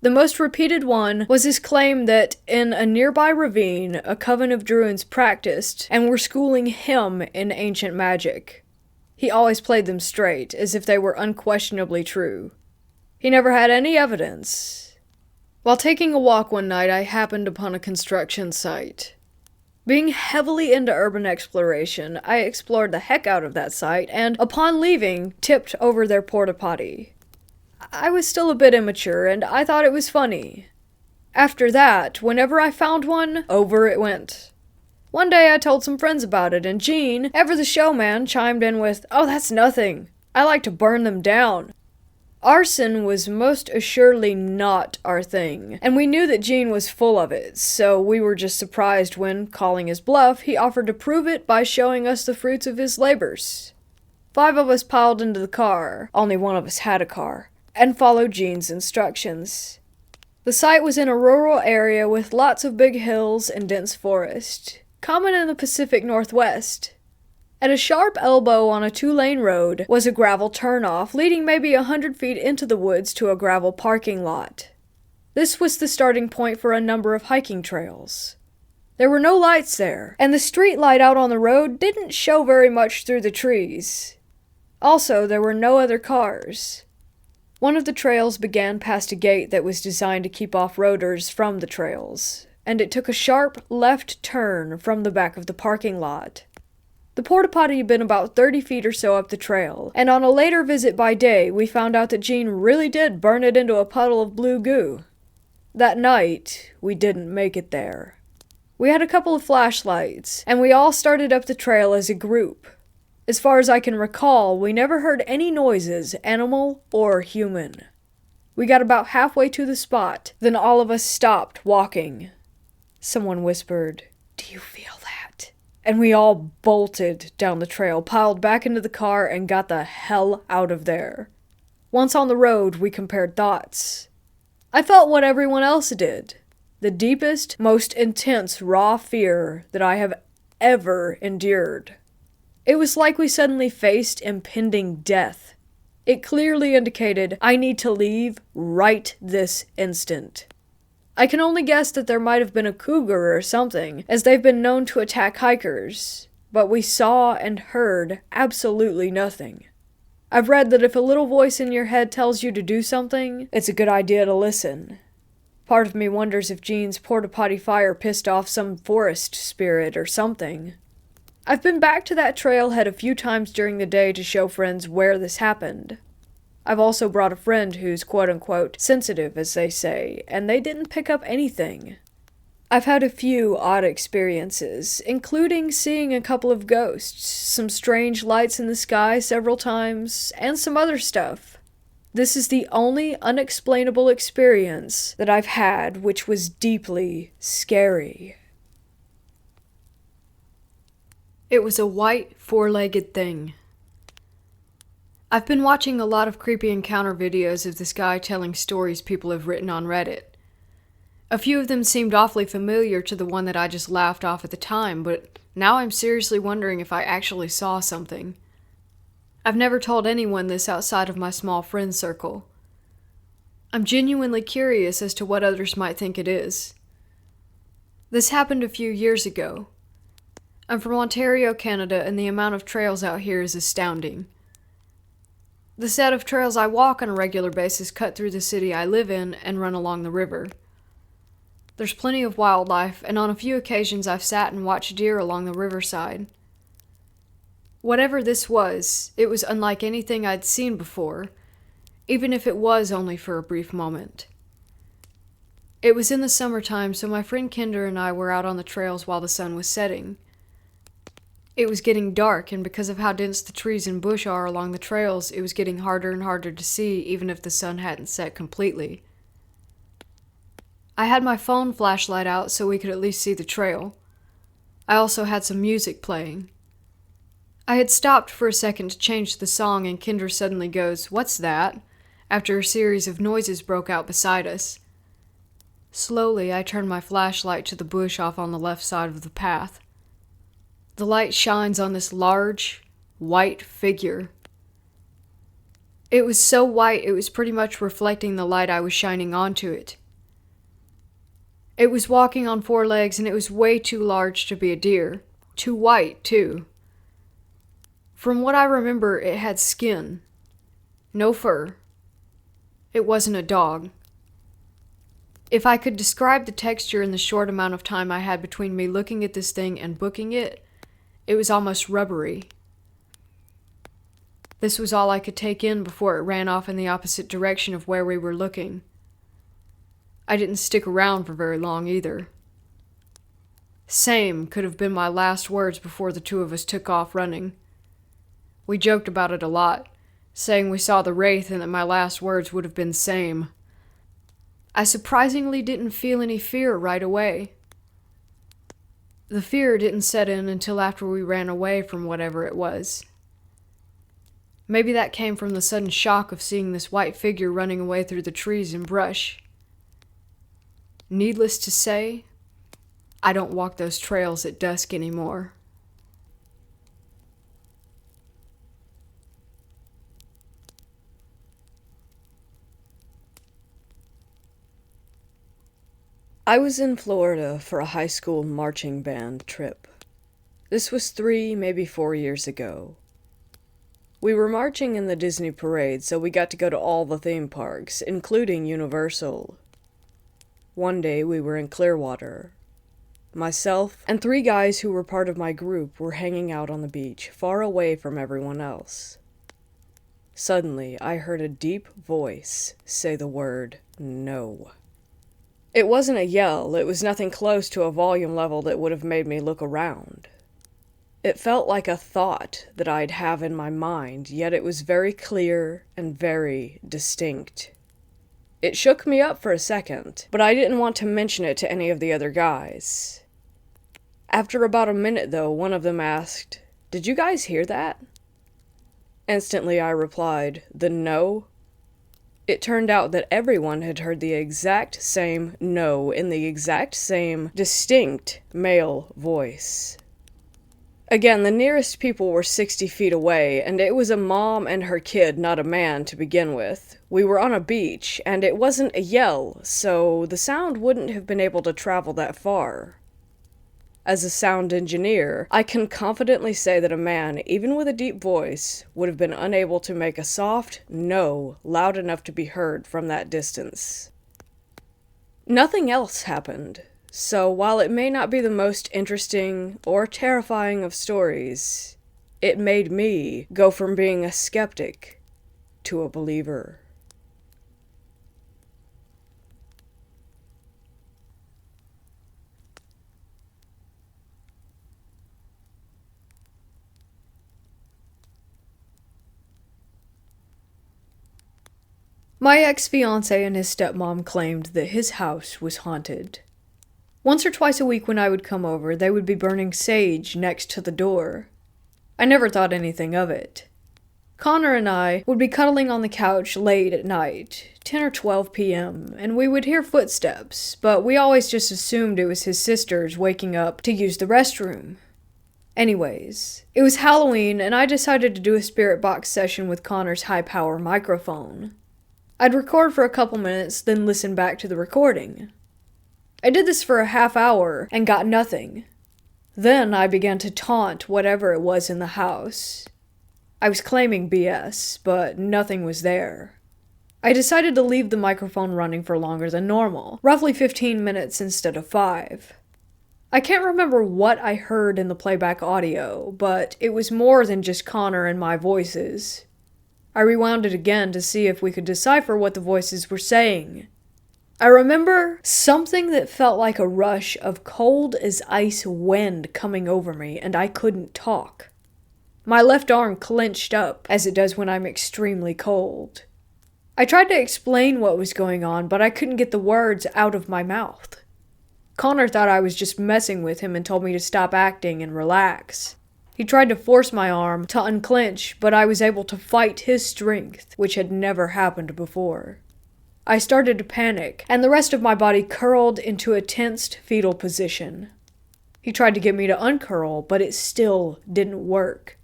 The most repeated one was his claim that in a nearby ravine, a coven of druids practiced and were schooling him in ancient magic. He always played them straight, as if they were unquestionably true. He never had any evidence. While taking a walk one night, I happened upon a construction site. Being heavily into urban exploration, I explored the heck out of that site and, upon leaving, tipped over their porta potty. I was still a bit immature, and I thought it was funny. After that, whenever I found one, over it went. One day I told some friends about it, and Gene, ever the showman, chimed in with, "Oh, that's nothing. I like to burn them down." Arson was most assuredly not our thing, and we knew that Gene was full of it, so we were just surprised when, calling his bluff, he offered to prove it by showing us the fruits of his labors. 5 of us piled into the car, only one of us had a car, and followed Gene's instructions. The site was in a rural area with lots of big hills and dense forest, common in the Pacific Northwest. At a sharp elbow on a 2-lane road was a gravel turnoff leading maybe 100 feet into the woods to a gravel parking lot. This was the starting point for a number of hiking trails. There were no lights there, and the street light out on the road didn't show very much through the trees. Also, there were no other cars. One of the trails began past a gate that was designed to keep off-roaders from the trails, and it took a sharp left turn from the back of the parking lot. The porta potty had been about 30 feet or so up the trail, and on a later visit by day, we found out that Gene really did burn it into a puddle of blue goo. That night, we didn't make it there. We had a couple of flashlights, and we all started up the trail as a group. As far as I can recall, we never heard any noises, animal or human. We got about halfway to the spot, then all of us stopped walking. Someone whispered, "Do you feel that?" And we all bolted down the trail, piled back into the car, and got the hell out of there. Once on the road, we compared thoughts. I felt what everyone else did. The deepest, most intense, raw fear that I have ever endured. It was like we suddenly faced impending death. It clearly indicated, I need to leave right this instant. I can only guess that there might have been a cougar or something, as they've been known to attack hikers, but we saw and heard absolutely nothing. I've read that if a little voice in your head tells you to do something, it's a good idea to listen. Part of me wonders if Gene's porta potty fire pissed off some forest spirit or something. I've been back to that trailhead a few times during the day to show friends where this happened. I've also brought a friend who's quote-unquote sensitive, as they say, and they didn't pick up anything. I've had a few odd experiences, including seeing a couple of ghosts, some strange lights in the sky several times, and some other stuff. This is the only unexplainable experience that I've had which was deeply scary. It was a white, four-legged thing. I've been watching a lot of creepy encounter videos of this guy telling stories people have written on Reddit. A few of them seemed awfully familiar to the one that I just laughed off at the time, but now I'm seriously wondering if I actually saw something. I've never told anyone this outside of my small friend circle. I'm genuinely curious as to what others might think it is. This happened a few years ago. I'm from Ontario, Canada, and the amount of trails out here is astounding. The set of trails I walk on a regular basis cut through the city I live in and run along the river. There's plenty of wildlife, and on a few occasions I've sat and watched deer along the riverside. Whatever this was, it was unlike anything I'd seen before, even if it was only for a brief moment. It was in the summertime, so my friend Kinder and I were out on the trails while the sun was setting. It was getting dark, and because of how dense the trees and bush are along the trails, it was getting harder and harder to see, even if the sun hadn't set completely. I had my phone flashlight out so we could at least see the trail. I also had some music playing. I had stopped for a second to change the song, and Kinder suddenly goes, "What's that?" after a series of noises broke out beside us. Slowly, I turned my flashlight to the bush off on the left side of the path. The light shines on this large, white figure. It was so white it was pretty much reflecting the light I was shining onto it. It was walking on four legs, and it was way too large to be a deer. Too white, too. From what I remember, it had skin. No fur. It wasn't a dog. If I could describe the texture in the short amount of time I had between me looking at this thing and booking it, it was almost rubbery. This was all I could take in before it ran off in the opposite direction of where we were looking. I didn't stick around for very long either. "Same" could have been my last words before the two of us took off running. We joked about it a lot, saying we saw the wraith and that my last words would have been "same." I surprisingly didn't feel any fear right away. The fear didn't set in until after we ran away from whatever it was. Maybe that came from the sudden shock of seeing this white figure running away through the trees and brush. Needless to say, I don't walk those trails at dusk anymore. I was in Florida for a high school marching band trip. This was 3, maybe 4 years ago. We were marching in the Disney parade, so we got to go to all the theme parks, including Universal. One day we were in Clearwater. Myself and 3 guys who were part of my group were hanging out on the beach, far away from everyone else. Suddenly, I heard a deep voice say the word "no." It wasn't a yell, it was nothing close to a volume level that would have made me look around. It felt like a thought that I'd have in my mind, yet it was very clear and very distinct. It shook me up for a second, but I didn't want to mention it to any of the other guys. After about a minute, though, one of them asked, "Did you guys hear that?" Instantly I replied, "The no?" It turned out that everyone had heard the exact same no in the exact same distinct male voice. Again, the nearest people were 60 feet away, and it was a mom and her kid, not a man, to begin with. We were on a beach, and it wasn't a yell, so the sound wouldn't have been able to travel that far. As a sound engineer, I can confidently say that a man, even with a deep voice, would have been unable to make a soft no loud enough to be heard from that distance. Nothing else happened, so while it may not be the most interesting or terrifying of stories, it made me go from being a skeptic to a believer. My ex-fiancé and his stepmom claimed that his house was haunted. Once or twice a week when I would come over, they would be burning sage next to the door. I never thought anything of it. Connor and I would be cuddling on the couch late at night, 10 or 12 p.m., and we would hear footsteps, but we always just assumed it was his sisters waking up to use the restroom. Anyways, it was Halloween, and I decided to do a spirit box session with Connor's high-power microphone. I'd record for a couple minutes, then listen back to the recording. I did this for a half hour and got nothing. Then I began to taunt whatever it was in the house. I was claiming BS, but nothing was there. I decided to leave the microphone running for longer than normal, roughly 15 minutes instead of 5. I can't remember what I heard in the playback audio, but it was more than just Connor and my voices. I rewound it again to see if we could decipher what the voices were saying. I remember something that felt like a rush of cold as ice wind coming over me, and I couldn't talk. My left arm clenched up, as it does when I'm extremely cold. I tried to explain what was going on, but I couldn't get the words out of my mouth. Connor thought I was just messing with him and told me to stop acting and relax. He tried to force my arm to unclench, but I was able to fight his strength, which had never happened before. I started to panic, and the rest of my body curled into a tensed fetal position. He tried to get me to uncurl, but it still didn't work.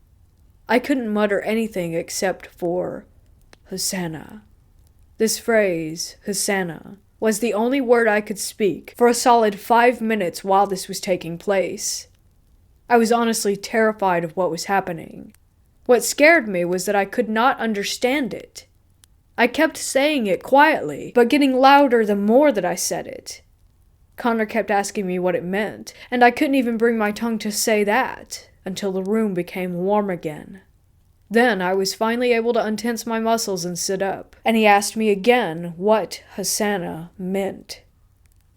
I couldn't mutter anything except for Hosanna. This phrase, Hosanna, was the only word I could speak for a solid 5 minutes while this was taking place. I was honestly terrified of what was happening. What scared me was that I could not understand it. I kept saying it quietly, but getting louder the more that I said it. Connor kept asking me what it meant, and I couldn't even bring my tongue to say that until the room became warm again. Then I was finally able to untense my muscles and sit up, and he asked me again what Hosanna meant.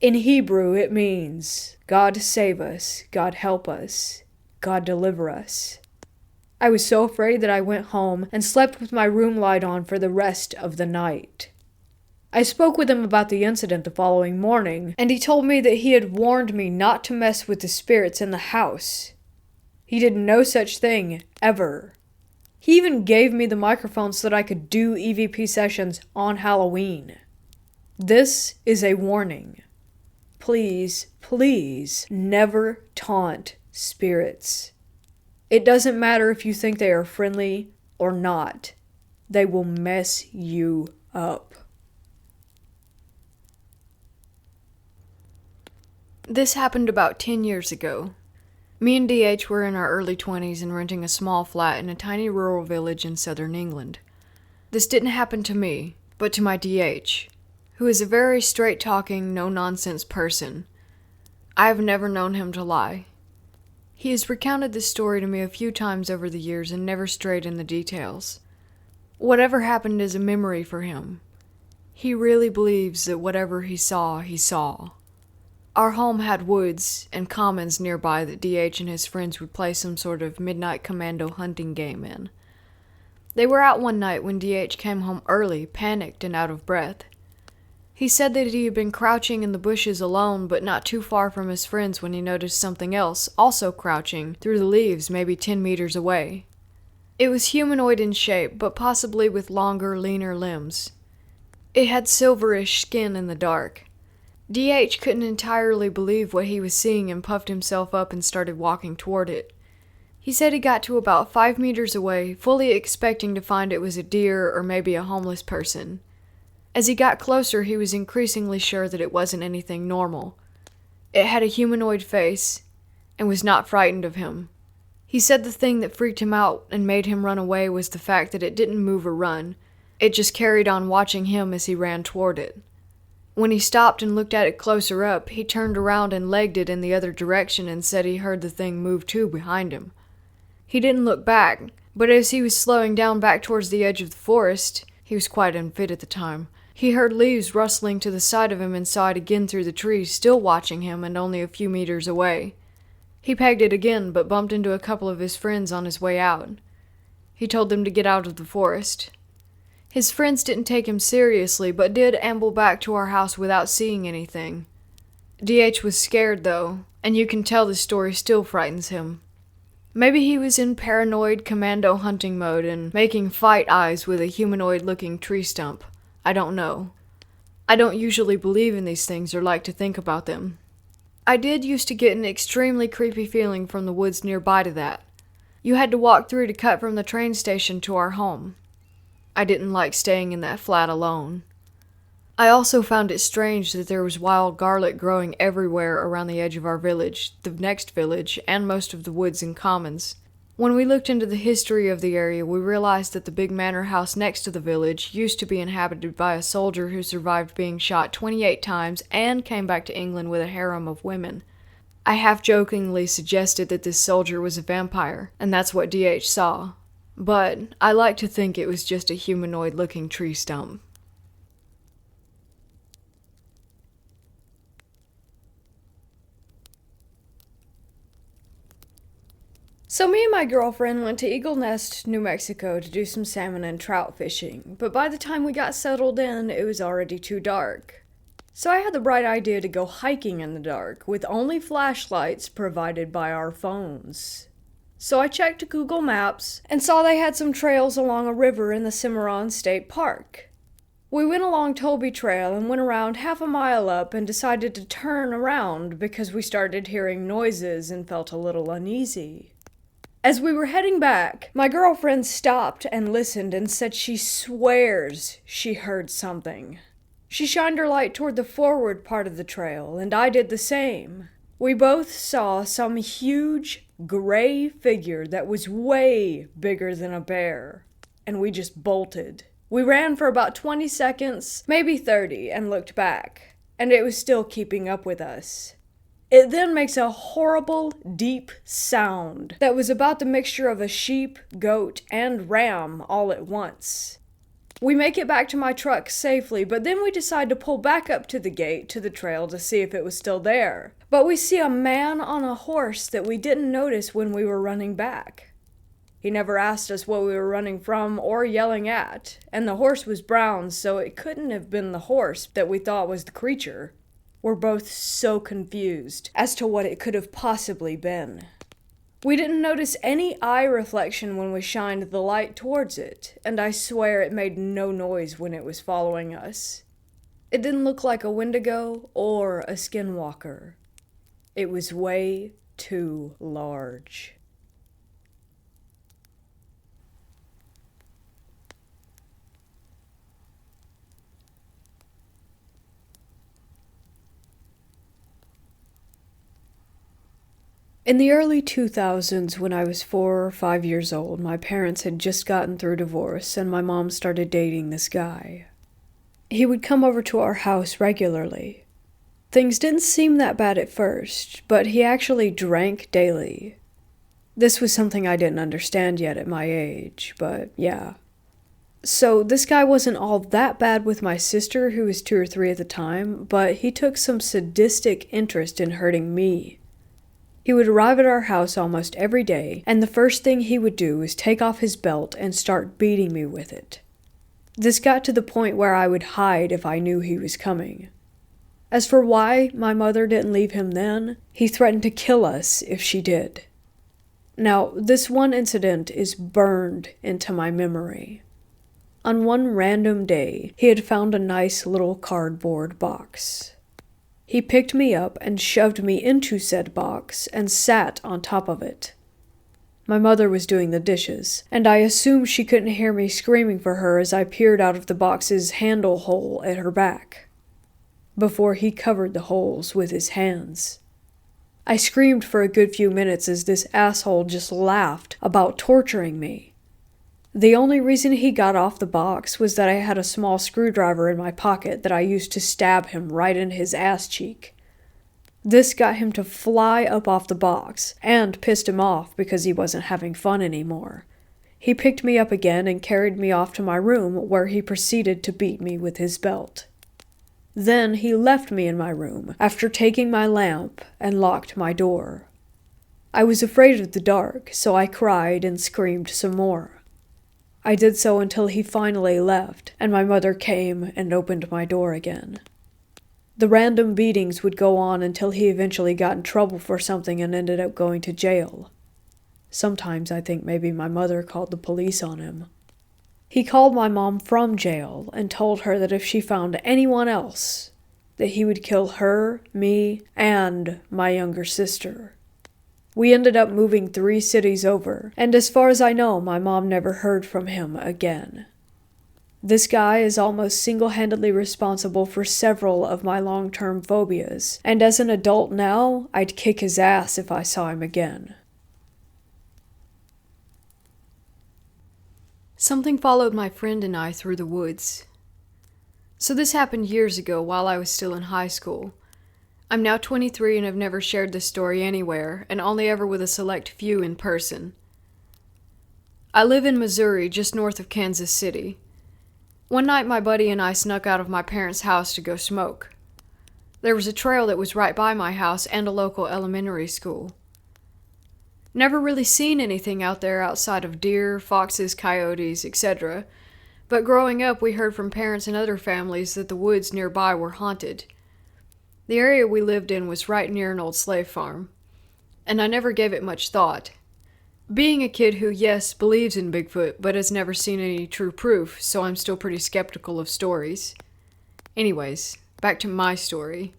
In Hebrew, it means, God save us, God help us, God deliver us. I was so afraid that I went home and slept with my room light on for the rest of the night. I spoke with him about the incident the following morning, and he told me that he had warned me not to mess with the spirits in the house. He did no such thing, ever. He even gave me the microphone so that I could do EVP sessions on Halloween. This is a warning. Please, please, never taunt spirits. It doesn't matter if you think they are friendly or not. They will mess you up. This happened about 10 years ago. Me and DH were in our early 20s and renting a small flat in a tiny rural village in southern England. This didn't happen to me, but to my DH, who is a very straight-talking, no-nonsense person. I have never known him to lie. He has recounted this story to me a few times over the years and never strayed in the details. Whatever happened is a memory for him. He really believes that whatever he saw, he saw. Our home had woods and commons nearby that DH and his friends would play some sort of midnight commando hunting game in. They were out one night when DH came home early, panicked and out of breath. He said that he had been crouching in the bushes alone, but not too far from his friends when he noticed something else, also crouching, through the leaves maybe 10 meters away. It was humanoid in shape, but possibly with longer, leaner limbs. It had silverish skin in the dark. DH couldn't entirely believe what he was seeing and puffed himself up and started walking toward it. He said he got to about 5 meters away, fully expecting to find it was a deer or maybe a homeless person. As he got closer, he was increasingly sure that it wasn't anything normal. It had a humanoid face and was not frightened of him. He said the thing that freaked him out and made him run away was the fact that it didn't move or run. It just carried on watching him as he ran toward it. When he stopped and looked at it closer up, he turned around and legged it in the other direction and said he heard the thing move too behind him. He didn't look back, but as he was slowing down back towards the edge of the forest, he was quite unfit at the time, he heard leaves rustling to the side of him and saw it again through the trees, still watching him and only a few meters away. He pegged it again, but bumped into a couple of his friends on his way out. He told them to get out of the forest. His friends didn't take him seriously, but did amble back to our house without seeing anything. DH was scared, though, and you can tell the story still frightens him. Maybe he was in paranoid commando hunting mode and making fight eyes with a humanoid-looking tree stump. I don't know. I don't usually believe in these things or like to think about them. I did used to get an extremely creepy feeling from the woods nearby to that. You had to walk through to cut from the train station to our home. I didn't like staying in that flat alone. I also found it strange that there was wild garlic growing everywhere around the edge of our village, the next village, and most of the woods and commons. When we looked into the history of the area, we realized that the big manor house next to the village used to be inhabited by a soldier who survived being shot 28 times and came back to England with a harem of women. I half-jokingly suggested that this soldier was a vampire, and that's what DH saw. But I like to think it was just a humanoid-looking tree stump. So me and my girlfriend went to Eagle Nest, New Mexico to do some salmon and trout fishing, but by the time we got settled in, it was already too dark. So I had the bright idea to go hiking in the dark, with only flashlights provided by our phones. So I checked Google Maps and saw they had some trails along a river in the Cimarron State Park. We went along Toby Trail and went around half a mile up and decided to turn around because we started hearing noises and felt a little uneasy. As we were heading back, my girlfriend stopped and listened and said she swears she heard something. She shined her light toward the forward part of the trail, and I did the same. We both saw some huge, gray figure that was way bigger than a bear, and we just bolted. We ran for about 20 seconds, maybe 30, and looked back, and it was still keeping up with us. It then makes a horrible, deep sound that was about the mixture of a sheep, goat, and ram all at once. We make it back to my truck safely, but then we decide to pull back up to the gate to the trail to see if it was still there. But we see a man on a horse that we didn't notice when we were running back. He never asked us what we were running from or yelling at, and the horse was brown, so it couldn't have been the horse that we thought was the creature. We're both so confused as to what it could have possibly been. We didn't notice any eye reflection when we shined the light towards it, and I swear it made no noise when it was following us. It didn't look like a Wendigo or a skinwalker. It was way too large. In the early 2000s, when I was 4 or 5 years old, my parents had just gotten through divorce, and my mom started dating this guy. He would come over to our house regularly. Things didn't seem that bad at first, but he actually drank daily. This was something I didn't understand yet at my age, but yeah. So this guy wasn't all that bad with my sister, who was 2 or 3 at the time, but he took some sadistic interest in hurting me. He would arrive at our house almost every day, and the first thing he would do was take off his belt and start beating me with it. This got to the point where I would hide if I knew he was coming. As for why my mother didn't leave him then, he threatened to kill us if she did. Now, this one incident is burned into my memory. On one random day, he had found a nice little cardboard box. He picked me up and shoved me into said box and sat on top of it. My mother was doing the dishes, and I assumed she couldn't hear me screaming for her as I peered out of the box's handle hole at her back, before he covered the holes with his hands. I screamed for a good few minutes as this asshole just laughed about torturing me. The only reason he got off the box was that I had a small screwdriver in my pocket that I used to stab him right in his ass cheek. This got him to fly up off the box, and pissed him off because he wasn't having fun anymore. He picked me up again and carried me off to my room, where he proceeded to beat me with his belt. Then he left me in my room after taking my lamp and locked my door. I was afraid of the dark, so I cried and screamed some more. I did so until he finally left, and my mother came and opened my door again. The random beatings would go on until he eventually got in trouble for something and ended up going to jail. Sometimes I think maybe my mother called the police on him. He called my mom from jail and told her that if she found anyone else, that he would kill her, me, and my younger sister. We ended up moving 3 cities over, and as far as I know, my mom never heard from him again. This guy is almost single-handedly responsible for several of my long-term phobias, and as an adult now, I'd kick his ass if I saw him again. Something followed my friend and I through the woods. So this happened years ago while I was still in high school. I'm now 23 and have never shared this story anywhere, and only ever with a select few in person. I live in Missouri, just north of Kansas City. One night my buddy and I snuck out of my parents' house to go smoke. There was a trail that was right by my house and a local elementary school. Never really seen anything out there outside of deer, foxes, coyotes, etc., but growing up we heard from parents and other families that the woods nearby were haunted. The area we lived in was right near an old slave farm, and I never gave it much thought. Being a kid who, yes, believes in Bigfoot, but has never seen any true proof, so I'm still pretty skeptical of stories. Anyways, back to my story.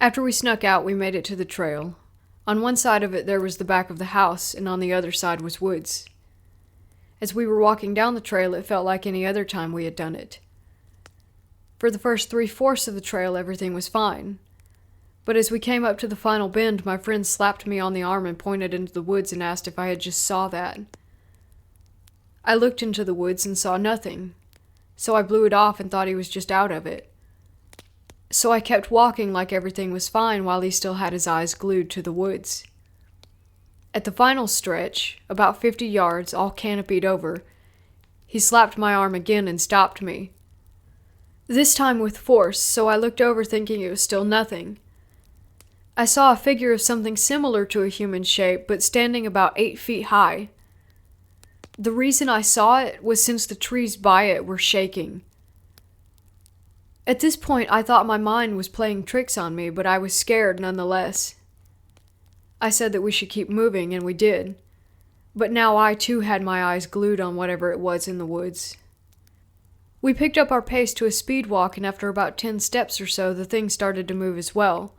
After we snuck out, we made it to the trail. On one side of it there was the back of the house, and on the other side was woods. As we were walking down the trail, it felt like any other time we had done it. For the first 3/4 of the trail, everything was fine. But as we came up to the final bend, my friend slapped me on the arm and pointed into the woods and asked if I had just saw that. I looked into the woods and saw nothing, so I blew it off and thought he was just out of it. So I kept walking like everything was fine while he still had his eyes glued to the woods. At the final stretch, about 50 yards, all canopied over, he slapped my arm again and stopped me. This time with force, so I looked over thinking it was still nothing. I saw a figure of something similar to a human shape, but standing about 8 feet high. The reason I saw it was since the trees by it were shaking. At this point, I thought my mind was playing tricks on me, but I was scared nonetheless. I said that we should keep moving, and we did. But now I too had my eyes glued on whatever it was in the woods. We picked up our pace to a speed walk, and after about 10 steps or so, the thing started to move as well,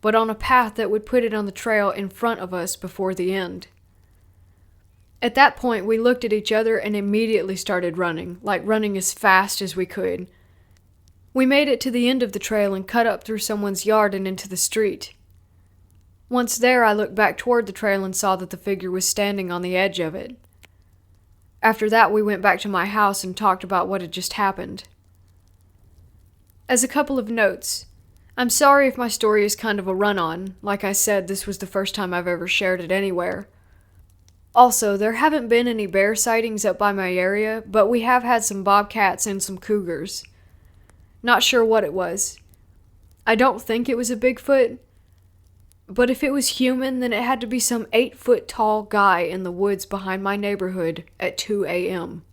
but on a path that would put it on the trail in front of us before the end. At that point, we looked at each other and immediately started running, like running as fast as we could. We made it to the end of the trail and cut up through someone's yard and into the street. Once there, I looked back toward the trail and saw that the figure was standing on the edge of it. After that, we went back to my house and talked about what had just happened. As a couple of notes, I'm sorry if my story is kind of a run-on. Like I said, this was the first time I've ever shared it anywhere. Also, there haven't been any bear sightings up by my area, but we have had some bobcats and some cougars. Not sure what it was. I don't think it was a Bigfoot, but if it was human, then it had to be some 8-foot tall guy in the woods behind my neighborhood at 2 a.m.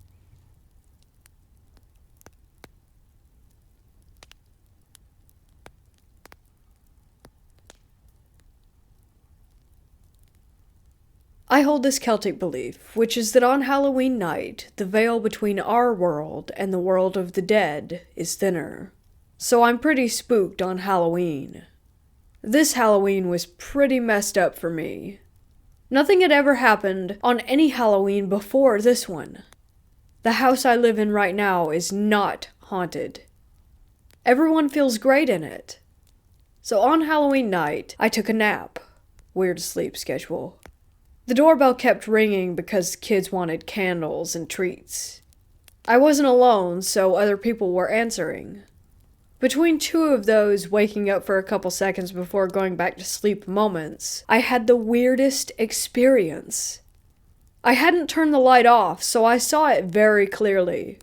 I hold this Celtic belief, which is that on Halloween night, the veil between our world and the world of the dead is thinner. So I'm pretty spooked on Halloween. This Halloween was pretty messed up for me. Nothing had ever happened on any Halloween before this one. The house I live in right now is not haunted. Everyone feels great in it. So on Halloween night, I took a nap. Weird sleep schedule. The doorbell kept ringing because kids wanted candles and treats. I wasn't alone, so other people were answering. Between 2 of those waking up for a couple seconds before going back to sleep moments, I had the weirdest experience. I hadn't turned the light off, so I saw it very clearly.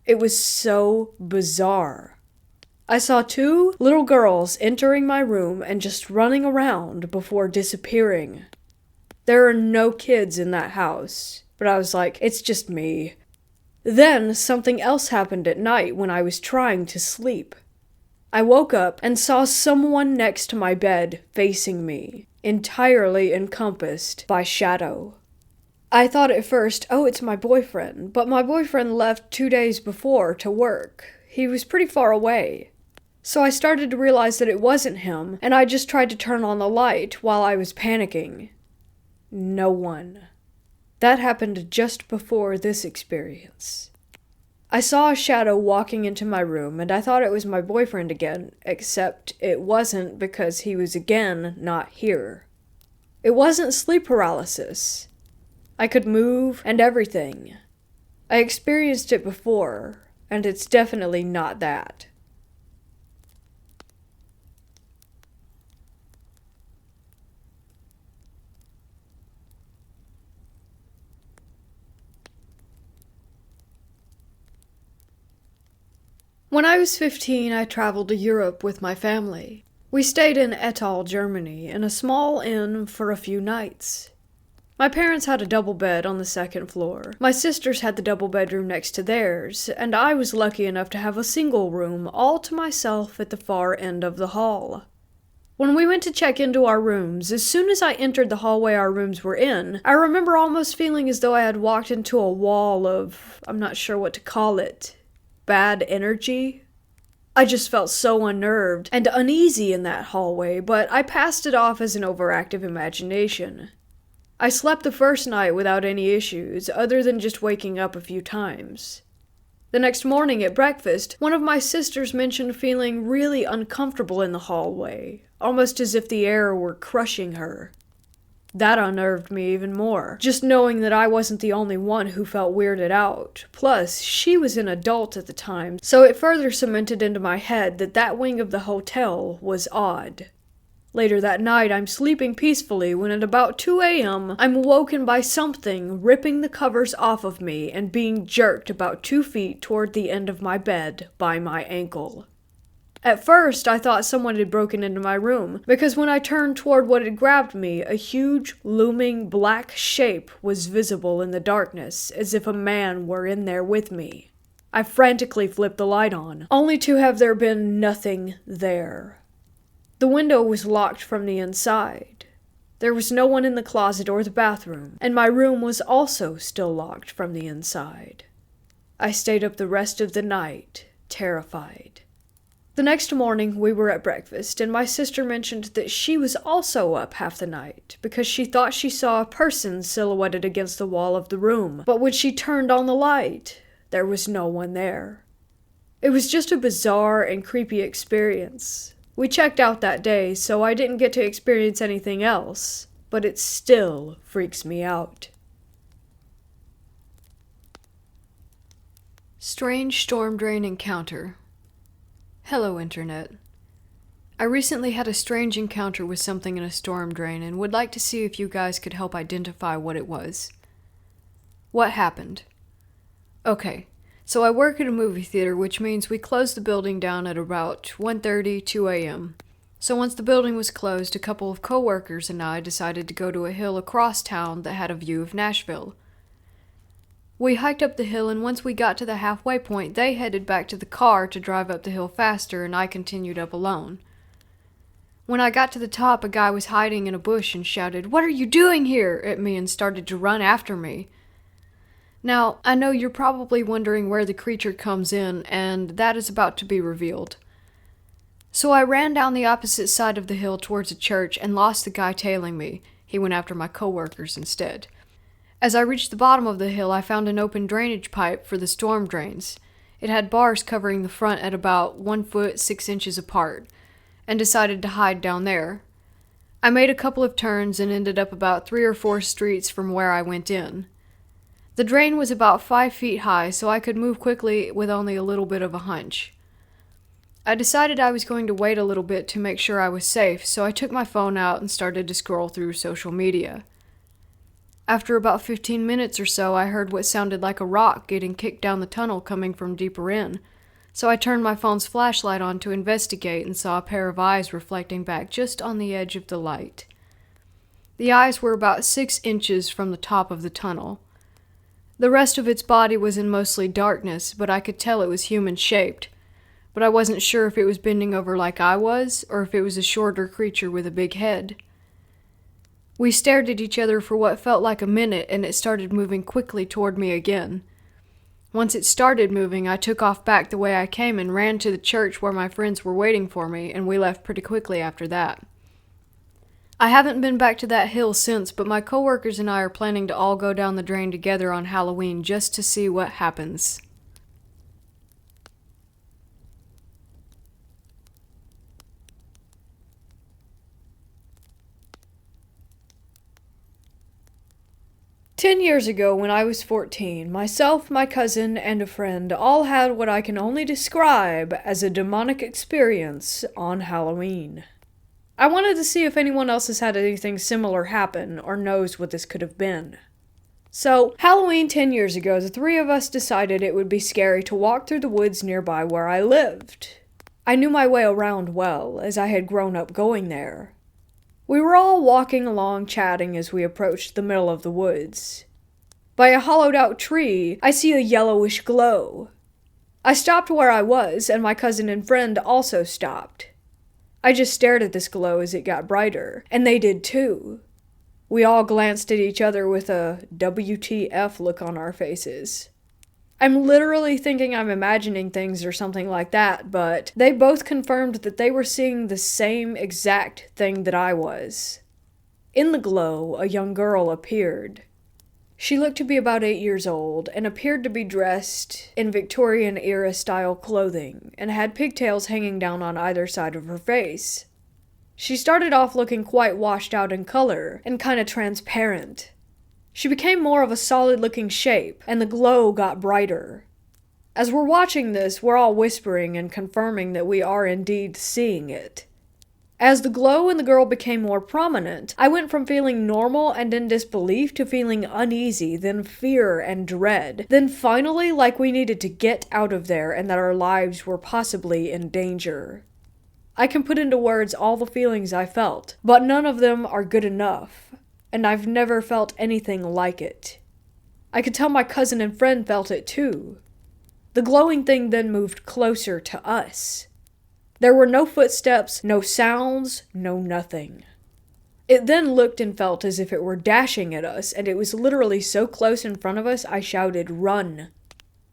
It was so bizarre. I saw 2 little girls entering my room and just running around before disappearing. There are no kids in that house. But I was like, it's just me. Then something else happened at night when I was trying to sleep. I woke up and saw someone next to my bed facing me, entirely encompassed by shadow. I thought at first, oh, it's my boyfriend, but my boyfriend left 2 days before to work. He was pretty far away. So I started to realize that it wasn't him, and I just tried to turn on the light while I was panicking. No one. That happened just before this experience. I saw a shadow walking into my room, and I thought it was my boyfriend again, except it wasn't because he was again not here. It wasn't sleep paralysis. I could move and everything. I experienced it before, and it's definitely not that. When I was 15, I traveled to Europe with my family. We stayed in Ettal, Germany, in a small inn for a few nights. My parents had a double bed on the second floor. My sisters had the double bedroom next to theirs, and I was lucky enough to have a single room all to myself at the far end of the hall. When we went to check into our rooms, as soon as I entered the hallway our rooms were in, I remember almost feeling as though I had walked into a wall of, I'm not sure what to call it, bad energy. I just felt so unnerved and uneasy in that hallway, but I passed it off as an overactive imagination. I slept the first night without any issues, other than just waking up a few times. The next morning at breakfast, one of my sisters mentioned feeling really uncomfortable in the hallway, almost as if the air were crushing her. That unnerved me even more, just knowing that I wasn't the only one who felt weirded out. Plus, she was an adult at the time, so it further cemented into my head that that wing of the hotel was odd. Later that night, I'm sleeping peacefully when at about 2 a.m., I'm woken by something ripping the covers off of me and being jerked about 2 feet toward the end of my bed by my ankle. At first, I thought someone had broken into my room, because when I turned toward what had grabbed me, a huge, looming black shape was visible in the darkness, as if a man were in there with me. I frantically flipped the light on, only to have there been nothing there. The window was locked from the inside. There was no one in the closet or the bathroom, and my room was also still locked from the inside. I stayed up the rest of the night, terrified. The next morning, we were at breakfast, and my sister mentioned that she was also up half the night, because she thought she saw a person silhouetted against the wall of the room, but when she turned on the light, there was no one there. It was just a bizarre and creepy experience. We checked out that day, so I didn't get to experience anything else, but it still freaks me out. Strange storm drain encounter. Hello, Internet. I recently had a strange encounter with something in a storm drain and would like to see if you guys could help identify what it was. What happened? Okay. So I work at a movie theater, which means we closed the building down at about 1:30, 2 a.m. So once the building was closed, a couple of coworkers and I decided to go to a hill across town that had a view of Nashville. We hiked up the hill, and once we got to the halfway point, they headed back to the car to drive up the hill faster, and I continued up alone. When I got to the top, a guy was hiding in a bush and shouted, "What are you doing here?" at me and started to run after me. Now, I know you're probably wondering where the creature comes in, and that is about to be revealed. So I ran down the opposite side of the hill towards a church and lost the guy tailing me. He went after my coworkers instead. As I reached the bottom of the hill, I found an open drainage pipe for the storm drains. It had bars covering the front at about 1 foot 6 inches apart, and decided to hide down there. I made a couple of turns and ended up about 3 or 4 streets from where I went in. The drain was about 5 feet high, so I could move quickly with only a little bit of a hunch. I decided I was going to wait a little bit to make sure I was safe, so I took my phone out and started to scroll through social media. After about 15 minutes or so, I heard what sounded like a rock getting kicked down the tunnel coming from deeper in, so I turned my phone's flashlight on to investigate and saw a pair of eyes reflecting back just on the edge of the light. The eyes were about 6 inches from the top of the tunnel. The rest of its body was in mostly darkness, but I could tell it was human-shaped. But I wasn't sure if it was bending over like I was, or if it was a shorter creature with a big head. We stared at each other for what felt like a minute, and it started moving quickly toward me again. Once it started moving, I took off back the way I came and ran to the church where my friends were waiting for me, and we left pretty quickly after that. I haven't been back to that hill since, but my coworkers and I are planning to all go down the drain together on Halloween just to see what happens. "10 years ago, when I was 14, myself, my cousin, and a friend all had what I can only describe as a demonic experience on Halloween. I wanted to see if anyone else has had anything similar happen or knows what this could have been. So, Halloween 10 years ago, the three of us decided it would be scary to walk through the woods nearby where I lived. I knew my way around well, as I had grown up going there. We were all walking along chatting as we approached the middle of the woods. By a hollowed-out tree, I see a yellowish glow. I stopped where I was, and my cousin and friend also stopped. I just stared at this glow as it got brighter, and they did too. We all glanced at each other with a WTF look on our faces. I'm literally thinking I'm imagining things or something like that, but they both confirmed that they were seeing the same exact thing that I was. In the glow, a young girl appeared. She looked to be about 8 years old and appeared to be dressed in Victorian-era style clothing and had pigtails hanging down on either side of her face. She started off looking quite washed out in color and kinda transparent. She became more of a solid-looking shape, and the glow got brighter. As we're watching this, we're all whispering and confirming that we are indeed seeing it. As the glow in the girl became more prominent, I went from feeling normal and in disbelief to feeling uneasy, then fear and dread, then finally like we needed to get out of there and that our lives were possibly in danger. I can put into words all the feelings I felt, but none of them are good enough. And I've never felt anything like it. I could tell my cousin and friend felt it too. The glowing thing then moved closer to us. There were no footsteps, no sounds, no nothing. It then looked and felt as if it were dashing at us, and it was literally so close in front of us I shouted, "Run!"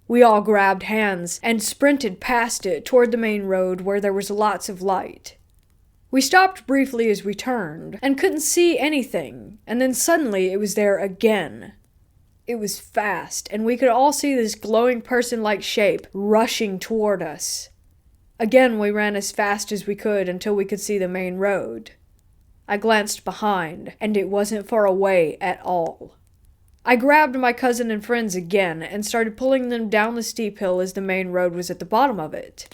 We all grabbed hands and sprinted past it toward the main road where there was lots of light. We stopped briefly as we turned, and couldn't see anything, and then suddenly it was there again. It was fast, and we could all see this glowing person-like shape rushing toward us. Again, we ran as fast as we could until we could see the main road. I glanced behind, and it wasn't far away at all. I grabbed my cousin and friends again, and started pulling them down the steep hill as the main road was at the bottom of it.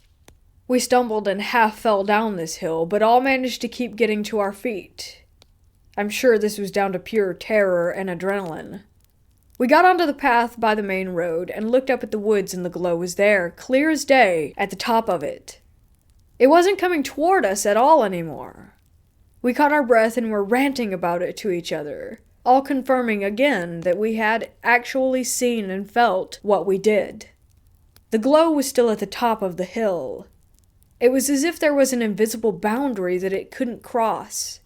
We stumbled and half fell down this hill, but all managed to keep getting to our feet. I'm sure this was down to pure terror and adrenaline. We got onto the path by the main road and looked up at the woods, and the glow was there, clear as day, at the top of it. It wasn't coming toward us at all anymore. We caught our breath and were ranting about it to each other, all confirming again that we had actually seen and felt what we did. The glow was still at the top of the hill. It was as if there was an invisible boundary that it couldn't cross.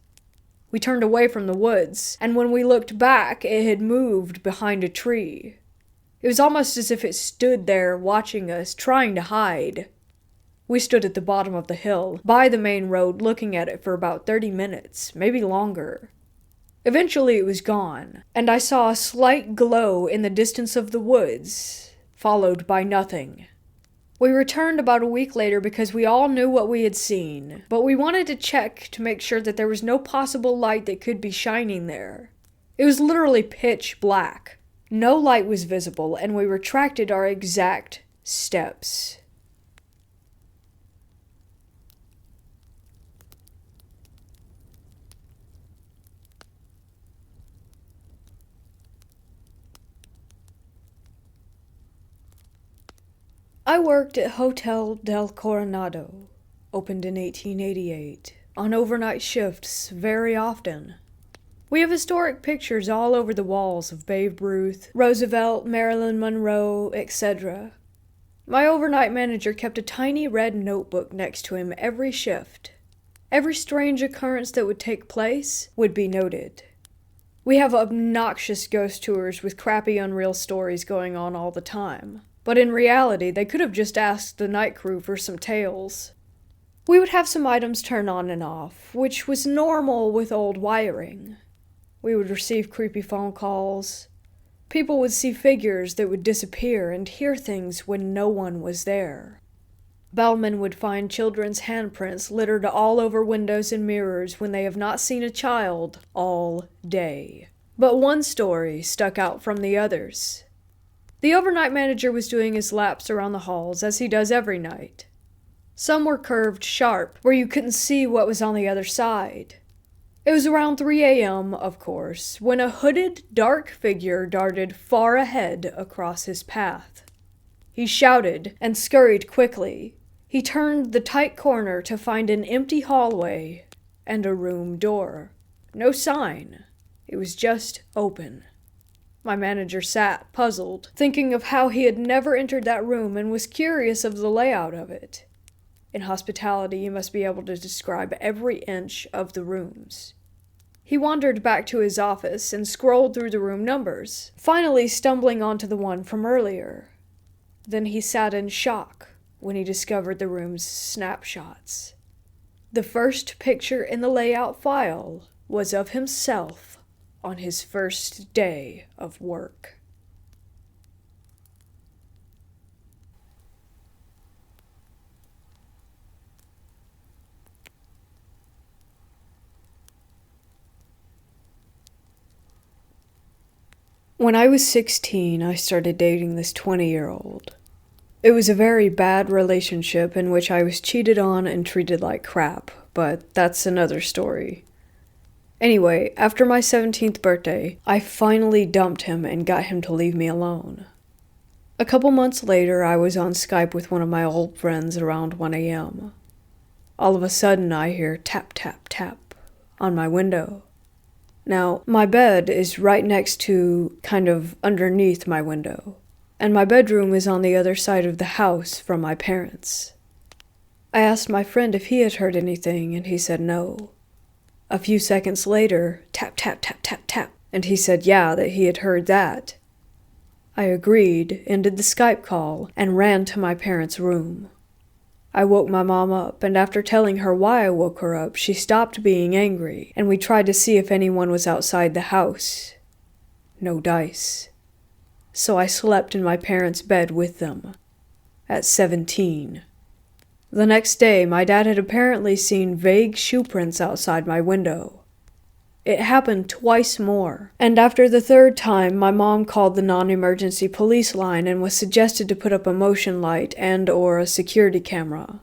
We turned away from the woods, and when we looked back, it had moved behind a tree. It was almost as if it stood there watching us, trying to hide. We stood at the bottom of the hill, by the main road, looking at it for about 30 minutes, maybe longer. Eventually it was gone, and I saw a slight glow in the distance of the woods, followed by nothing. We returned about a week later because we all knew what we had seen, but we wanted to check to make sure that there was no possible light that could be shining there. It was literally pitch black. No light was visible, and we retracted our exact steps. I worked at Hotel del Coronado, opened in 1888, on overnight shifts very often. We have historic pictures all over the walls of Babe Ruth, Roosevelt, Marilyn Monroe, etc. My overnight manager kept a tiny red notebook next to him every shift. Every strange occurrence that would take place would be noted. We have obnoxious ghost tours with crappy unreal stories going on all the time. But in reality, they could have just asked the night crew for some tales. We would have some items turn on and off, which was normal with old wiring. We would receive creepy phone calls. People would see figures that would disappear and hear things when no one was there. Bellmen would find children's handprints littered all over windows and mirrors when they have not seen a child all day. But one story stuck out from the others. The overnight manager was doing his laps around the halls as he does every night. Some were curved sharp, where you couldn't see what was on the other side. It was around 3 a.m., of course, when a hooded, dark figure darted far ahead across his path. He shouted and scurried quickly. He turned the tight corner to find an empty hallway and a room door. No sign. It was just open. My manager sat, puzzled, thinking of how he had never entered that room and was curious of the layout of it. In hospitality, you must be able to describe every inch of the rooms. He wandered back to his office and scrolled through the room numbers, finally stumbling onto the one from earlier. Then he sat in shock when he discovered the room's snapshots. The first picture in the layout file was of himself on his first day of work. When I was 16, I started dating this 20-year-old. It was a very bad relationship in which I was cheated on and treated like crap, but that's another story. Anyway, after my 17th birthday, I finally dumped him and got him to leave me alone. A couple months later, I was on Skype with one of my old friends around 1 a.m. All of a sudden, I hear tap, tap, tap on my window. Now, my bed is right next to, kind of underneath my window, and my bedroom is on the other side of the house from my parents. I asked my friend if he had heard anything, and he said no. A few seconds later, tap, tap, tap, tap, tap, and he said yeah, that he had heard that. I agreed, ended the Skype call, and ran to my parents' room. I woke my mom up, and after telling her why I woke her up, she stopped being angry, and we tried to see if anyone was outside the house. No dice. So I slept in my parents' bed with them. At 17. The next day, my dad had apparently seen vague shoe prints outside my window. It happened twice more, and after the third time, my mom called the non-emergency police line and was suggested to put up a motion light and/or a security camera.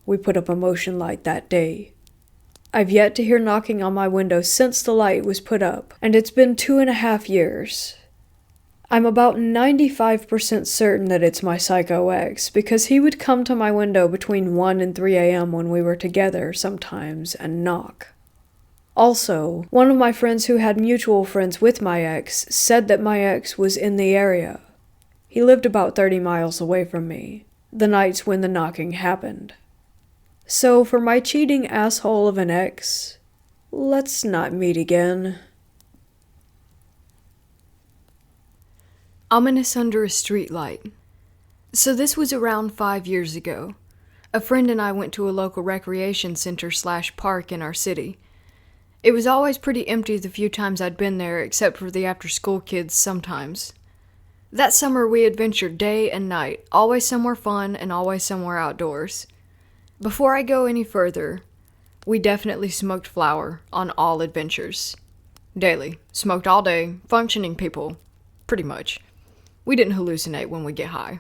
We put up a motion light that day. I've yet to hear knocking on my window since the light was put up, and it's been 2.5 years. I'm about 95% certain that it's my psycho ex, because he would come to my window between 1 and 3 a.m. when we were together sometimes and knock. Also, one of my friends who had mutual friends with my ex said that my ex was in the area. He lived about 30 miles away from me, the nights when the knocking happened. So for my cheating asshole of an ex, let's not meet again. Ominous under a streetlight. So this was around 5 years ago. A friend and I went to a local recreation center/park in our city. It was always pretty empty the few times I'd been there, except for the after-school kids sometimes. That summer we adventured day and night, always somewhere fun and always somewhere outdoors. Before I go any further, we definitely smoked flower on all adventures. Daily. Smoked all day. Functioning people. Pretty much. We didn't hallucinate when we get high.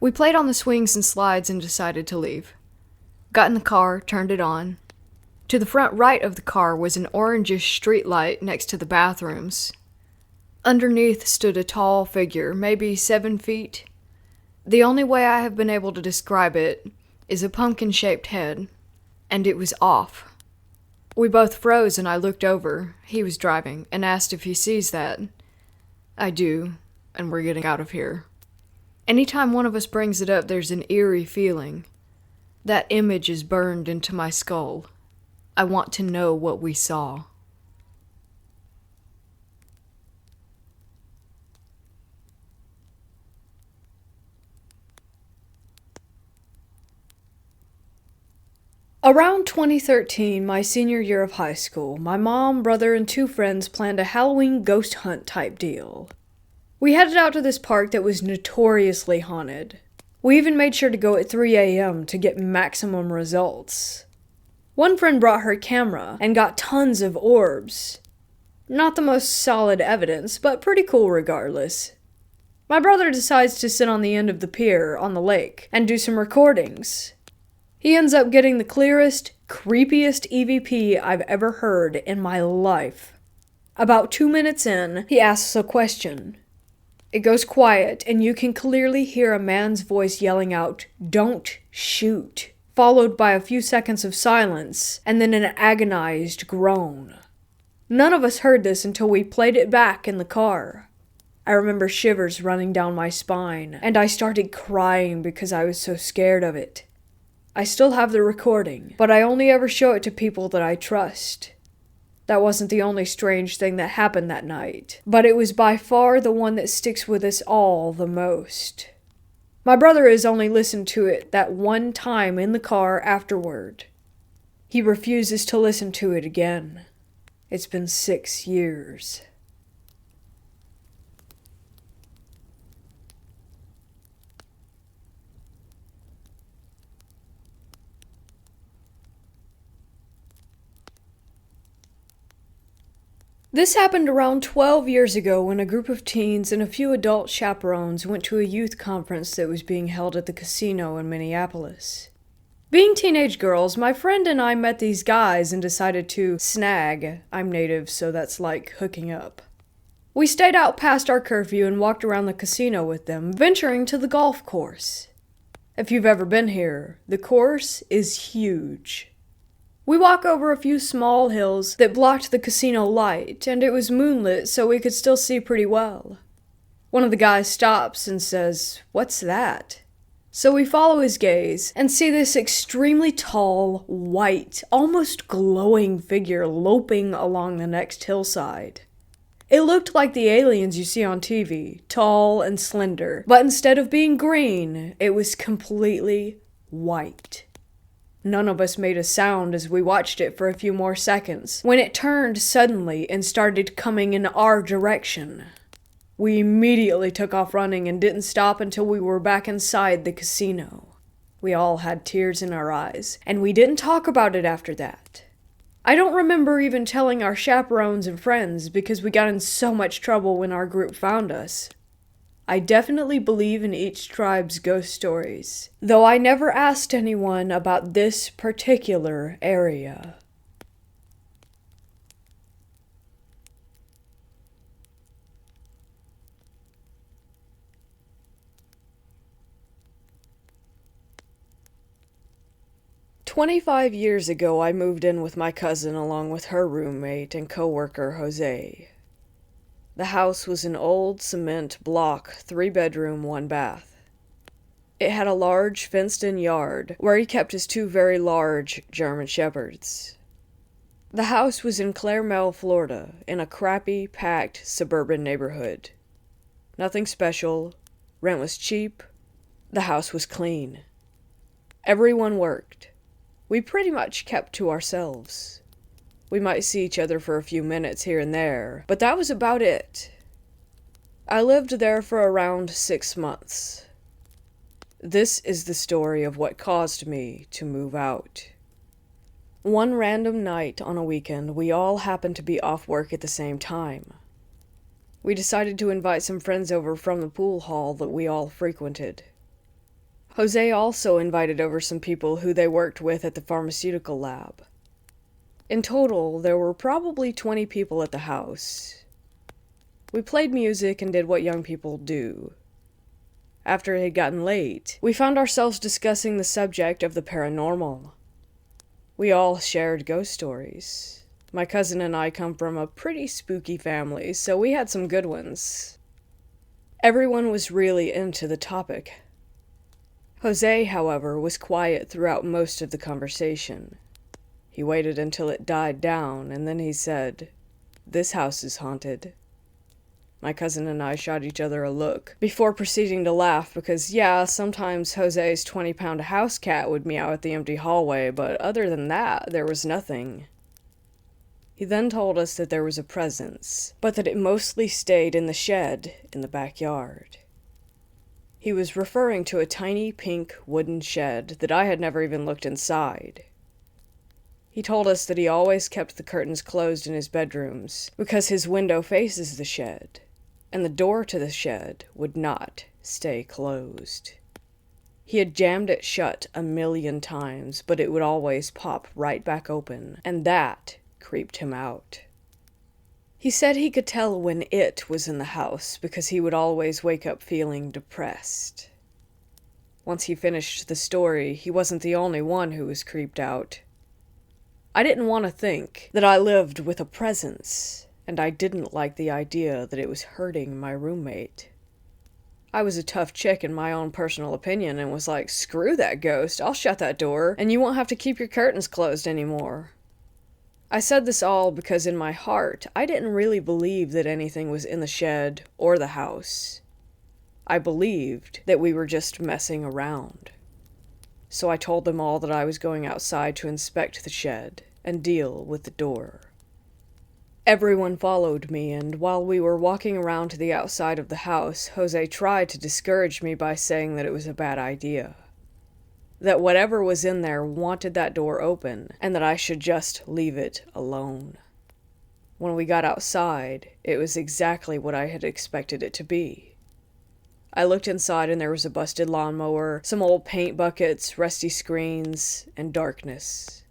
We played on the swings and slides and decided to leave. Got in the car, turned it on. To the front right of the car was an orangish street light next to the bathrooms. Underneath stood a tall figure, maybe 7 feet. The only way I have been able to describe it is a pumpkin-shaped head, and it was off. We both froze and I looked over. He was driving and asked if he sees that. I do, and we're getting out of here. Anytime one of us brings it up, there's an eerie feeling. That image is burned into my skull. I want to know what we saw. Around 2013, my senior year of high school, my mom, brother, and 2 friends planned a Halloween ghost hunt type deal. We headed out to this park that was notoriously haunted. We even made sure to go at 3 a.m. to get maximum results. One friend brought her camera and got tons of orbs. Not the most solid evidence, but pretty cool regardless. My brother decides to sit on the end of the pier on the lake and do some recordings. He ends up getting the clearest, creepiest EVP I've ever heard in my life. About 2 minutes in, he asks a question. It goes quiet, and you can clearly hear a man's voice yelling out, "Don't shoot," followed by a few seconds of silence, and then an agonized groan. None of us heard this until we played it back in the car. I remember shivers running down my spine, and I started crying because I was so scared of it. I still have the recording, but I only ever show it to people that I trust. That wasn't the only strange thing that happened that night, but it was by far the one that sticks with us all the most. My brother has only listened to it that one time in the car afterward. He refuses to listen to it again. It's been 6 years. This happened around 12 years ago when a group of teens and a few adult chaperones went to a youth conference that was being held at the casino in Minneapolis. Being teenage girls, my friend and I met these guys and decided to snag. I'm native, so that's like hooking up. We stayed out past our curfew and walked around the casino with them, venturing to the golf course. If you've ever been here, the course is huge. We walk over a few small hills that blocked the casino light, and it was moonlit so we could still see pretty well. One of the guys stops and says, "What's that?" So we follow his gaze and see this extremely tall, white, almost glowing figure loping along the next hillside. It looked like the aliens you see on TV, tall and slender, but instead of being green, it was completely white. None of us made a sound as we watched it for a few more seconds, when it turned suddenly and started coming in our direction. We immediately took off running and didn't stop until we were back inside the casino. We all had tears in our eyes, and we didn't talk about it after that. I don't remember even telling our chaperones and friends because we got in so much trouble when our group found us. I definitely believe in each tribe's ghost stories, though I never asked anyone about this particular area. "25 years ago, I moved in with my cousin along with her roommate and coworker, Jose. The house was an old cement block, 3-bedroom, 1-bath. It had a large fenced-in yard where he kept his 2 very large German shepherds. The house was in Claremelle, Florida, in a crappy, packed, suburban neighborhood. Nothing special, rent was cheap, the house was clean. Everyone worked. We pretty much kept to ourselves. We might see each other for a few minutes here and there, but that was about it. I lived there for around 6 months. This is the story of what caused me to move out. One random night on a weekend, we all happened to be off work at the same time. We decided to invite some friends over from the pool hall that we all frequented. Jose also invited over some people who they worked with at the pharmaceutical lab. In total, there were probably 20 people at the house. We played music and did what young people do. After it had gotten late, we found ourselves discussing the subject of the paranormal. We all shared ghost stories. My cousin and I come from a pretty spooky family, so we had some good ones. Everyone was really into the topic. Jose, however, was quiet throughout most of the conversation. He waited until it died down, and then he said, "This house is haunted." My cousin and I shot each other a look, before proceeding to laugh because, yeah, sometimes Jose's 20-pound house cat would meow at the empty hallway, but other than that, there was nothing. He then told us that there was a presence, but that it mostly stayed in the shed in the backyard. He was referring to a tiny pink wooden shed that I had never even looked inside. He told us that he always kept the curtains closed in his bedrooms because his window faces the shed, and the door to the shed would not stay closed. He had jammed it shut 1,000,000 times, but it would always pop right back open, and that creeped him out. He said he could tell when it was in the house because he would always wake up feeling depressed. Once he finished the story, he wasn't the only one who was creeped out. I didn't want to think that I lived with a presence, and I didn't like the idea that it was hurting my roommate. I was a tough chick in my own personal opinion and was like, screw that ghost, I'll shut that door, and you won't have to keep your curtains closed anymore. I said this all because in my heart, I didn't really believe that anything was in the shed or the house. I believed that we were just messing around. So I told them all that I was going outside to inspect the shed and deal with the door. Everyone followed me, and while we were walking around to the outside of the house, Jose tried to discourage me by saying that it was a bad idea. That whatever was in there wanted that door open, and that I should just leave it alone. When we got outside, it was exactly what I had expected it to be. I looked inside and there was a busted lawnmower, some old paint buckets, rusty screens, and darkness.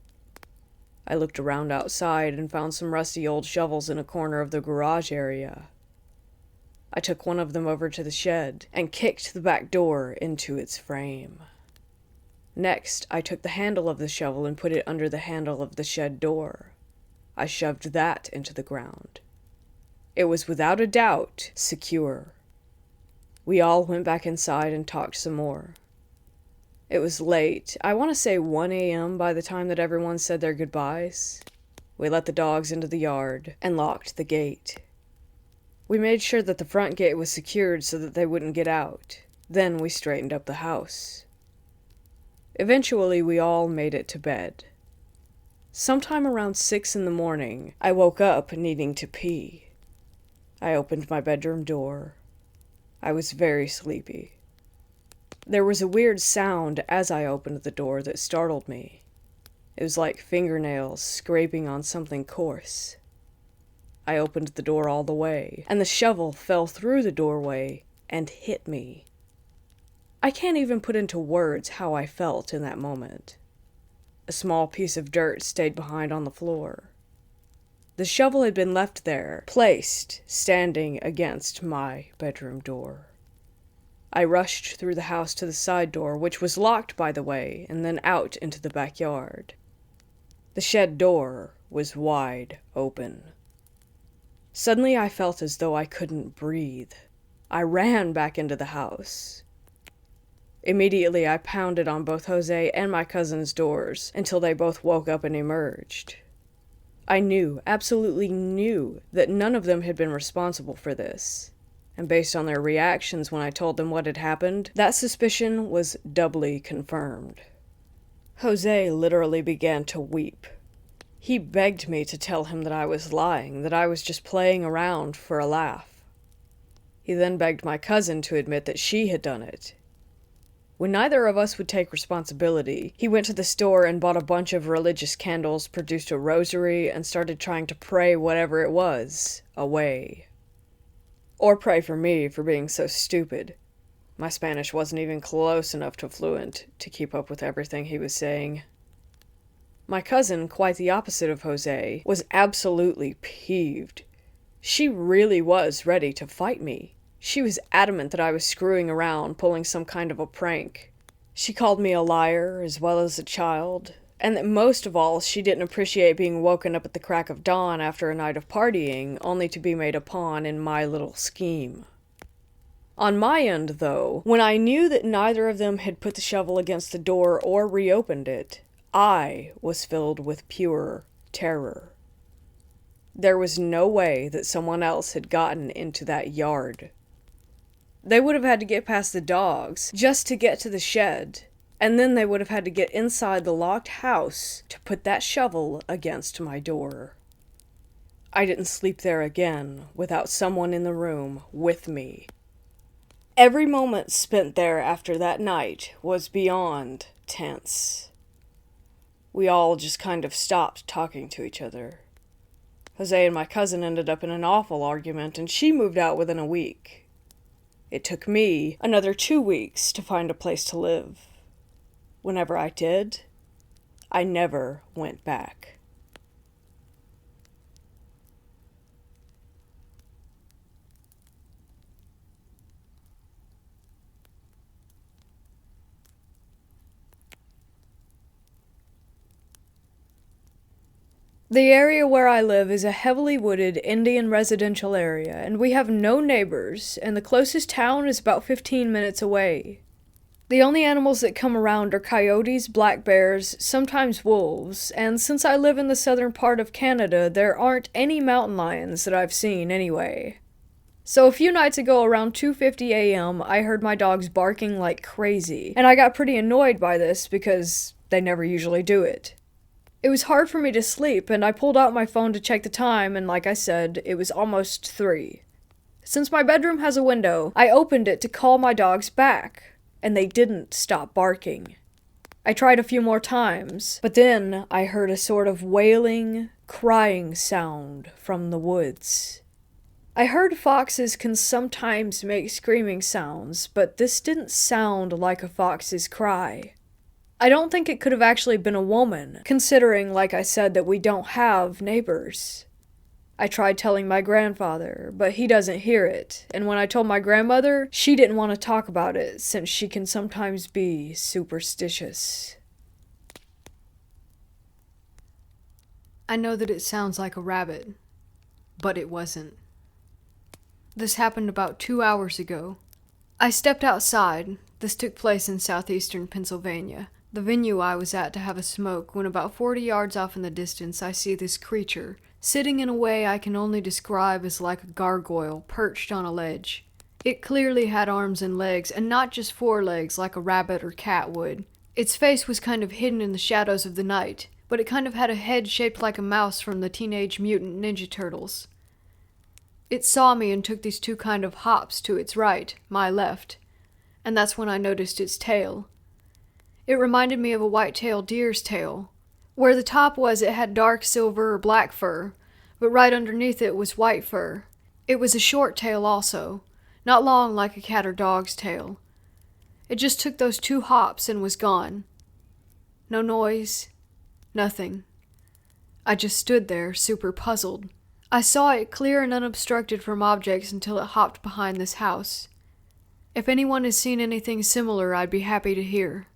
I looked around outside and found some rusty old shovels in a corner of the garage area. I took one of them over to the shed and kicked the back door into its frame. Next, I took the handle of the shovel and put it under the handle of the shed door. I shoved that into the ground. It was without a doubt secure. We all went back inside and talked some more. It was late. I want to say 1 a.m. by the time that everyone said their goodbyes. We let the dogs into the yard and locked the gate. We made sure that the front gate was secured so that they wouldn't get out. Then we straightened up the house. Eventually, we all made it to bed. Sometime around 6 in the morning, I woke up needing to pee. I opened my bedroom door. I was very sleepy. There was a weird sound as I opened the door that startled me. It was like fingernails scraping on something coarse. I opened the door all the way, and the shovel fell through the doorway and hit me. I can't even put into words how I felt in that moment. A small piece of dirt stayed behind on the floor. The shovel had been left there, placed, standing against my bedroom door. I rushed through the house to the side door, which was locked, by the way, and then out into the backyard. The shed door was wide open. Suddenly I felt as though I couldn't breathe. I ran back into the house. Immediately I pounded on both Jose and my cousin's doors until they both woke up and emerged. I knew, absolutely knew, that none of them had been responsible for this. And based on their reactions when I told them what had happened, that suspicion was doubly confirmed. Jose literally began to weep. He begged me to tell him that I was lying, that I was just playing around for a laugh. He then begged my cousin to admit that she had done it. When neither of us would take responsibility, he went to the store and bought a bunch of religious candles, produced a rosary, and started trying to pray whatever it was away. Or pray for me for being so stupid. My Spanish wasn't even close enough to fluent to keep up with everything he was saying. My cousin, quite the opposite of Jose, was absolutely peeved. She really was ready to fight me. She was adamant that I was screwing around, pulling some kind of a prank. She called me a liar as well as a child, and that most of all, she didn't appreciate being woken up at the crack of dawn after a night of partying, only to be made a pawn in my little scheme. On my end, though, when I knew that neither of them had put the shovel against the door or reopened it, I was filled with pure terror. There was no way that someone else had gotten into that yard. They would have had to get past the dogs just to get to the shed, and then they would have had to get inside the locked house to put that shovel against my door. I didn't sleep there again without someone in the room with me. Every moment spent there after that night was beyond tense. We all just kind of stopped talking to each other. Jose and my cousin ended up in an awful argument, and she moved out within a week. It took me another 2 weeks to find a place to live. Whenever I did, I never went back. The area where I live is a heavily wooded Indian residential area, and we have no neighbors, and the closest town is about 15 minutes away. The only animals that come around are coyotes, black bears, sometimes wolves, and since I live in the southern part of Canada, there aren't any mountain lions that I've seen anyway. So a few nights ago around 2:50 a.m., I heard my dogs barking like crazy, and I got pretty annoyed by this because they never usually do it. It was hard for me to sleep, and I pulled out my phone to check the time, and like I said, it was almost 3. Since my bedroom has a window, I opened it to call my dogs back, and they didn't stop barking. I tried a few more times, but then I heard a sort of wailing, crying sound from the woods. I heard foxes can sometimes make screaming sounds, but this didn't sound like a fox's cry. I don't think it could have actually been a woman, considering, like I said, that we don't have neighbors. I tried telling my grandfather, but he doesn't hear it, and when I told my grandmother, she didn't want to talk about it since she can sometimes be superstitious. I know that it sounds like a rabbit, but it wasn't. This happened about 2 hours ago. I stepped outside. This took place in southeastern Pennsylvania, the venue I was at to have a smoke, when about 40 yards off in the distance I see this creature, sitting in a way I can only describe as like a gargoyle, perched on a ledge. It clearly had arms and legs, and not just 4 legs like a rabbit or cat would. Its face was kind of hidden in the shadows of the night, but it kind of had a head shaped like a mouse from the Teenage Mutant Ninja Turtles. It saw me and took these 2 kind of hops to its right, my left, and that's when I noticed its tail. It reminded me of a white-tailed deer's tail. Where the top was, it had dark silver or black fur, but right underneath it was white fur. It was a short tail also, not long like a cat or dog's tail. It just took those 2 hops and was gone. No noise, nothing. I just stood there, super puzzled. I saw it clear and unobstructed from objects until it hopped behind this house. If anyone has seen anything similar, I'd be happy to hear.